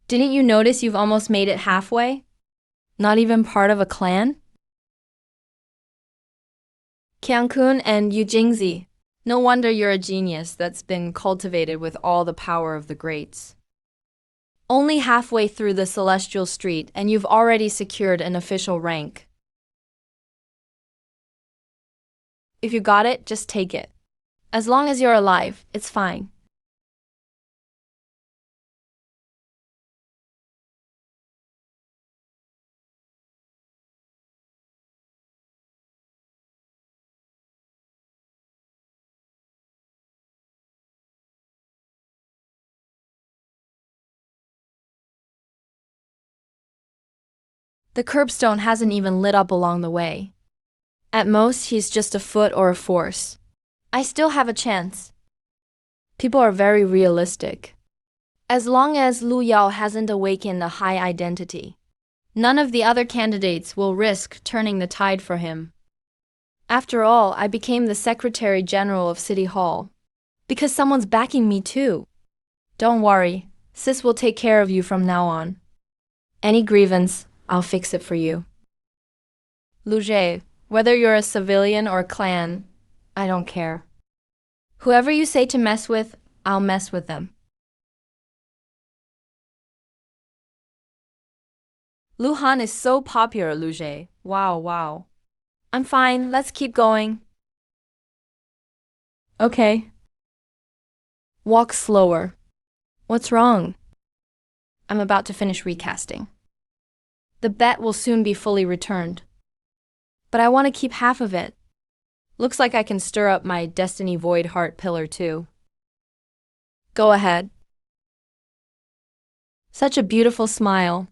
Speaker 1: Didn't you notice you've almost made it halfway? Not even part of a clan? Qiangkun and Yujingzi, no wonder you're a genius that's been cultivated with all the power of the greats. Only halfway through the celestial street and you've already secured an official rank. If you got it, just take it. As long as you're alive, it's fine. The curbstone hasn't even lit up along the way. At most, he's just a foot or a force. I still have a chance. People are very realistic. As long as Lu Yao hasn't awakened a high identity, none of the other candidates will risk turning the tide for him. After all, I became the Secretary General of City Hall. Because someone's backing me too. Don't worry, Sis will take care of you from now on. Any grievance, I'll fix it for you. Lu Jie, whether you're a civilian or a clan, I don't care. Whoever you say to mess with, I'll mess with them. Lu Han is so popular, Lu Jie. Wow, wow. I'm fine, let's keep going. Okay. Walk slower. What's wrong? I'm about to finish recasting. The bet will soon be fully returned. But I want to keep half of it. Looks like I can stir up my Destiny Void Heart pillar too. Go ahead. Such a beautiful smile.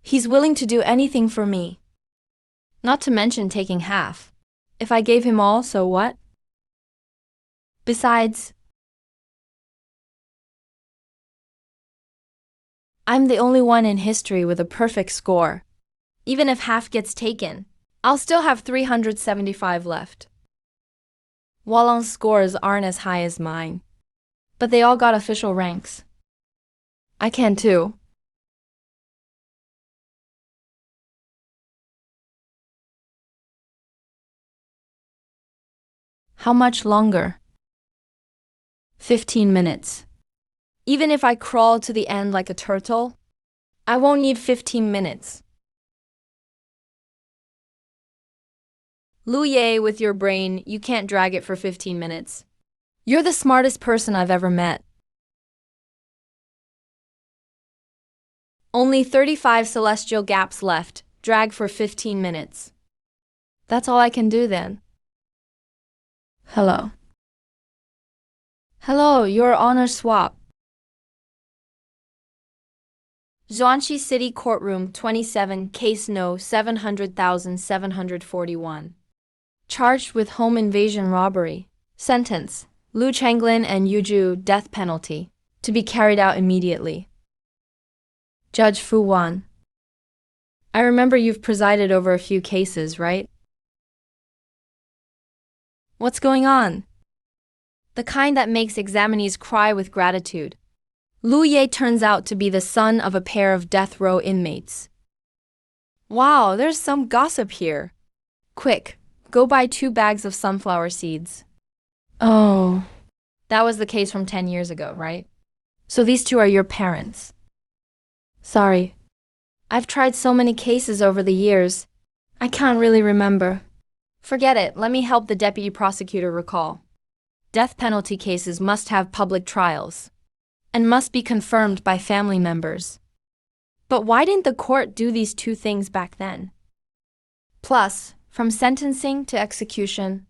Speaker 1: He's willing to do anything for me. Not to mention taking half. If I gave him all, so what? Besides, I'm the only one in history with a perfect score. Even if half gets taken, I'll still have 375 left. Wallong's scores aren't as high as mine, but they all got official ranks. I can too. How much longer? 15 minutes. Even if I crawl to the end like a turtle, I won't need 15 minutes. Lu Ye, with your brain, you can't drag it for 15 minutes. You're the smartest person I've ever met. Only 35 celestial gaps left. Drag for 15 minutes. That's all I can do then. Hello. Hello, your honor swap. Zhuangxi City Courtroom 27, Case No. 700,741. Charged with home invasion robbery. Sentence: Lu Changlin and Yuju, death penalty, to be carried out immediately. Judge Fu Wan. I remember you've presided over a few cases, right? What's going on? The kind that makes examinees cry with gratitude. Lu Ye turns out to be the son of a pair of death row inmates. Wow, there's some gossip here. Quick, go buy 2 bags of sunflower seeds. Oh. That was the case from 10 years ago, right? So these 2 are your parents. Sorry. I've tried so many cases over the years. I can't really remember. Forget it, let me help the deputy prosecutor recall. Death penalty cases must have public trials and must be confirmed by family members. But why didn't the court do these 2 things back then? Plus, from sentencing to execution,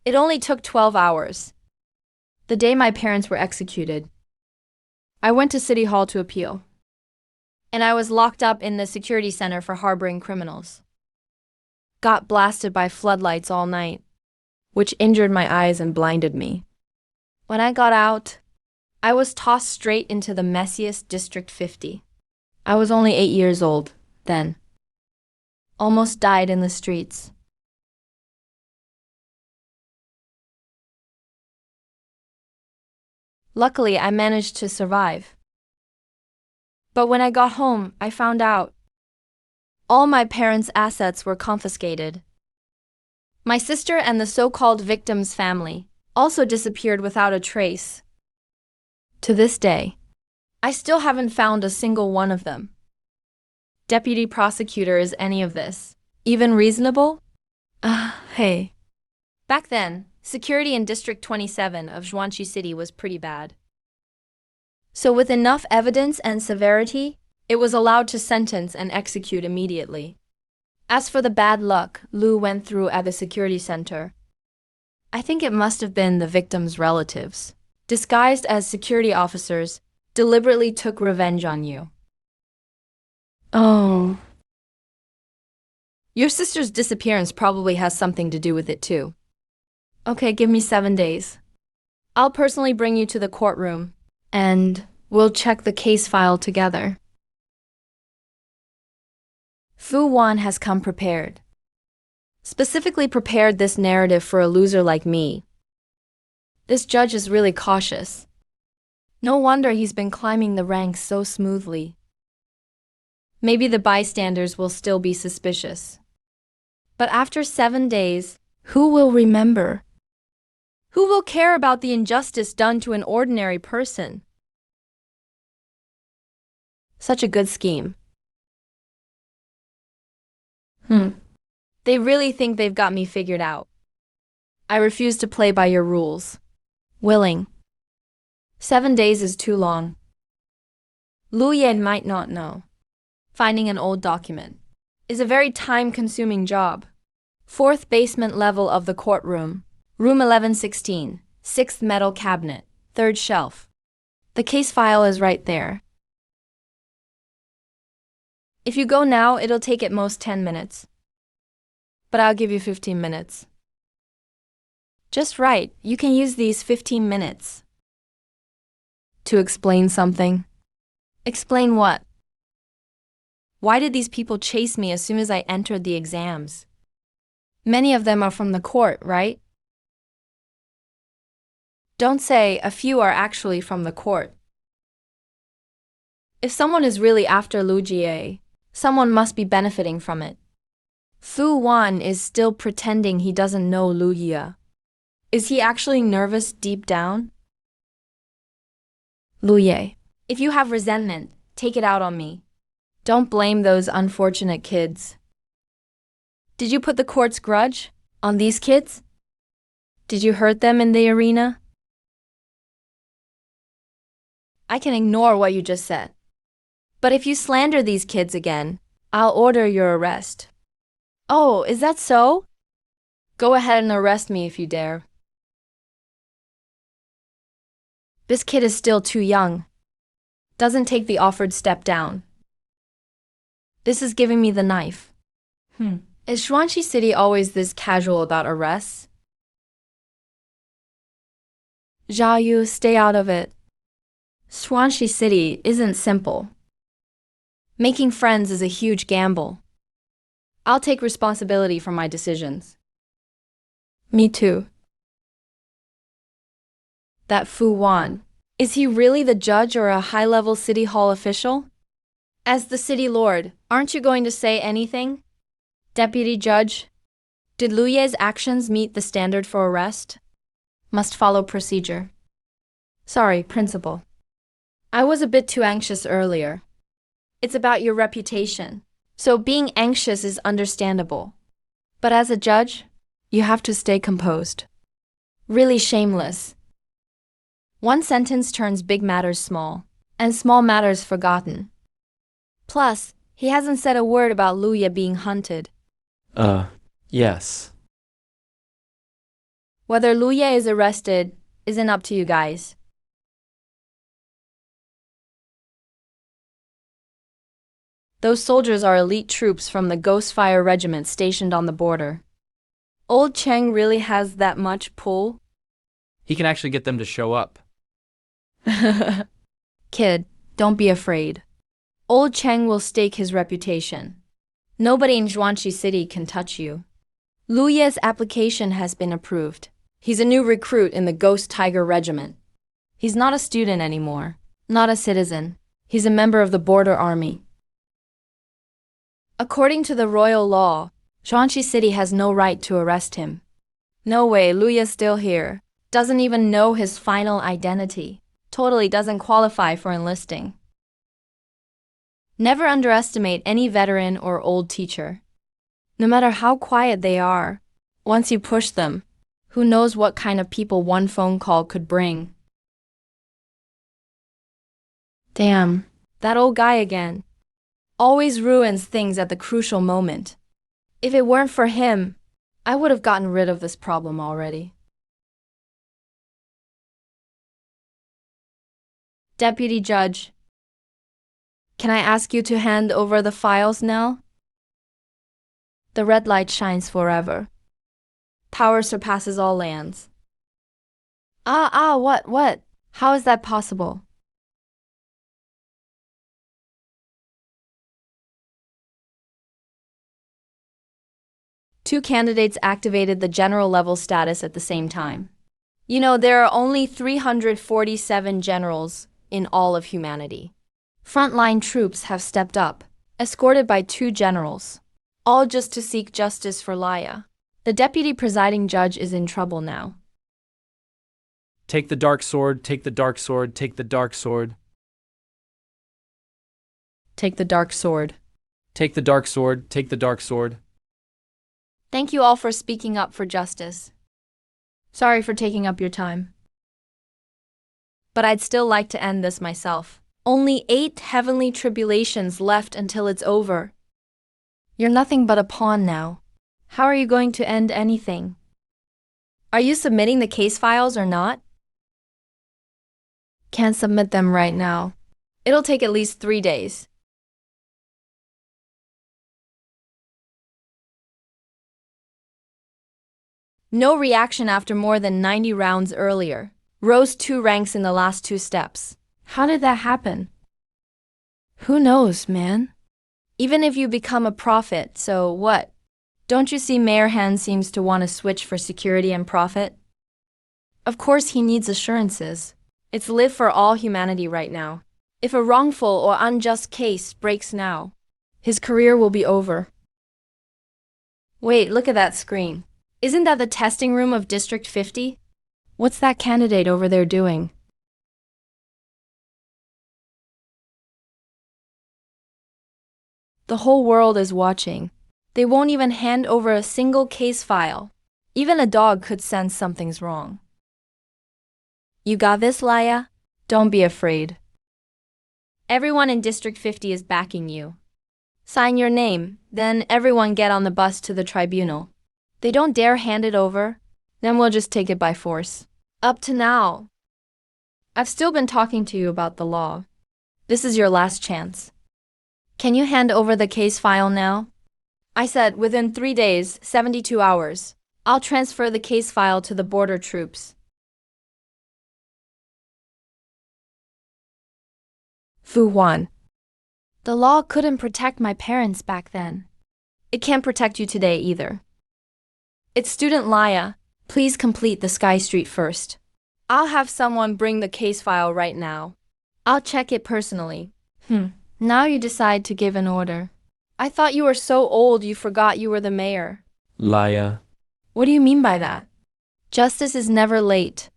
Speaker 1: it only took 12 hours. The day my parents were executed, I went to City Hall to appeal, and I was locked up in the security center for harboring criminals. Got blasted by floodlights all night, which injured my eyes and blinded me. When I got out, I was tossed straight into the messiest District 50. I was only 8 years old then. Almost died in the streets. Luckily, I managed to survive. But when I got home, I found out all my parents' assets were confiscated. My sister and the so-called victim's family also disappeared without a trace. To this day, I still haven't found a single one of them. Deputy prosecutor, is any of this even reasonable? Hey. Back then, security in District 27 of Zhuangxi City was pretty bad. So with enough evidence and severity, it was allowed to sentence and execute immediately. As for the bad luck Lu went through at the security center, I think it must have been the victim's relatives, disguised as security officers, deliberately took revenge on you. Oh. Your sister's disappearance probably has something to do with it too. Okay, give me 7 days. I'll personally bring you to the courtroom, and we'll check the case file together. Fu Wan has come prepared. Specifically prepared this narrative for a loser like me. This judge is really cautious. No wonder he's been climbing the ranks so smoothly. Maybe the bystanders will still be suspicious. But after 7 days, who will remember? Who will care about the injustice done to an ordinary person? Such a good scheme. They really think they've got me figured out. I refuse to play by your rules. Willing. 7 days is too long. Lu Yan might not know. Finding an old document is a very time-consuming job. 4th basement level of the courtroom. Room 1116, 6th metal cabinet, 3rd shelf. The case file is right there. If you go now, it'll take at most 10 minutes. But I'll give you 15 minutes. Just right, you can use these 15 minutes to explain something. Explain what? Why did these people chase me as soon as I entered the exams? Many of them are from the court, right? Don't say a few are actually from the court. If someone is really after Lu Jie, someone must be benefiting from it. Fu Wan is still pretending he doesn't know Lu Ye. Is he actually nervous deep down? Lu Ye, if you have resentment, take it out on me. Don't blame those unfortunate kids. Did you put the court's grudge on these kids? Did you hurt them in the arena? I can ignore what you just said. But if you slander these kids again, I'll order your arrest. Oh, is that so? Go ahead and arrest me if you dare. This kid is still too young. Doesn't take the offered step down. This is giving me the knife. Is Xuanxi City always this casual about arrests? Zhao Yu, stay out of it. Xuanxi City isn't simple. Making friends is a huge gamble. I'll take responsibility for my decisions. Me too. That Fu Wan, is he really the judge or a high-level city hall official? As the city lord, aren't you going to say anything? Deputy Judge, did Lu Ye's actions meet the standard for arrest? Must follow procedure. Sorry, Principal. I was a bit too anxious earlier. It's about your reputation, so being anxious is understandable. But as a judge, you have to stay composed. Really shameless. One sentence turns big matters small, and small matters forgotten. Plus, he hasn't said a word about Lu Ye being hunted.
Speaker 2: Yes.
Speaker 1: Whether Lu Ye is arrested isn't up to you guys. Those soldiers are elite troops from the Ghostfire Regiment stationed on the border. Old Cheng really has that much pull?
Speaker 2: He can actually get them to show up.
Speaker 1: Kid, don't be afraid. Old Cheng will stake his reputation. Nobody in Xuanxi City can touch you. Lu Ye's application has been approved. He's a new recruit in the Ghost Tiger Regiment. He's not a student anymore, not a citizen. He's a member of the border army. According to the royal law, Xuanxi City has no right to arrest him. No way, Lu Ye's still here. Doesn't even know his final identity. Totally doesn't qualify for enlisting. Never underestimate any veteran or old teacher. No matter how quiet they are, once you push them, who knows what kind of people one phone call could bring. Damn, that old guy again. Always ruins things at the crucial moment. If it weren't for him, I would have gotten rid of this problem already. Deputy Judge, can I ask you to hand over the files now? The red light shines forever. Power surpasses all lands. What? How is that possible? Two candidates activated the general level status at the same time. You know, there are only 347 generals in all of humanity. Frontline troops have stepped up, escorted by 2 generals, all just to seek justice for Laya. The deputy presiding judge is in trouble now.
Speaker 2: Take the dark sword, take the dark sword, take the dark sword.
Speaker 1: Take the dark sword.
Speaker 2: Take the dark sword, take the dark sword.
Speaker 1: Thank you all for speaking up for justice. Sorry for taking up your time. But I'd still like to end this myself. Only 8 heavenly tribulations left until it's over. You're nothing but a pawn now. How are you going to end anything? Are you submitting the case files or not? Can't submit them right now. It'll take at least 3 days. No reaction after more than 90 rounds earlier. Rose 2 ranks in the last 2 steps. How did that happen? Who knows, man? Even if you become a prophet, so what? Don't you see Mayor Han seems to want to switch for security and profit? Of course he needs assurances. It's live for all humanity right now. If a wrongful or unjust case breaks now, his career will be over. Wait, look at that screen. Isn't that the testing room of District 50? What's that candidate over there doing? The whole world is watching. They won't even hand over a single case file. Even a dog could sense something's wrong. You got this, Laya? Don't be afraid. Everyone in District 50 is backing you. Sign your name, then everyone get on the bus to the tribunal. They don't dare hand it over, then we'll just take it by force. Up to now, I've still been talking to you about the law. This is your last chance. Can you hand over the case file now? I said within 3 days, 72 hours. I'll transfer the case file to the border troops. Fu Huan. The law couldn't protect my parents back then. It can't protect you today either. It's student Laya. Please complete the Sky Street first. I'll have someone bring the case file right now. I'll check it personally. Now you decide to give an order. I thought you were so old you forgot you were the mayor.
Speaker 2: Laya.
Speaker 1: What do you mean by that? Justice is never late.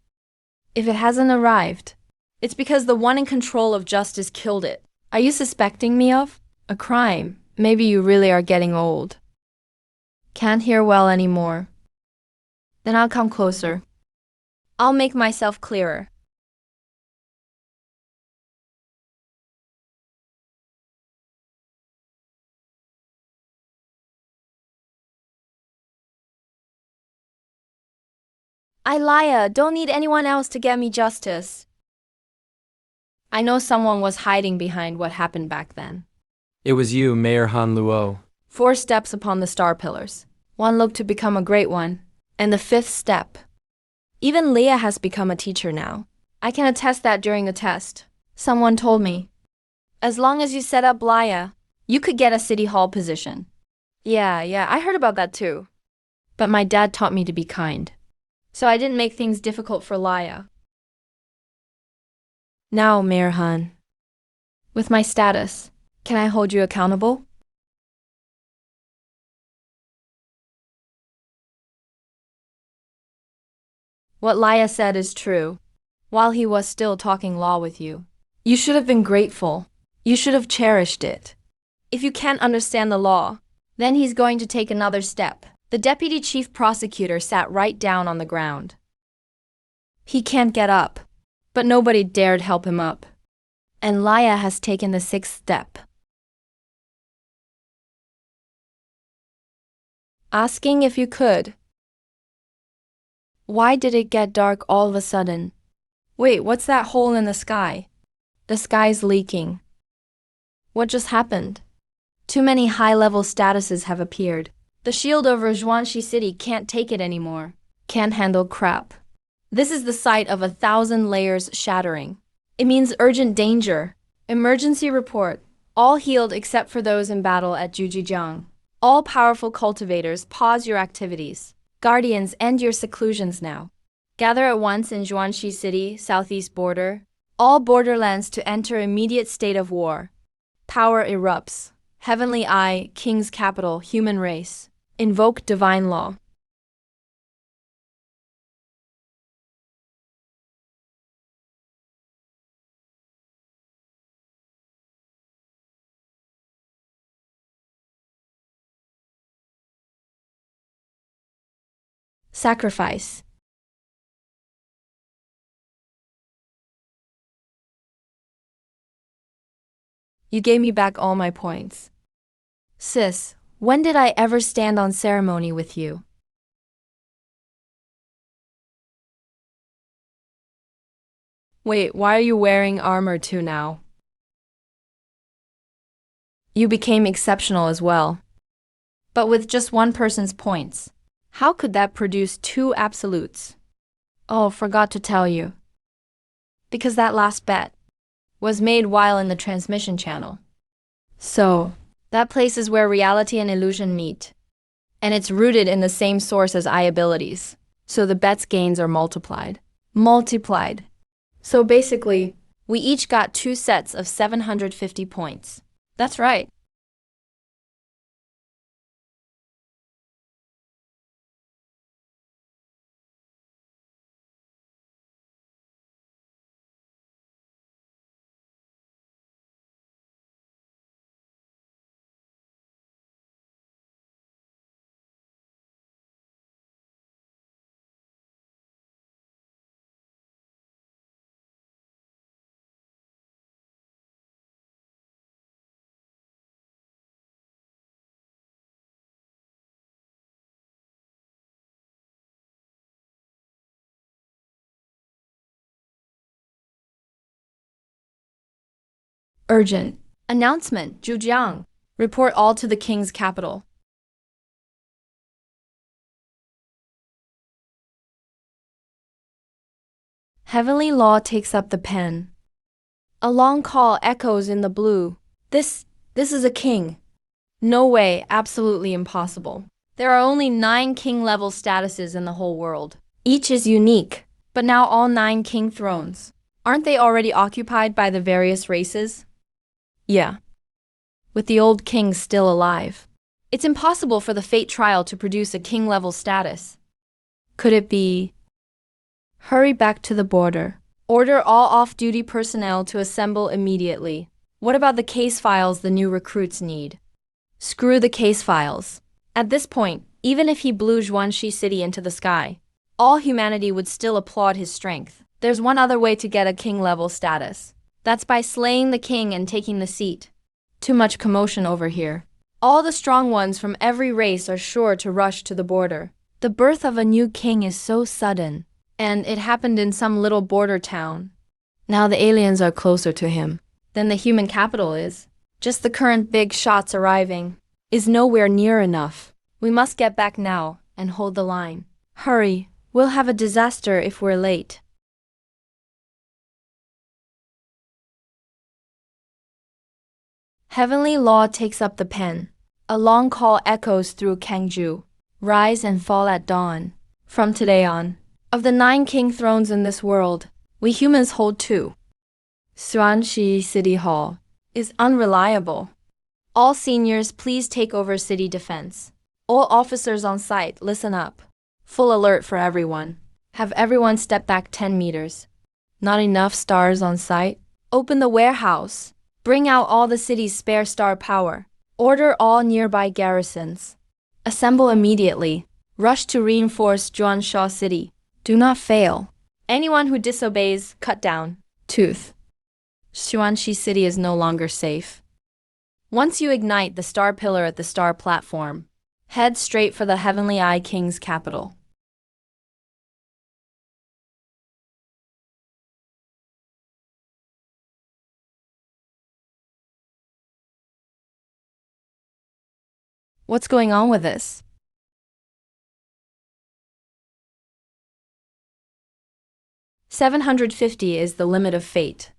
Speaker 1: If it hasn't arrived, it's because the one in control of justice killed it. Are you suspecting me of a crime? Maybe you really are getting old. Can't hear well anymore. Then I'll come closer. I'll make myself clearer. Laya, don't need anyone else to get me justice. I know someone was hiding behind what happened back then.
Speaker 2: It was you, Mayor Han Luo.
Speaker 1: 4 steps upon the star pillars. One looked to become a great one. And the 5th step. Even Leah has become a teacher now. I can attest that during the test. Someone told me. As long as you set up Laya, you could get a city hall position. Yeah, I heard about that too. But my dad taught me to be kind. So I didn't make things difficult for Laya. Now, Mayor Han, with my status, can I hold you accountable? What Laya said is true. While he was still talking law with you, you should have been grateful. You should have cherished it. If you can't understand the law, then he's going to take another step. The deputy chief prosecutor sat right down on the ground. He can't get up, but nobody dared help him up. And Laya has taken the 6th step. Asking if you could. Why did it get dark all of a sudden? Wait, what's that hole in the sky? The sky's leaking. What just happened? Too many high-level statuses have appeared. The shield over Zhuangxi City can't take it anymore. Can't handle crap. This is the site of 1,000 layers shattering. It means urgent danger. Emergency report. All healed except for those in battle at Jujijiang. All powerful cultivators, pause your activities. Guardians, end your seclusions now. Gather at once in Zhuangxi City, southeast border. All borderlands to enter immediate state of war. Power erupts. Heavenly Eye, King's capital, human race. Invoke divine law. Sacrifice. You gave me back all my points. Sis, when did I ever stand on ceremony with you? Wait, why are you wearing armor too now? You became exceptional as well. But with just one person's points. How could that produce 2 absolutes? Oh, forgot to tell you. Because that last bet was made while in the transmission channel. So, That place is where reality and illusion meet. And it's rooted in the same source as I abilities. So the bet's gains are multiplied. Multiplied. So basically, we each got 2 sets of 750 points. That's right. Urgent. Announcement, Zhujiang. Report all to the king's capital. Heavenly Law takes up the pen. A long call echoes in the blue. This is a king. No way, absolutely impossible. There are only 9 king-level statuses in the whole world. Each is unique, but now all 9 king thrones. Aren't they already occupied by the various races? Yeah. With the old kings still alive. It's impossible for the fate trial to produce a king-level status. Could it be? Hurry back to the border. Order all off-duty personnel to assemble immediately. What about the case files the new recruits need? Screw the case files. At this point, even if he blew Zhuanxi City into the sky, all humanity would still applaud his strength. There's one other way to get a king-level status. That's by slaying the king and taking the seat. Too much commotion over here. All the strong ones from every race are sure to rush to the border. The birth of a new king is so sudden, and it happened in some little border town. Now the aliens are closer to him than the human capital is. Just the current big shots arriving is nowhere near enough. We must get back now and hold the line. Hurry, we'll have a disaster if we're late. Heavenly Law takes up the pen. A long call echoes through Kangju. Rise and fall at dawn. From today on, of the 9 king thrones in this world, we humans hold 2. Xuanxi City Hall is unreliable. All seniors, please take over city defense. All officers on site, listen up. Full alert for everyone. Have everyone step back 10 meters. Not enough stars on site? Open the warehouse. Bring out all the city's spare star power. Order all nearby garrisons. Assemble immediately. Rush to reinforce Zhuansha City. Do not fail. Anyone who disobeys, cut down. Tooth. Xuanxi City is no longer safe. Once you ignite the star pillar at the star platform, head straight for the Heavenly Eye King's capital. What's going on with this? $750 is the limit of fate.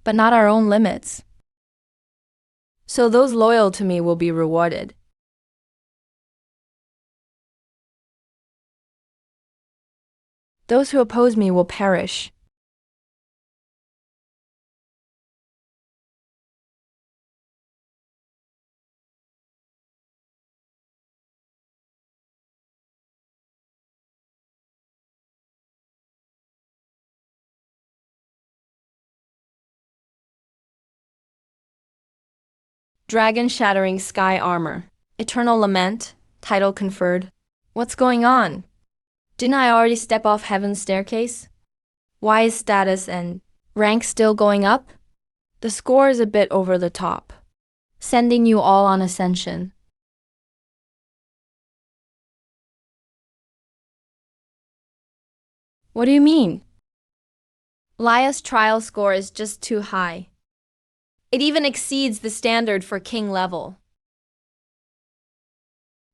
Speaker 1: But not our own limits. So those loyal to me will be rewarded. Those who oppose me will perish. Dragon-shattering sky armor. Eternal lament. Title conferred. What's going on? Didn't I already step off heaven's staircase? Why is status and rank still going up? The score is a bit over the top. Sending you all on ascension. What do you mean? Lia's trial score is just too high. It even exceeds the standard for king level.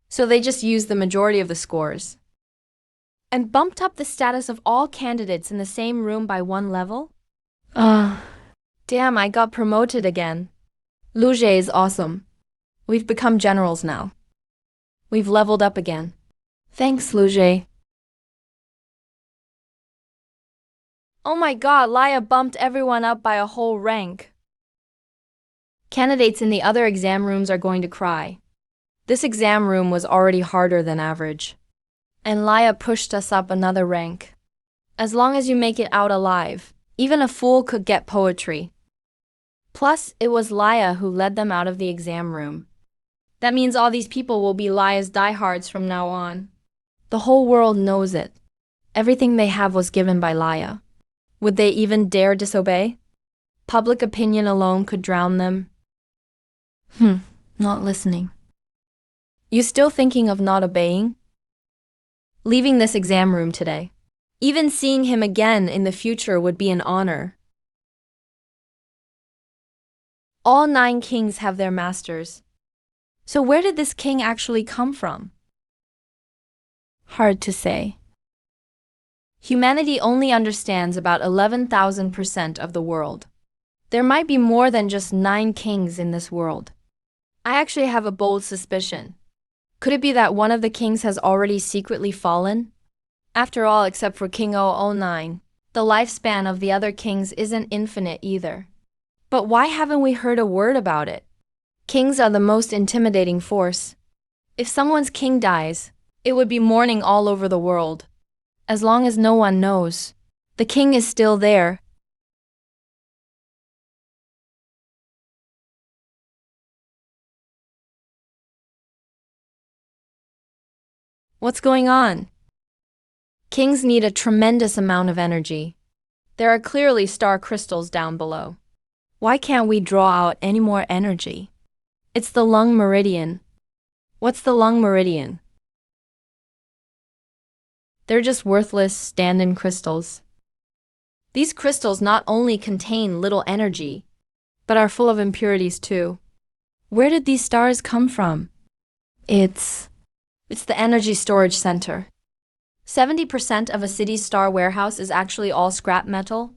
Speaker 1: So they just used the majority of the scores and bumped up the status of all candidates in the same room by 1 level? Damn, I got promoted again. Luge is awesome. We've become generals now. We've leveled up again. Thanks, Luge. Oh my god, Laya bumped everyone up by a whole rank. Candidates in the other exam rooms are going to cry. This exam room was already harder than average. And Laya pushed us up another rank. As long as you make it out alive, even a fool could get poetry. Plus, it was Laya who led them out of the exam room. That means all these people will be Laya's diehards from now on. The whole world knows it. Everything they have was given by Laya. Would they even dare disobey? Public opinion alone could drown them. Not listening. You still thinking of not obeying? Leaving this exam room today. Even seeing him again in the future would be an honor. All 9 kings have their masters. So where did this king actually come from? Hard to say. Humanity only understands about 11,000% of the world. There might be more than just 9 kings in this world. I actually have a bold suspicion. Could it be that one of the kings has already secretly fallen? After all, except for King 009, the lifespan of the other kings isn't infinite either. But why haven't we heard a word about it? Kings are the most intimidating force. If someone's king dies, it would be mourning all over the world. As long as no one knows, the king is still there. What's going on? Kings need a tremendous amount of energy. There are clearly star crystals down below. Why can't we draw out any more energy? It's the lung meridian. What's the lung meridian? They're just worthless stand-in crystals. These crystals not only contain little energy, but are full of impurities too. Where did these stars come from? It's the energy storage center. 70% of a city's star warehouse is actually all scrap metal.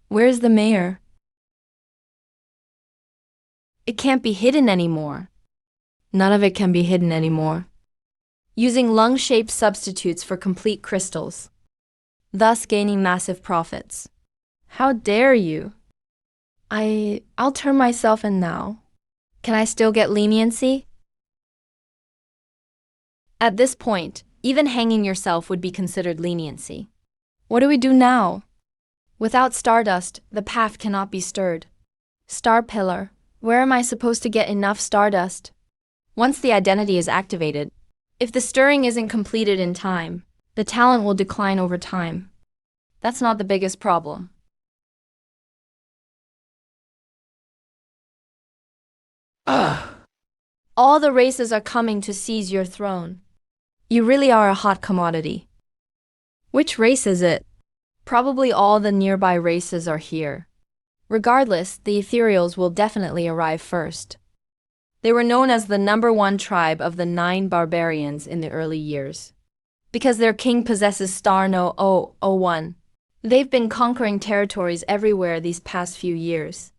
Speaker 1: Where's the mayor? It can't be hidden anymore. None of it can be hidden anymore. Using lung-shaped substitutes for complete crystals, thus gaining massive profits. How dare you? I'll turn myself in now. Can I still get leniency? At this point, even hanging yourself would be considered leniency. What do we do now? Without stardust, the path cannot be stirred. Star pillar, where am I supposed to get enough stardust? Once the identity is activated, if the stirring isn't completed in time, the talent will decline over time. That's not the biggest problem. All the races are coming to seize your throne. You really are a hot commodity. Which race is it? Probably all the nearby races are here. Regardless, the ethereals will definitely arrive first. They were known as the #1 tribe of the 9 barbarians in the early years. Because their king possesses star no 001. They've been conquering territories everywhere these past few years.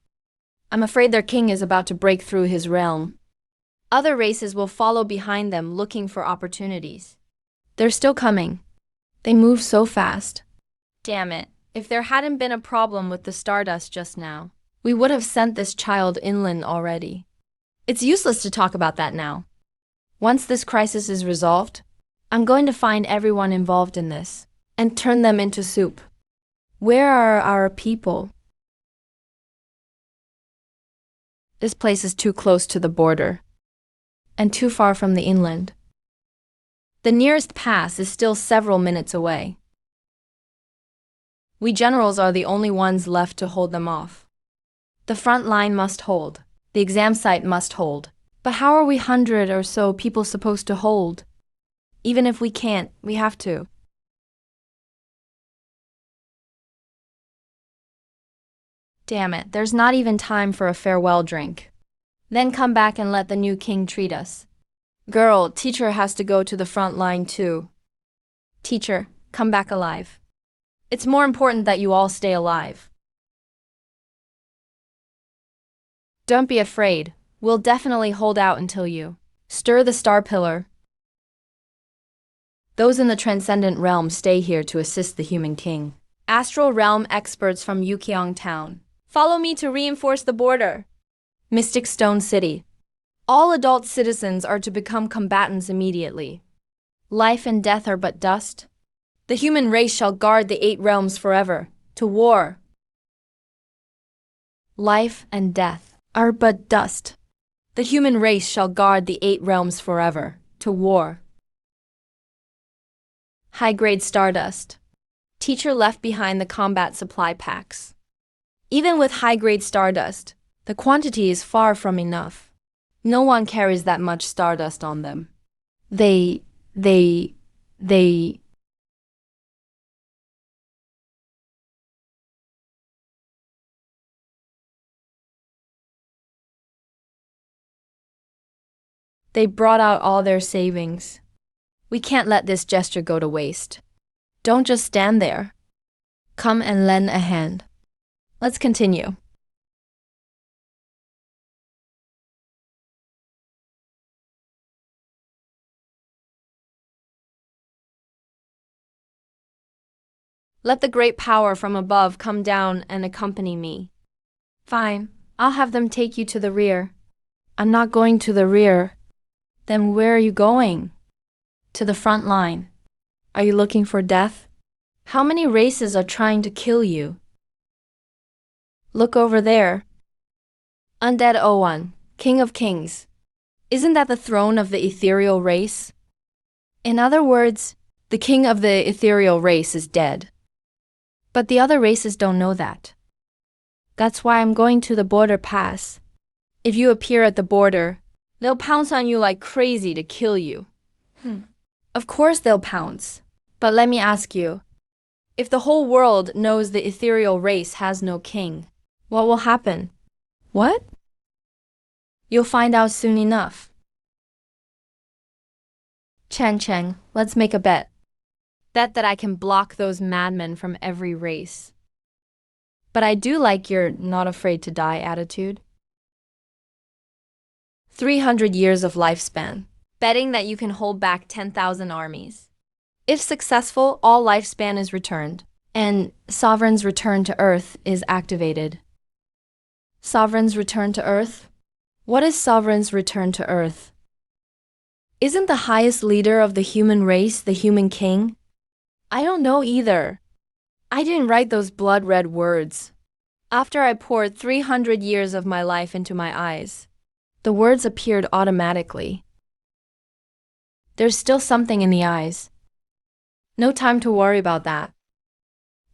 Speaker 1: I'm afraid their king is about to break through his realm. Other races will follow behind them looking for opportunities. They're still coming. They move so fast. Damn it, if there hadn't been a problem with the stardust just now, we would have sent this child inland already. It's useless to talk about that now. Once this crisis is resolved, I'm going to find everyone involved in this and turn them into soup. Where are our people? This place is too close to the border and too far from the inland. The nearest pass is still several minutes away. We generals are the only ones left to hold them off. The front line must hold. The exam site must hold. But how are we 100 or so people supposed to hold? Even if we can't, we have to. Damn it, there's not even time for a farewell drink. Then come back and let the new king treat us. Girl, teacher has to go to the front line too. Teacher, come back alive. It's more important that you all stay alive. Don't be afraid. We'll definitely hold out until you stir the star pillar. Those in the transcendent realm stay here to assist the human king. Astral realm experts from Yukiang Town. Follow me to reinforce the border. Mystic Stone City. All adult citizens are to become combatants immediately. Life and death are but dust. The human race shall guard the 8 realms forever. To war. Life and death are but dust. The human race shall guard the 8 realms forever. To war. High-grade stardust. Teacher left behind the combat supply packs. Even with high-grade stardust, the quantity is far from enough. No one carries that much stardust on them. They brought out all their savings. We can't let this gesture go to waste. Don't just stand there. Come and lend a hand. Let's continue. Let the great power from above come down and accompany me. Fine, I'll have them take you to the rear. I'm not going to the rear. Then where are you going? To the front line. Are you looking for death? How many races are trying to kill you? Look over there. Undead Owen, King of Kings. Isn't that the throne of the ethereal race? In other words, the king of the ethereal race is dead. But the other races don't know that. That's why I'm going to the border pass. If you appear at the border, they'll pounce on you like crazy to kill you. Of course they'll pounce. But let me ask you, if the whole world knows the ethereal race has no king, what will happen? What? You'll find out soon enough. Cheng, let's make a bet. Bet that I can block those madmen from every race. But I do like your not afraid to die attitude. 300 years of lifespan. Betting that you can hold back 10,000 armies. If successful, all lifespan is returned, and Sovereign's Return to Earth is activated. Sovereign's Return to Earth? What is Sovereign's Return to Earth? Isn't the highest leader of the human race the human king? I don't know either. I didn't write those blood-red words. After I poured 300 years of my life into my eyes, the words appeared automatically. There's still something in the eyes. No time to worry about that.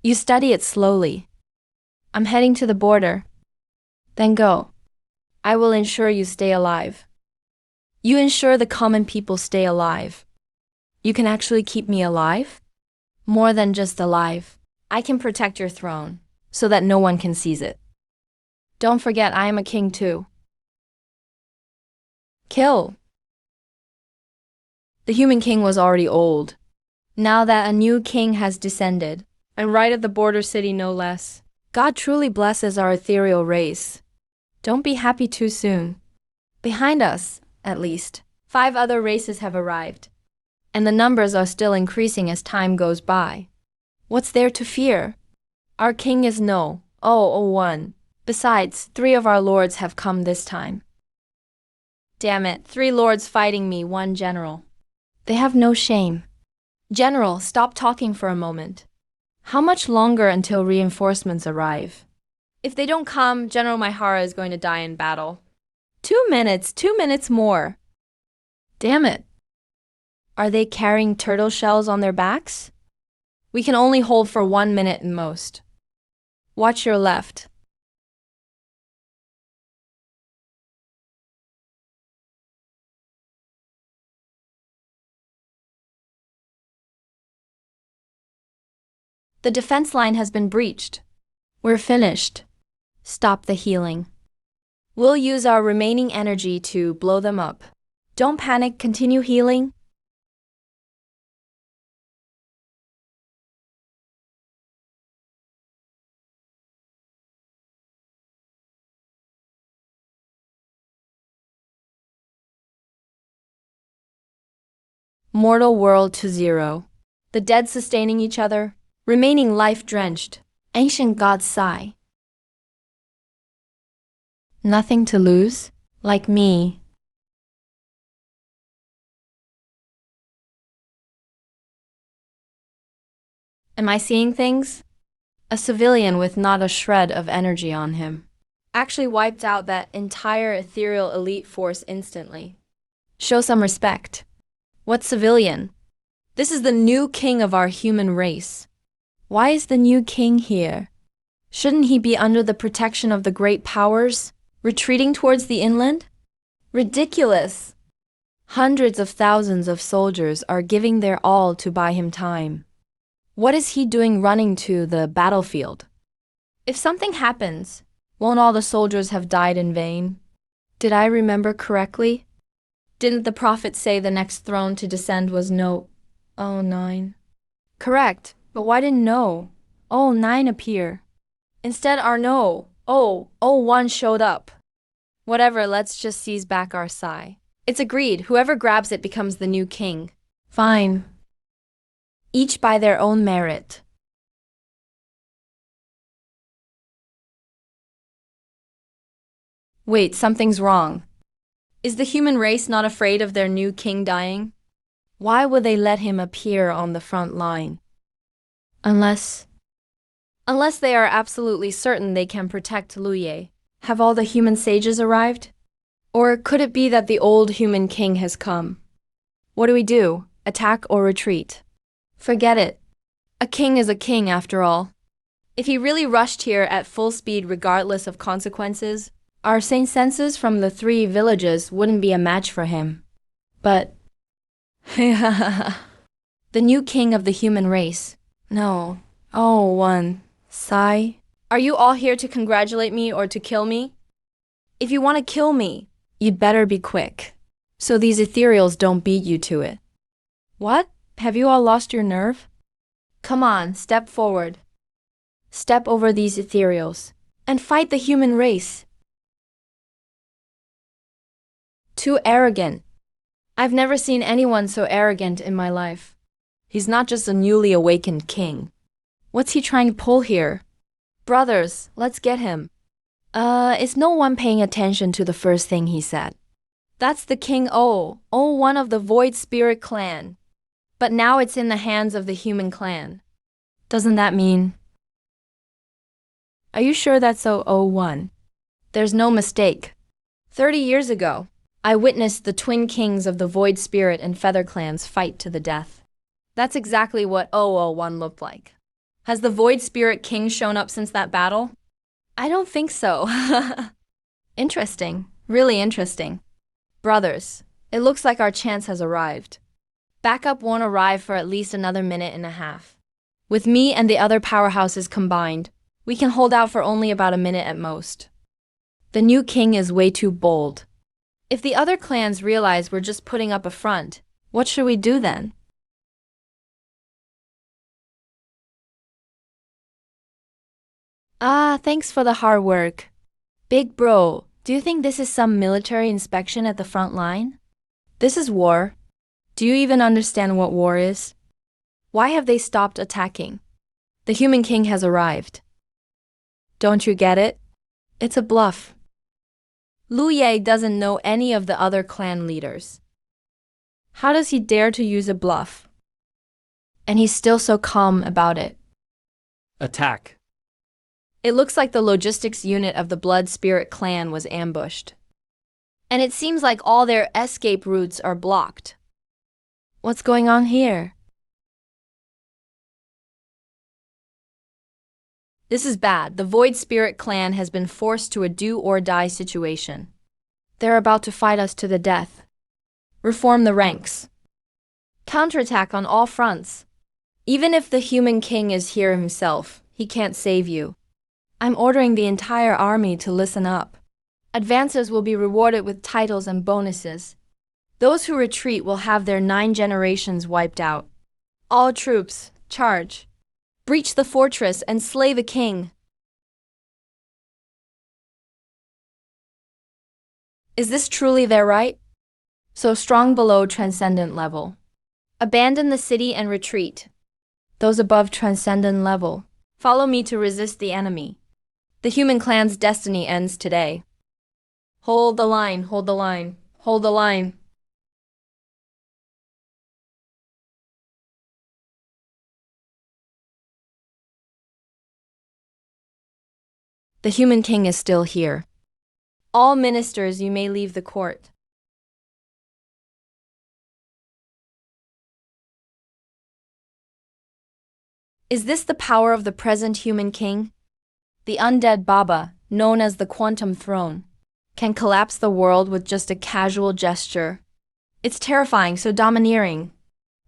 Speaker 1: You study it slowly. I'm heading to the border. Then go. I will ensure you stay alive. You ensure the common people stay alive. You can actually keep me alive? More than just alive. I can protect your throne, so that no one can seize it. Don't forget I am a king too. Kill. The human king was already old. Now that a new king has descended, and right at the border city no less, God truly blesses our ethereal race. Don't be happy too soon. Behind us, at least, 5 other races have arrived. And the numbers are still increasing as time goes by. What's there to fear? Our king is one. Besides, 3 of our lords have come this time. Damn it, 3 lords fighting me, 1 general. They have no shame. General, stop talking for a moment. How much longer until reinforcements arrive? If they don't come, General Maihara is going to die in battle. 2 minutes, 2 minutes more. Damn it. Are they carrying turtle shells on their backs? We can only hold for 1 minute at most. Watch your left. The defense line has been breached. We're finished. Stop the healing. We'll use our remaining energy to blow them up. Don't panic, continue healing. Mortal world to zero. The dead sustaining each other, remaining life-drenched. Ancient gods sigh. Nothing to lose, like me. Am I seeing things? A civilian with not a shred of energy on him actually wiped out that entire ethereal elite force instantly. Show some respect. What civilian? This is the new king of our human race. Why is the new king here? Shouldn't he be under the protection of the great powers, retreating towards the inland? Ridiculous! Hundreds of thousands of soldiers are giving their all to buy him time. What is he doing running to the battlefield? If something happens, won't all the soldiers have died in vain? Did I remember correctly? Didn't the prophet say the next throne to descend was no 09? Correct, but why didn't no 09 appear? Instead our no 001 showed up. Whatever, let's just seize back our sigh. It's agreed, whoever grabs it becomes the new king. Fine. Each by their own merit. Wait, something's wrong. Is the human race not afraid of their new king dying? Why would they let him appear on the front line? Unless they are absolutely certain they can protect Luye. Have all the human sages arrived? Or could it be that the old human king has come? What do we do? Attack or retreat? Forget it. A king is a king after all. If he really rushed here at full speed regardless of consequences, our Saint Senses from the 3 villages wouldn't be a match for him. But the new king of the human race. No. One. Sigh. Are you all here to congratulate me or to kill me? If you want to kill me, you'd better be quick, so these ethereals don't beat you to it. What? Have you all lost your nerve? Come on, step forward. Step over these ethereals, and fight the human race. Too arrogant. I've never seen anyone so arrogant in my life. He's not just a newly awakened king. What's he trying to pull here? Brothers, let's get him. Is no one paying attention to the first thing he said? That's the King one of the Void Spirit clan. But now it's in the hands of the human clan. Doesn't that mean? Are you sure that's 001? There's no mistake. 30 years ago, I witnessed the twin kings of the Void Spirit and Feather clans fight to the death. That's exactly what 001 looked like. Has the Void Spirit king shown up since that battle? I don't think so. Interesting. Really interesting. Brothers, it looks like our chance has arrived. Backup won't arrive for at least another minute and a half. With me and the other powerhouses combined, we can hold out for only about a minute at most. The new king is way too bold. If the other clans realize we're just putting up a front, what should we do then? Thanks for the hard work. Big bro, do you think this is some military inspection at the front line? This is war. Do you even understand what war is? Why have they stopped attacking? The human king has arrived. Don't you get it? It's a bluff. Lu Ye doesn't know any of the other clan leaders. How does he dare to use a bluff? And he's still so calm about it.
Speaker 2: Attack.
Speaker 1: It looks like the logistics unit of the Blood Spirit clan was ambushed. And it seems like all their escape routes are blocked. What's going on here? This is bad. The Void Spirit clan has been forced to a do-or-die situation. They're about to fight us to the death. Reform the ranks. Counterattack on all fronts. Even if the human king is here himself, he can't save you. I'm ordering the entire army to listen up. Advancers will be rewarded with titles and bonuses. Those who retreat will have their 9 generations wiped out. All troops, charge. Breach the fortress and slay the king. Is this truly their right? So strong below transcendent level. Abandon the city and retreat. Those above transcendent level, follow me to resist the enemy. The human clan's destiny ends today. Hold the line, hold the line, hold the line. The human king is still here. All ministers, you may leave the court. Is this the power of the present human king? The undead Baba, known as the Quantum Throne, can collapse the world with just a casual gesture. It's terrifying, so domineering.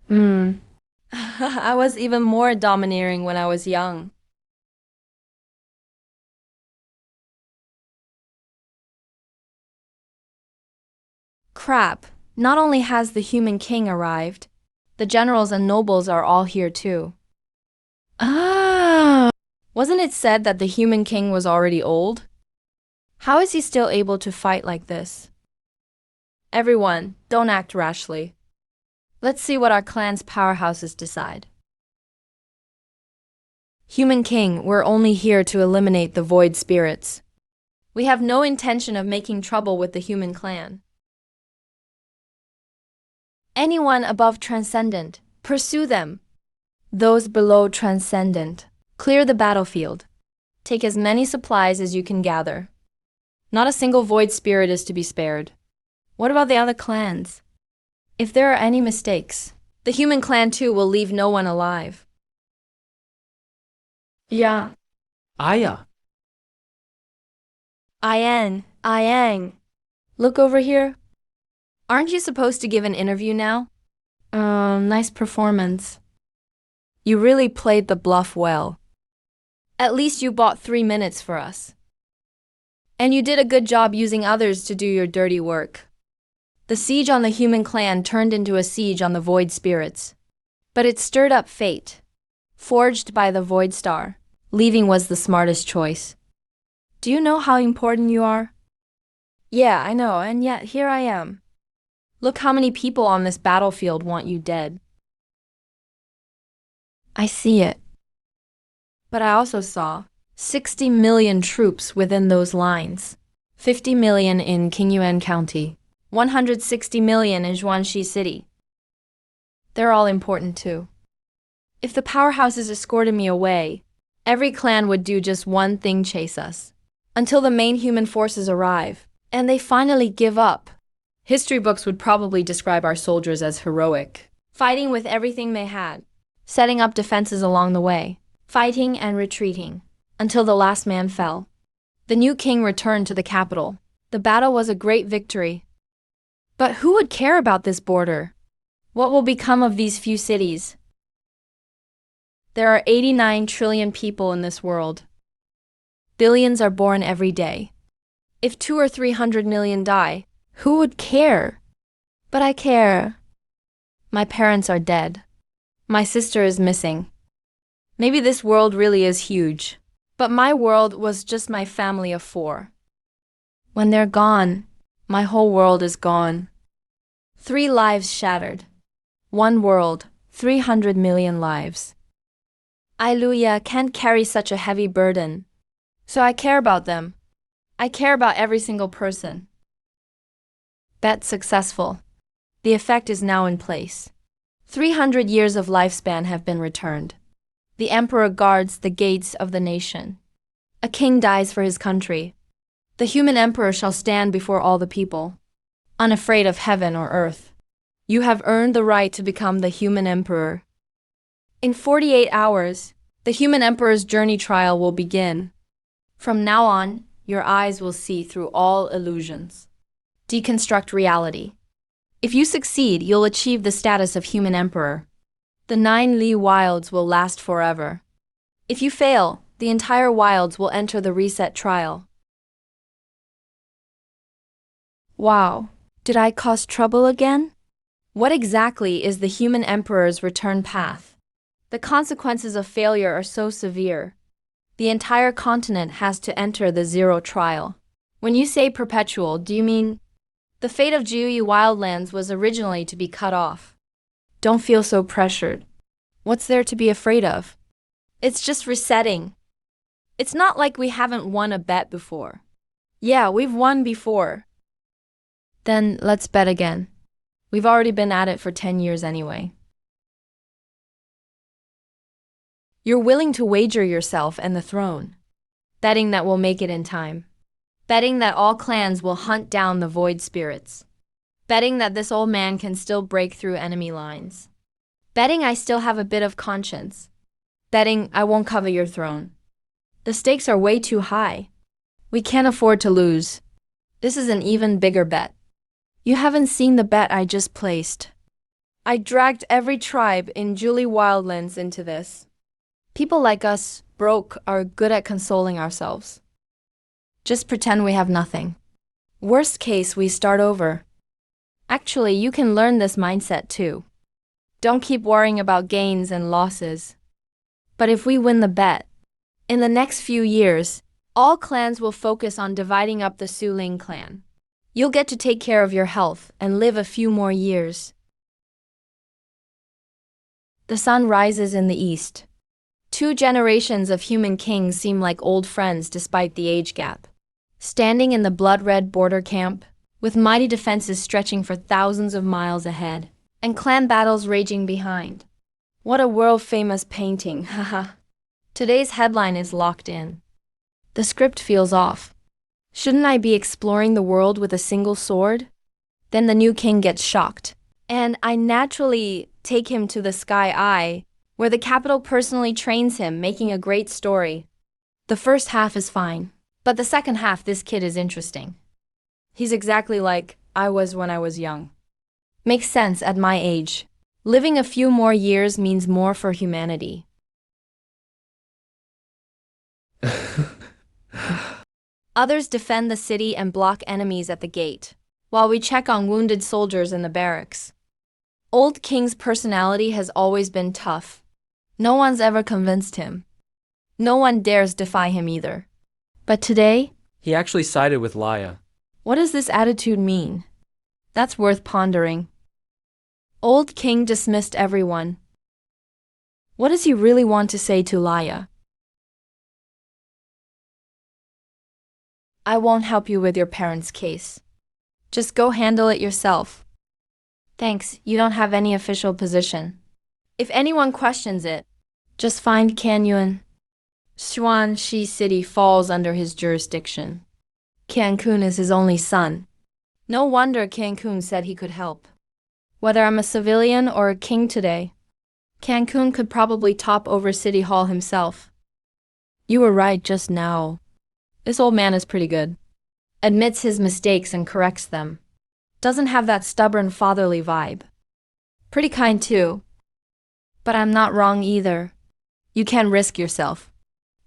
Speaker 1: I was even more domineering when I was young. Crap, not only has the human king arrived, the generals and nobles are all here too. Wasn't it said that the human king was already old? How is he still able to fight like this? Everyone, don't act rashly. Let's see what our clan's powerhouses decide. Human king, we're only here to eliminate the void spirits. We have no intention of making trouble with the human clan. Anyone above transcendent, pursue them. Those below transcendent, clear the battlefield. Take as many supplies as you can gather. Not a single void spirit is to be spared. What about the other clans? If there are any mistakes, the human clan too will leave no one alive. Yeah.
Speaker 2: Aya.
Speaker 1: Ayang. Look over here. Aren't you supposed to give an interview now? Nice performance. You really played the bluff well. At least you bought 3 minutes for us. And you did a good job using others to do your dirty work. The siege on the human clan turned into a siege on the void spirits. But it stirred up fate. Forged by the void star, leaving was the smartest choice. Do you know how important you are? Yeah, I know, and yet here I am. Look how many people on this battlefield want you dead. I see it. But I also saw 60 million troops within those lines. 50 million in Qingyuan County. 160 million in Zhuangxi City. They're all important too. If the powerhouses escorted me away, every clan would do just one thing: chase us. Until the main human forces arrive, and they finally give up. History books would probably describe our soldiers as heroic, fighting with everything they had, setting up defenses along the way, fighting and retreating, until the last man fell. The new king returned to the capital. The battle was a great victory. But who would care about this border? What will become of these few cities? There are 89 trillion people in this world. Billions are born every day. If 200 or 300 million die, who would care? But I care. My parents are dead. My sister is missing. Maybe this world really is huge, but my world was just my family of 4. When they're gone, my whole world is gone. 3 lives shattered. 1 world, 300 million lives. Ailuya can't carry such a heavy burden. So I care about them. I care about every single person. Bet successful. The effect is now in place. 300 years of lifespan have been returned. The emperor guards the gates of the nation. A king dies for his country. The human emperor shall stand before all the people, unafraid of heaven or earth. You have earned the right to become the human emperor. In 48 hours, the human emperor's journey trial will begin. From now on, your eyes will see through all illusions. Deconstruct reality. If you succeed, you'll achieve the status of human emperor. The 9 Li wilds will last forever. If you fail, the entire wilds will enter the reset trial. Wow, did I cause trouble again? What exactly is the human emperor's return path? The consequences of failure are so severe. The entire continent has to enter the 0 trial. When you say perpetual, do you mean the fate of Jiuyi wildlands was originally to be cut off? Don't feel so pressured. What's there to be afraid of? It's just resetting. It's not like we haven't won a bet before. Yeah, we've won before. Then let's bet again. We've already been at it for 10 years anyway. You're willing to wager yourself and the throne. Betting that we'll make it in time. Betting that all clans will hunt down the void spirits. Betting that this old man can still break through enemy lines. Betting I still have a bit of conscience. Betting I won't covet your throne. The stakes are way too high. We can't afford to lose. This is an even bigger bet. You haven't seen the bet I just placed. I dragged every tribe in Julie Wildlands into this. People like us, broke, are good at consoling ourselves. Just pretend we have nothing. Worst case, we start over. Actually, you can learn this mindset too. Don't keep worrying about gains and losses. But if we win the bet, in the next few years, all clans will focus on dividing up the Suling clan. You'll get to take care of your health and live a few more years. The sun rises in the east. 2 generations of human kings seem like old friends despite the age gap. Standing in the blood-red border camp, with mighty defenses stretching for thousands of miles ahead, and clan battles raging behind. What a world-famous painting, haha. Today's headline is locked in. The script feels off. Shouldn't I be exploring the world with a single sword? Then the new king gets shocked, and I naturally take him to the Sky Eye, where the capital personally trains him, making a great story. The first half is fine, but the second half, this kid is interesting. He's exactly like I was when I was young. Makes sense at my age. Living a few more years means more for humanity. Others defend the city and block enemies at the gate, while we check on wounded soldiers in the barracks. Old King's personality has always been tough. No one's ever convinced him. No one dares defy him either. But today,
Speaker 2: He actually sided with Laya.
Speaker 1: what does this attitude mean? That's worth pondering. Old King dismissed everyone. What does he really want to say to Laya? I won't help you with your parents' case. Just go handle it yourself. Thanks, you don't have any official position. If anyone questions it, just find Canyuan. Xuanxi City falls under his jurisdiction. Cancun is his only son. No wonder Cancun said he could help. Whether I'm a civilian or a king today, Cancun could probably top over City Hall himself. You were right just now. This old man is pretty good. Admits his mistakes and corrects them. Doesn't have that stubborn fatherly vibe. Pretty kind too. But I'm not wrong either. You can risk yourself.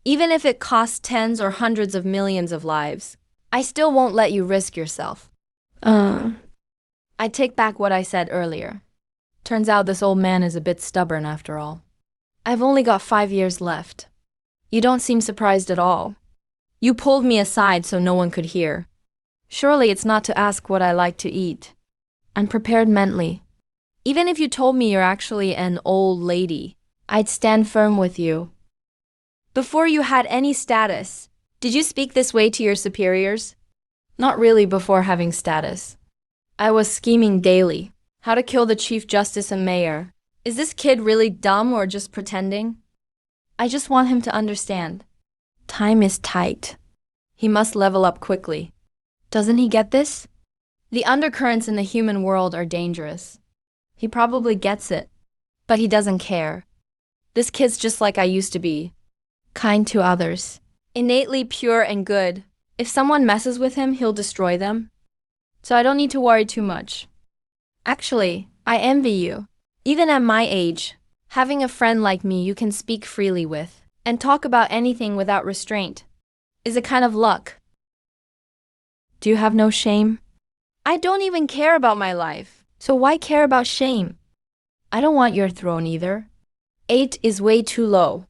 Speaker 1: Even if it costs tens or hundreds of millions of lives, I still won't let you risk yourself. I take back what I said earlier. Turns out this old man is a bit stubborn after all. I've only got 5 years left. You don't seem surprised at all. You pulled me aside so no one could hear. Surely it's not to ask what I like to eat. I'm prepared mentally. Even if you told me you're actually an old lady, I'd stand firm with you. Before you had any status, did you speak this way to your superiors? Not really before having status. I was scheming daily. How to kill the Chief Justice and Mayor. Is this kid really dumb or just pretending? I just want him to understand. Time is tight. He must level up quickly. Doesn't he get this? The undercurrents in the human world are dangerous. He probably gets it, but he doesn't care. This kid's just like I used to be. Kind to others. Innately pure and good. If someone messes with him, he'll destroy them. So I don't need to worry too much. Actually, I envy you. Even at my age, having a friend like me you can speak freely with and talk about anything without restraint is a kind of luck. Do you have no shame? I don't even care about my life, so why care about shame? I don't want your throne either. 8 is way too low.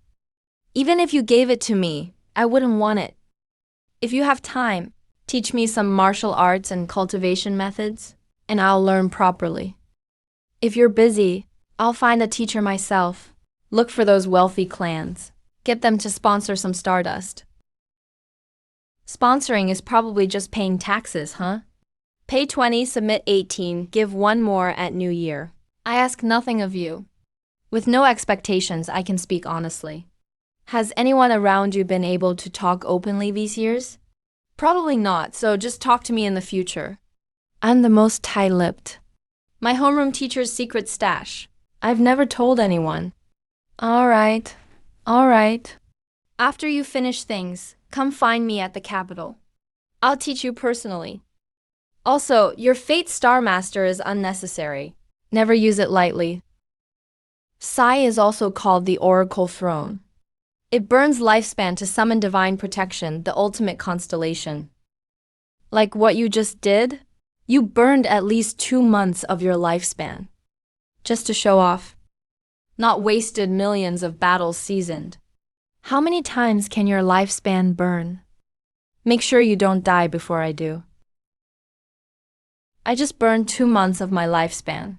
Speaker 1: Even if you gave it to me, I wouldn't want it. If you have time, teach me some martial arts and cultivation methods, and I'll learn properly. If you're busy, I'll find a teacher myself. Look for those wealthy clans. Get them to sponsor some Stardust. Sponsoring is probably just paying taxes, huh? Pay 20, submit 18, give one more at New Year. I ask nothing of you. With no expectations, I can speak honestly. Has anyone around you been able to talk openly these years? Probably not, so just talk to me in the future. I'm the most tight-lipped. My homeroom teacher's secret stash. I've never told anyone. All right. After you finish things, come find me at the capital. I'll teach you personally. Also, your Fate Star Master is unnecessary. Never use it lightly. Sai is also called the Oracle Throne. It burns lifespan to summon divine protection, the ultimate constellation. Like what you just did? You burned at least 2 months of your lifespan. Just to show off. Not wasted millions of battles seasoned. How many times can your lifespan burn? Make sure you don't die before I do. I just burned 2 months of my lifespan,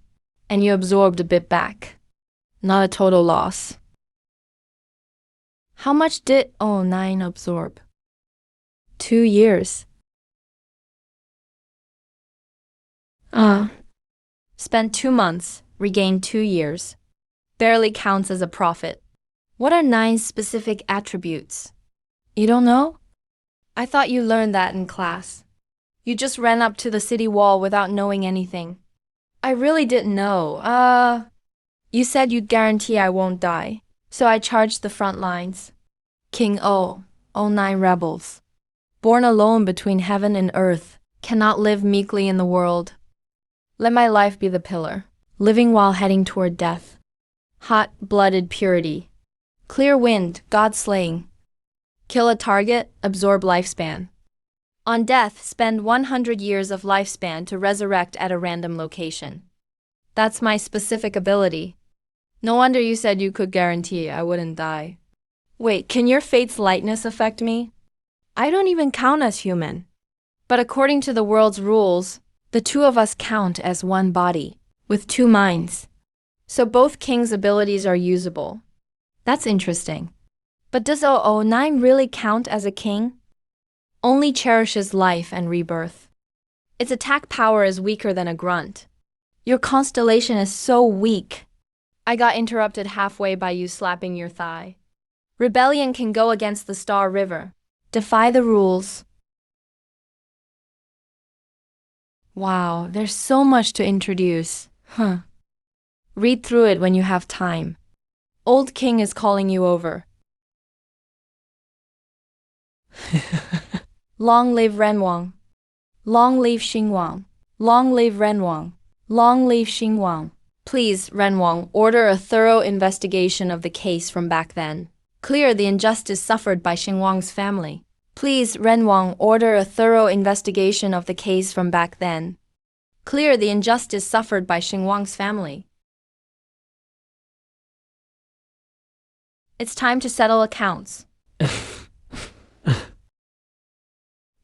Speaker 1: and you absorbed a bit back. Not a total loss. How much did 09 absorb? 2 years. Spent 2 months, regained 2 years. Barely counts as a profit. What are 9's specific attributes? You don't know? I thought you learned that in class. You just ran up to the city wall without knowing anything. I really didn't know. You said you'd guarantee I won't die, so I charged the front lines. King O, 09 rebels. Born alone between heaven and earth, cannot live meekly in the world. Let my life be the pillar, living while heading toward death. Hot-blooded purity. Clear wind, God-slaying. Kill a target, absorb lifespan. On death, spend 100 years of lifespan to resurrect at a random location. That's my specific ability. No wonder you said you could guarantee I wouldn't die. Wait, can your fate's lightness affect me? I don't even count as human. But according to the world's rules, the two of us count as one body, with 2 minds. So both kings' abilities are usable. That's interesting. But does 009 really count as a king? Only cherishes life and rebirth. Its attack power is weaker than a grunt. Your constellation is so weak. I got interrupted halfway by you slapping your thigh. Rebellion can go against the Star River. Defy the rules. Wow, there's so much to introduce. Read through it when you have time. Old King is calling you over. Long live Renwang. Long live Xingwang. Long live Renwang. Long live Xingwang. Please, Renwang, order a thorough investigation of the case from back then. Clear the injustice suffered by Xingwang's family. Please, Renwang, order a thorough investigation of the case from back then. Clear the injustice suffered by Xingwang's family. It's time to settle accounts.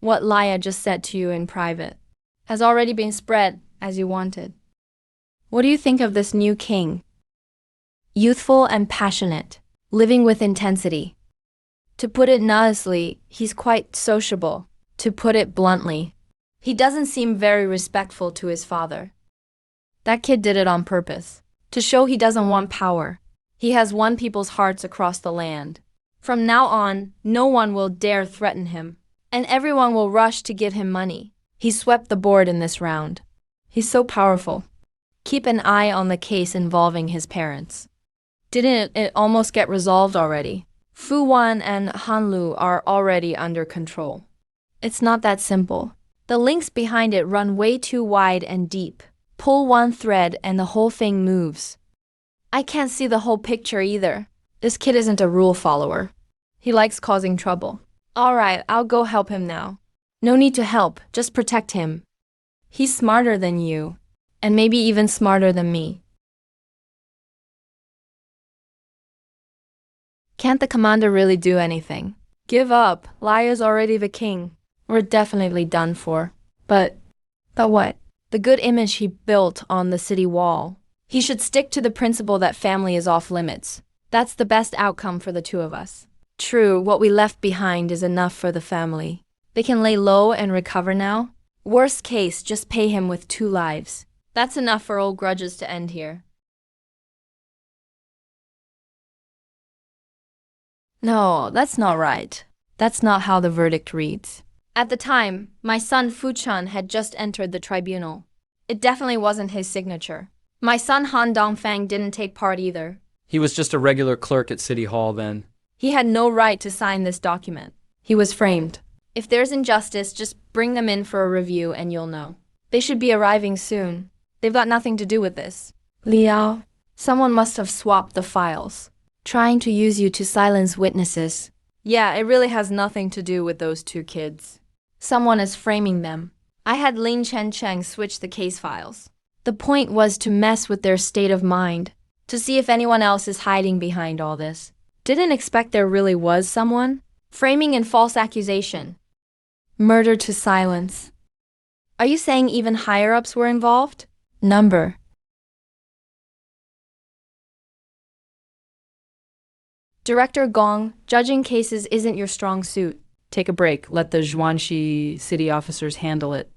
Speaker 1: What Laya just said to you in private has already been spread as you wanted. What do you think of this new king? Youthful and passionate, living with intensity. To put it nicely, he's quite sociable. To put it bluntly, he doesn't seem very respectful to his father. That kid did it on purpose, to show he doesn't want power. He has won people's hearts across the land. From now on, no one will dare threaten him, and everyone will rush to give him money. He swept the board in this round. He's so powerful. Keep an eye on the case involving his parents. Didn't it almost get resolved already? Fu Wan and Han Lu are already under control. It's not that simple. The links behind it run way too wide and deep. Pull one thread and the whole thing moves. I can't see the whole picture either. This kid isn't a rule follower. He likes causing trouble. Alright, I'll go help him now. No need to help, just protect him. He's smarter than you, and maybe even smarter than me. Can't the commander really do anything? Give up, Laya's already the king. We're definitely done for. But what? The good image he built on the city wall. He should stick to the principle that family is off limits. That's the best outcome for the two of us. True, what we left behind is enough for the family. They can lay low and recover now. Worst case, just pay him with 2 lives. That's enough for old grudges to end here. No, that's not right. That's not how the verdict reads. At the time, my son Fu-chan had just entered the tribunal. It definitely wasn't his signature. My son Han Dongfang didn't take part either.
Speaker 2: He was just a regular clerk at City Hall then.
Speaker 1: He had no right to sign this document. He was framed. If there's injustice, just bring them in for a review and you'll know. They should be arriving soon. They've got nothing to do with this. Liao, someone must have swapped the files, trying to use you to silence witnesses. Yeah, it really has nothing to do with those 2 kids. Someone is framing them. I had Lin Chen Cheng switch the case files. The point was to mess with their state of mind, to see if anyone else is hiding behind all this. Didn't expect there really was someone. Framing and false accusation. Murder to silence. Are you saying even higher-ups were involved? Number. Director Gong, judging cases isn't your strong suit.
Speaker 3: Take a break. Let the Zhuangxi city officers handle it.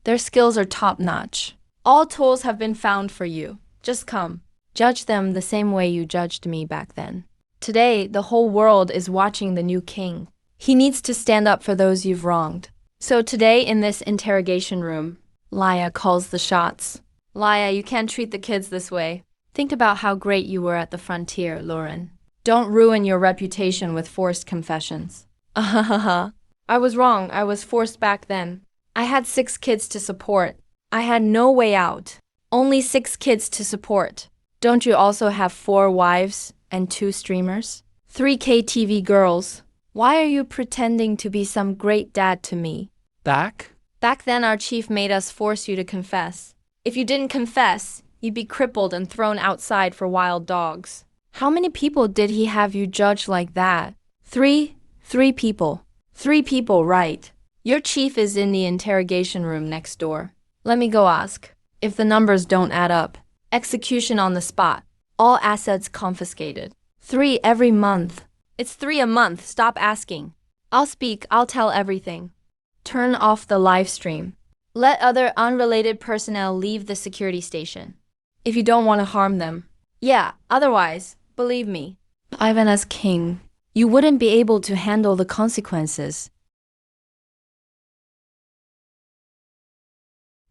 Speaker 1: Their skills are top-notch. All tools have been found for you. Just come. Judge them the same way you judged me back then. Today, the whole world is watching the new king. He needs to stand up for those you've wronged. So today in this interrogation room, Laya calls the shots. Laya, you can't treat the kids this way. Think about how great you were at the frontier, Lauren. Don't ruin your reputation with forced confessions. I was wrong. I was forced back then. I had 6 kids to support. I had no way out. Only 6 kids to support. Don't you also have 4 wives and 2 streamers? 3 KTV girls. Why are you pretending to be some great dad to me?
Speaker 2: Back?
Speaker 1: Back then our chief made us force you to confess. If you didn't confess, you'd be crippled and thrown outside for wild dogs. How many people did he have you judge like that? 3? 3 people. 3 people, right. Your chief is in the interrogation room next door. Let me go ask. If the numbers don't add up, execution on the spot. All assets confiscated. 3 every month. It's 3 a month, stop asking. I'll speak, I'll tell everything. Turn off the live stream. Let other unrelated personnel leave the security station. If you don't want to harm them. Yeah, otherwise, believe me, Ivan as king, you wouldn't be able to handle the consequences.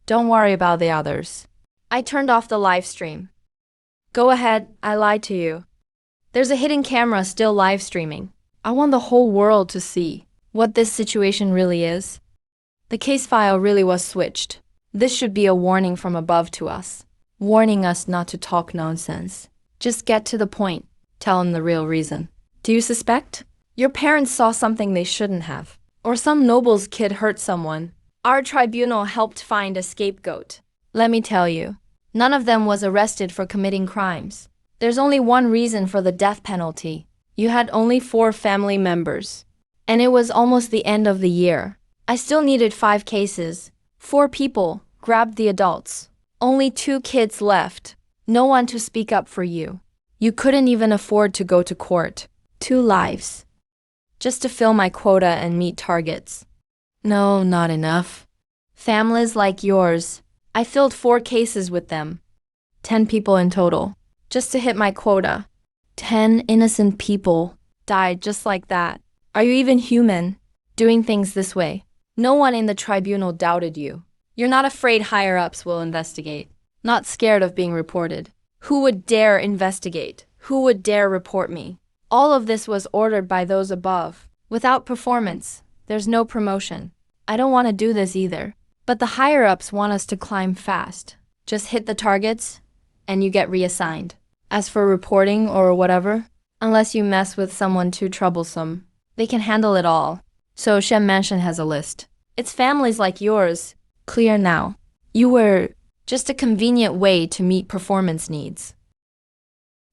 Speaker 1: Don't worry about the others. I turned off the live stream. Go ahead, I lied to you. There's a hidden camera still live streaming. I want the whole world to see what this situation really is. The case file really was switched. This should be a warning from above to us, warning us not to talk nonsense. Just get to the point. Tell them the real reason. Do you suspect? Your parents saw something they shouldn't have. Or some noble's kid hurt someone. Our tribunal helped find a scapegoat. Let me tell you, none of them was arrested for committing crimes. There's only one reason for the death penalty. You had only 4 family members. And it was almost the end of the year. I still needed 5 cases. 4 people grabbed the adults. Only 2 kids left. No one to speak up for you. You couldn't even afford to go to court. 2 lives. Just to fill my quota and meet targets. No, not enough. Families like yours. I filled 4 cases with them. 10 people in total. Just to hit my quota. 10 innocent people died just like that. Are you even human? Doing things this way. No one in the tribunal doubted you. You're not afraid higher-ups will investigate. Not scared of being reported. Who would dare investigate? Who would dare report me? All of this was ordered by those above. Without performance, there's no promotion. I don't want to do this either. But the higher-ups want us to climb fast. Just hit the targets, and you get reassigned. As for reporting or whatever, unless you mess with someone too troublesome, they can handle it all. So Shen Mansion has a list. It's families like yours. Clear now. You were just a convenient way to meet performance needs.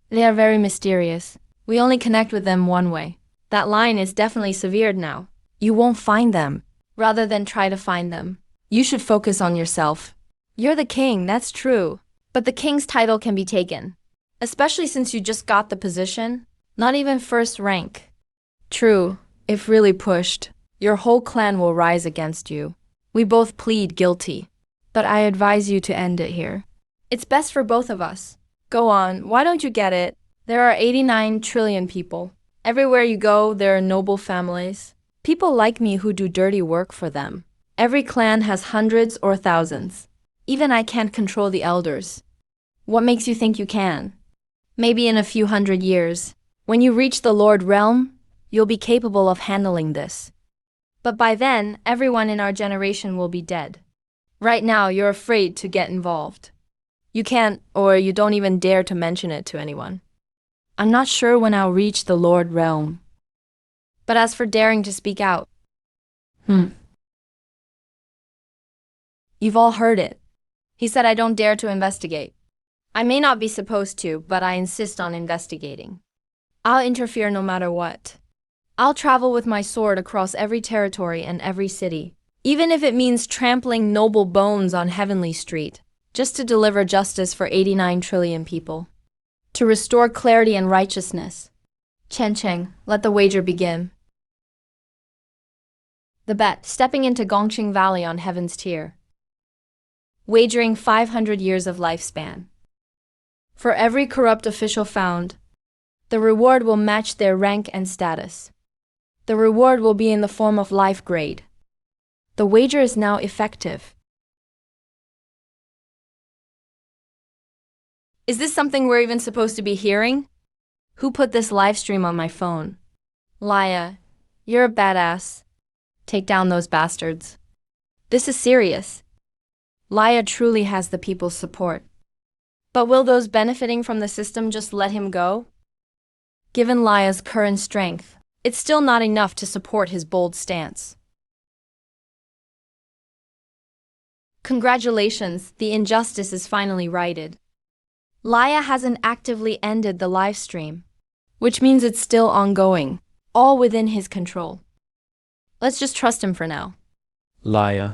Speaker 1: They are very mysterious. We only connect with them one way. That line is definitely severed now. You won't find them. Rather than try to find them, you should focus on yourself. You're the king, that's true. But the king's title can be taken, especially since you just got the position, not even first rank. True, if really pushed, your whole clan will rise against you. We both plead guilty, but I advise you to end it here. It's best for both of us. Go on, why don't you get it? There are 89 trillion people. Everywhere you go, there are noble families. People like me who do dirty work for them. Every clan has hundreds or thousands. Even I can't control the elders. What makes you think you can? Maybe in a few hundred years, when you reach the Lord Realm, you'll be capable of handling this. But by then, everyone in our generation will be dead. Right now, you're afraid to get involved. You can't, or you don't even dare to mention it to anyone. I'm not sure when I'll reach the Lord Realm. But as for daring to speak out, you've all heard it. He said I don't dare to investigate. I may not be supposed to, but I insist on investigating. I'll interfere no matter what. I'll travel with my sword across every territory and every city, even if it means trampling noble bones on Heavenly Street, just to deliver justice for 89 trillion people. To restore clarity and righteousness. Chen Cheng, let the wager begin. The bet, stepping into Gongqing Valley on Heaven's Tier. Wagering 500 years of lifespan. For every corrupt official found, the reward will match their rank and status. The reward will be in the form of life grade. The wager is now effective. Is this something we're even supposed to be hearing? Who put this live stream on my phone? Laya, you're a badass. Take down those bastards. This is serious. Laya truly has the people's support. But will those benefiting from the system just let him go? Given Laya's current strength, it's still not enough to support his bold stance. Congratulations, the injustice is finally righted. Laya hasn't actively ended the live stream, which means it's still ongoing, all within his control. Let's just trust him for now.
Speaker 2: Laya.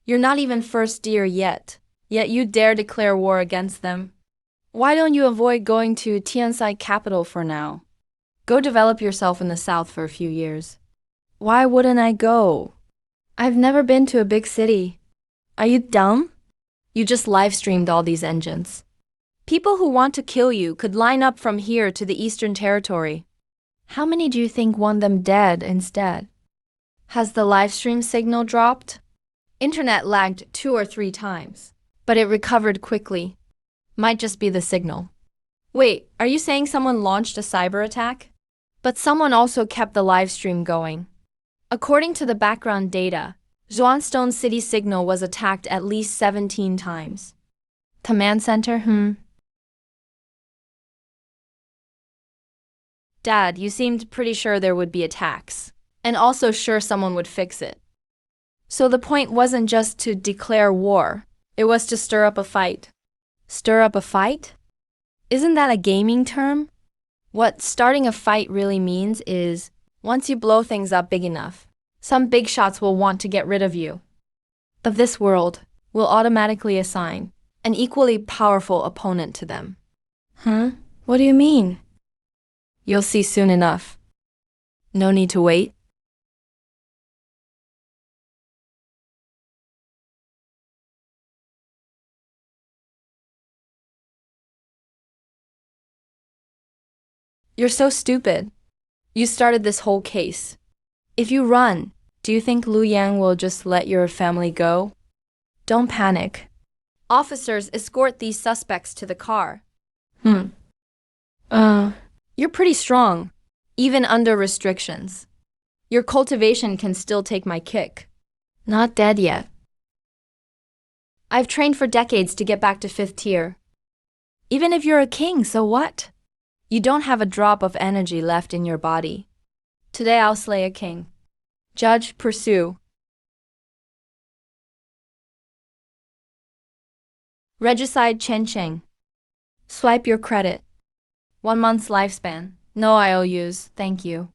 Speaker 1: You're not even first deer yet you dare declare war against them. Why don't you avoid going to Tiansai capital for now? Go develop yourself in the south for a few years. Why wouldn't I go? I've never been to a big city. Are you dumb? You just live streamed all these engines. People who want to kill you could line up from here to the Eastern Territory. How many do you think want them dead instead? Has the live stream signal dropped? Internet lagged 2 or 3 times, but it recovered quickly. Might just be the signal. Wait, are you saying someone launched a cyber attack? But someone also kept the live stream going. According to the background data, Zhuanstone City signal was attacked at least 17 times. Command center, Dad, you seemed pretty sure there would be attacks, and also sure someone would fix it. So the point wasn't just to declare war, it was to stir up a fight. Stir up a fight? Isn't that a gaming term? What starting a fight really means is, once you blow things up big enough, some big shots will want to get rid of you. Of this world, will automatically assign an equally powerful opponent to them. What do you mean? You'll see soon enough. No need to wait. You're so stupid. You started this whole case. If you run, do you think Lu Yang will just let your family go? Don't panic. Officers escort these suspects to the car. You're pretty strong, even under restrictions. Your cultivation can still take my kick. Not dead yet. I've trained for decades to get back to 5th tier. Even if you're a king, so what? You don't have a drop of energy left in your body. Today I'll slay a king. Judge, pursue. Regicide Chen Cheng. Swipe your credit. 1 month's lifespan. No IOUs, thank you.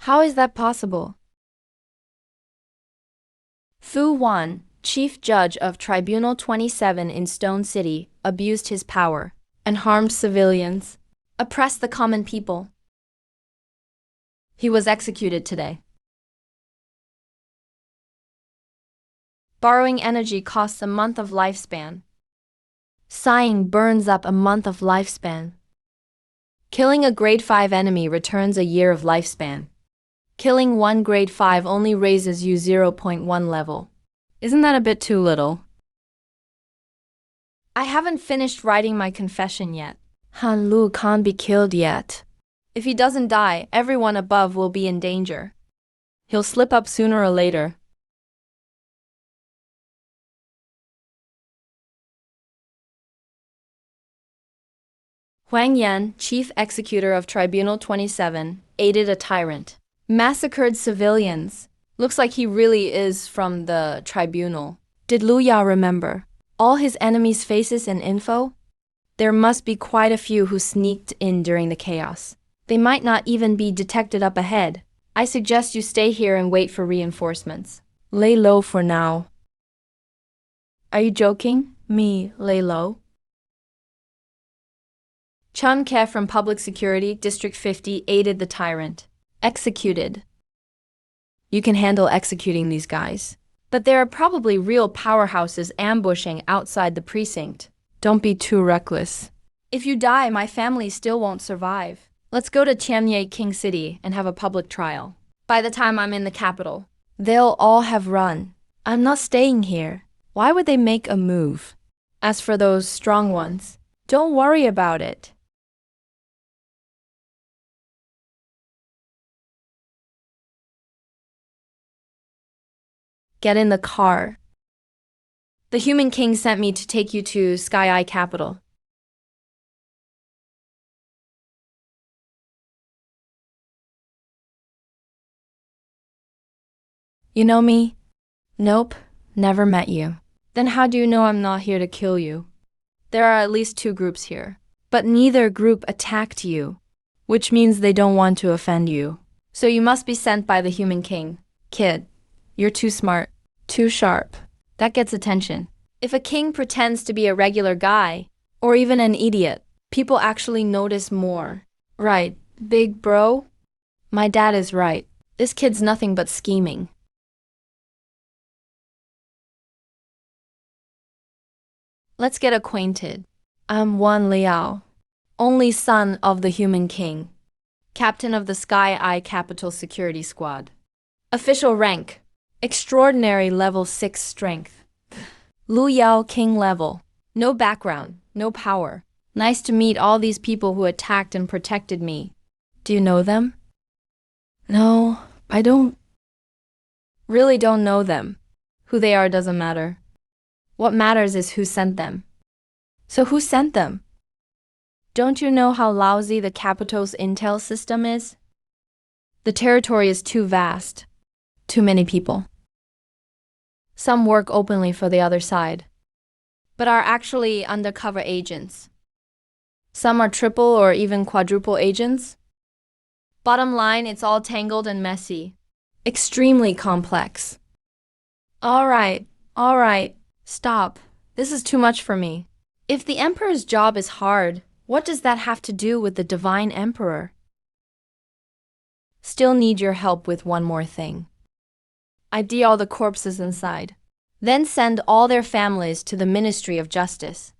Speaker 1: How is that possible? Fu Wan, chief judge of Tribunal 27 in Stone City, abused his power and harmed civilians, oppressed the common people. He was executed today. Borrowing energy costs a month of lifespan. Sighing burns up a month of lifespan. Killing a grade 5 enemy returns a year of lifespan. Killing one grade 5 only raises you 0.1 level. Isn't that a bit too little? I haven't finished writing my confession yet. Han Lu can't be killed yet. If he doesn't die, everyone above will be in danger. He'll slip up sooner or later. Huang Yan, chief executor of Tribunal 27, aided a tyrant. Massacred civilians. Looks like he really is from the tribunal. Did Lu Ya remember all his enemies' faces and info? There must be quite a few who sneaked in during the chaos. They might not even be detected up ahead. I suggest you stay here and wait for reinforcements. Lay low for now. Are you joking? Me, lay low? Chun Ke from Public Security, District 50, aided the tyrant. Executed. You can handle executing these guys. But there are probably real powerhouses ambushing outside the precinct. Don't be too reckless. If you die, my family still won't survive. Let's go to Tianye King City and have a public trial. By the time I'm in the capital, they'll all have run. I'm not staying here. Why would they make a move? As for those strong ones, don't worry about it. Get in the car. The Human King sent me to take you to Sky Eye Capital. You know me? Nope, never met you. Then how do you know I'm not here to kill you? There are at least 2 groups here, but neither group attacked you, which means they don't want to offend you. So you must be sent by the Human King. Kid, you're too smart, too sharp. That gets attention. If a king pretends to be a regular guy, or even an idiot, people actually notice more. Right, big bro? My dad is right. This kid's nothing but scheming. Let's get acquainted. I'm Wan Liao, only son of the Human King, captain of the Sky Eye Capital Security Squad. Official rank, extraordinary level 6 strength. Lu Yao King level, no background, no power. Nice to meet all these people who attacked and protected me. Do you know them? No, I don't. Really don't know them. Who they are doesn't matter. What matters is who sent them. So who sent them? Don't you know how lousy the capital's intel system is? The territory is too vast. Too many people. Some work openly for the other side, but are actually undercover agents. Some are triple or even quadruple agents. Bottom line, it's all tangled and messy. Extremely complex. All right. Stop. This is too much for me. If the emperor's job is hard, what does that have to do with the divine emperor? Still need your help with one more thing. ID all the corpses inside. Then send all their families to the Ministry of Justice.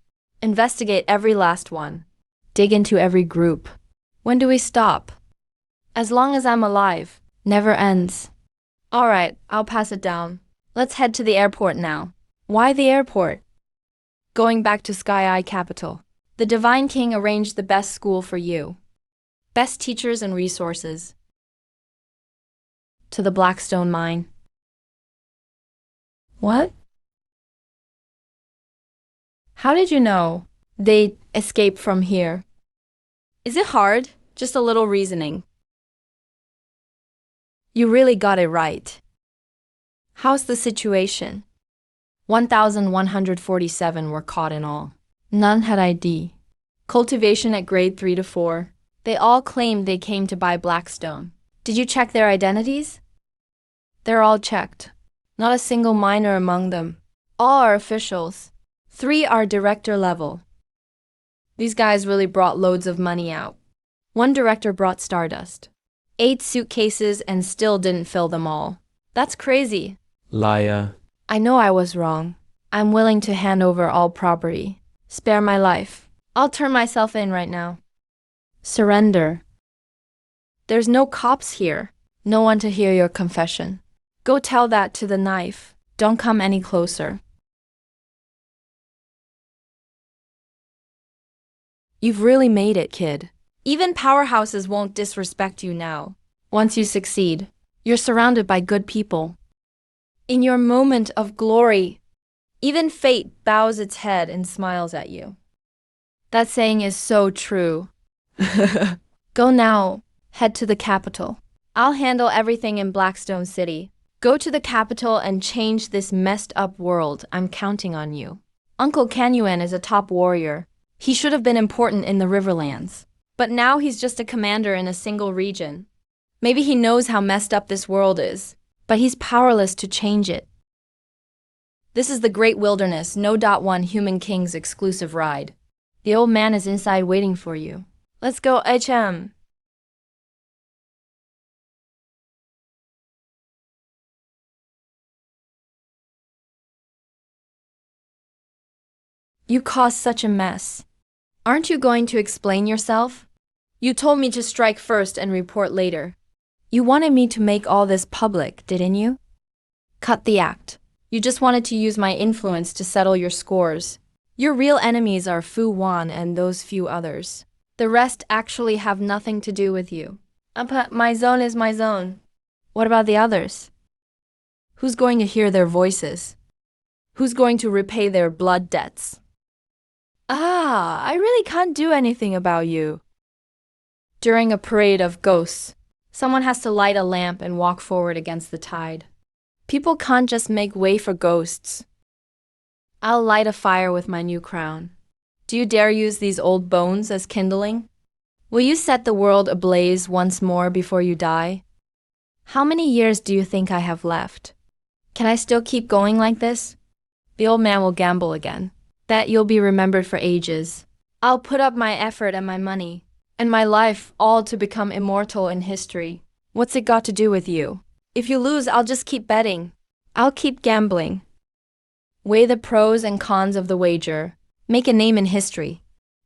Speaker 1: Investigate every last one. Dig into every group. When do we stop? As long as I'm alive. Never ends. All right, I'll pass it down. Let's head to the airport now. Why the airport? Going back to Sky Eye Capital. The Divine King arranged the best school for you. Best teachers and resources. To the Blackstone mine. What? How did you know they escaped from here? Is it hard? Just a little reasoning. You really got it right. How's the situation? 1,147 were caught in all. None had ID. Cultivation at grade 3 to 4. They all claimed they came to buy Blackstone. Did you check their identities? They're all checked. Not a single minor among them. All are officials. 3 are director level. These guys really brought loads of money out. One director brought stardust. 8 suitcases and still didn't fill them all. That's crazy.
Speaker 2: Liar.
Speaker 1: I know I was wrong. I'm willing to hand over all property. Spare my life. I'll turn myself in right now. Surrender. There's no cops here. No one to hear your confession. Go tell that to the knife. Don't come any closer. You've really made it, kid. Even powerhouses won't disrespect you now. Once you succeed, you're surrounded by good people. In your moment of glory, even fate bows its head and smiles at you. That saying is so true. Go now, head to the capital. I'll handle everything in Blackstone City. Go to the capital and change this messed up world. I'm counting on you. Uncle Kanyuan is a top warrior. He should have been important in the Riverlands. But now he's just a commander in a single region. Maybe he knows how messed up this world is, but he's powerless to change it. This is the Great Wilderness, No. 1 Human King's exclusive ride. The old man is inside waiting for you. Let's go, HM. You caused such a mess. Aren't you going to explain yourself? You told me to strike first and report later. You wanted me to make all this public, didn't you? Cut the act. You just wanted to use my influence to settle your scores. Your real enemies are Fu Wan and those few others. The rest actually have nothing to do with you. My zone is my zone. What about the others? Who's going to hear their voices? Who's going to repay their blood debts? I really can't do anything about you. During a parade of ghosts, someone has to light a lamp and walk forward against the tide. People can't just make way for ghosts. I'll light a fire with my new crown. Do you dare use these old bones as kindling? Will you set the world ablaze once more before you die? How many years do you think I have left? Can I still keep going like this? The old man will gamble again. That you'll be remembered for ages. I'll put up my effort and my money, and my life, all to become immortal in history. What's it got to do with you? If you lose, I'll just keep betting. I'll keep gambling. Weigh the pros and cons of the wager. Make a name in history.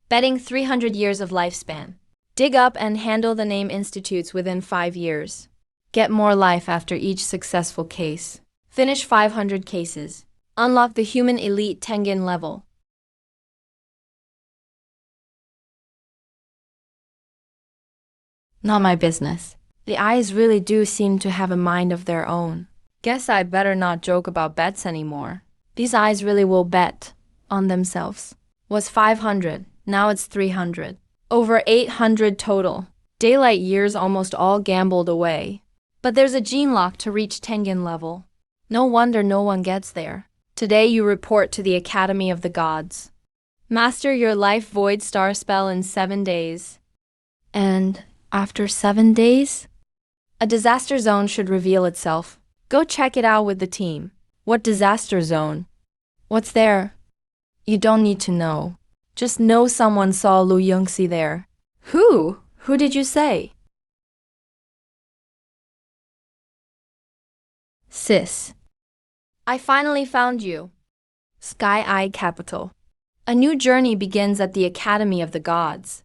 Speaker 1: Betting 300 years of lifespan. Dig up and handle the name institutes within 5 years. Get more life after each successful case. Finish 500 cases. Unlock the human elite Tengen level. Not my business. The eyes really do seem to have a mind of their own. Guess I better not joke about bets anymore. These eyes really will bet on themselves. Was 500, now it's 300. Over 800 total. Daylight years almost all gambled away. But there's a gene lock to reach Tengen level. No wonder no one gets there. Today you report to the Academy of the Gods. Master your life void star spell in 7 days. And after 7 days? A disaster zone should reveal itself. Go check it out with the team. What disaster zone? What's there? You don't need to know. Just know someone saw Lu Yongxi there. Who? Who did you say? Sis. I finally found you. Sky Eye Capital. A new journey begins at the Academy of the Gods.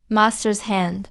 Speaker 1: Master's hand.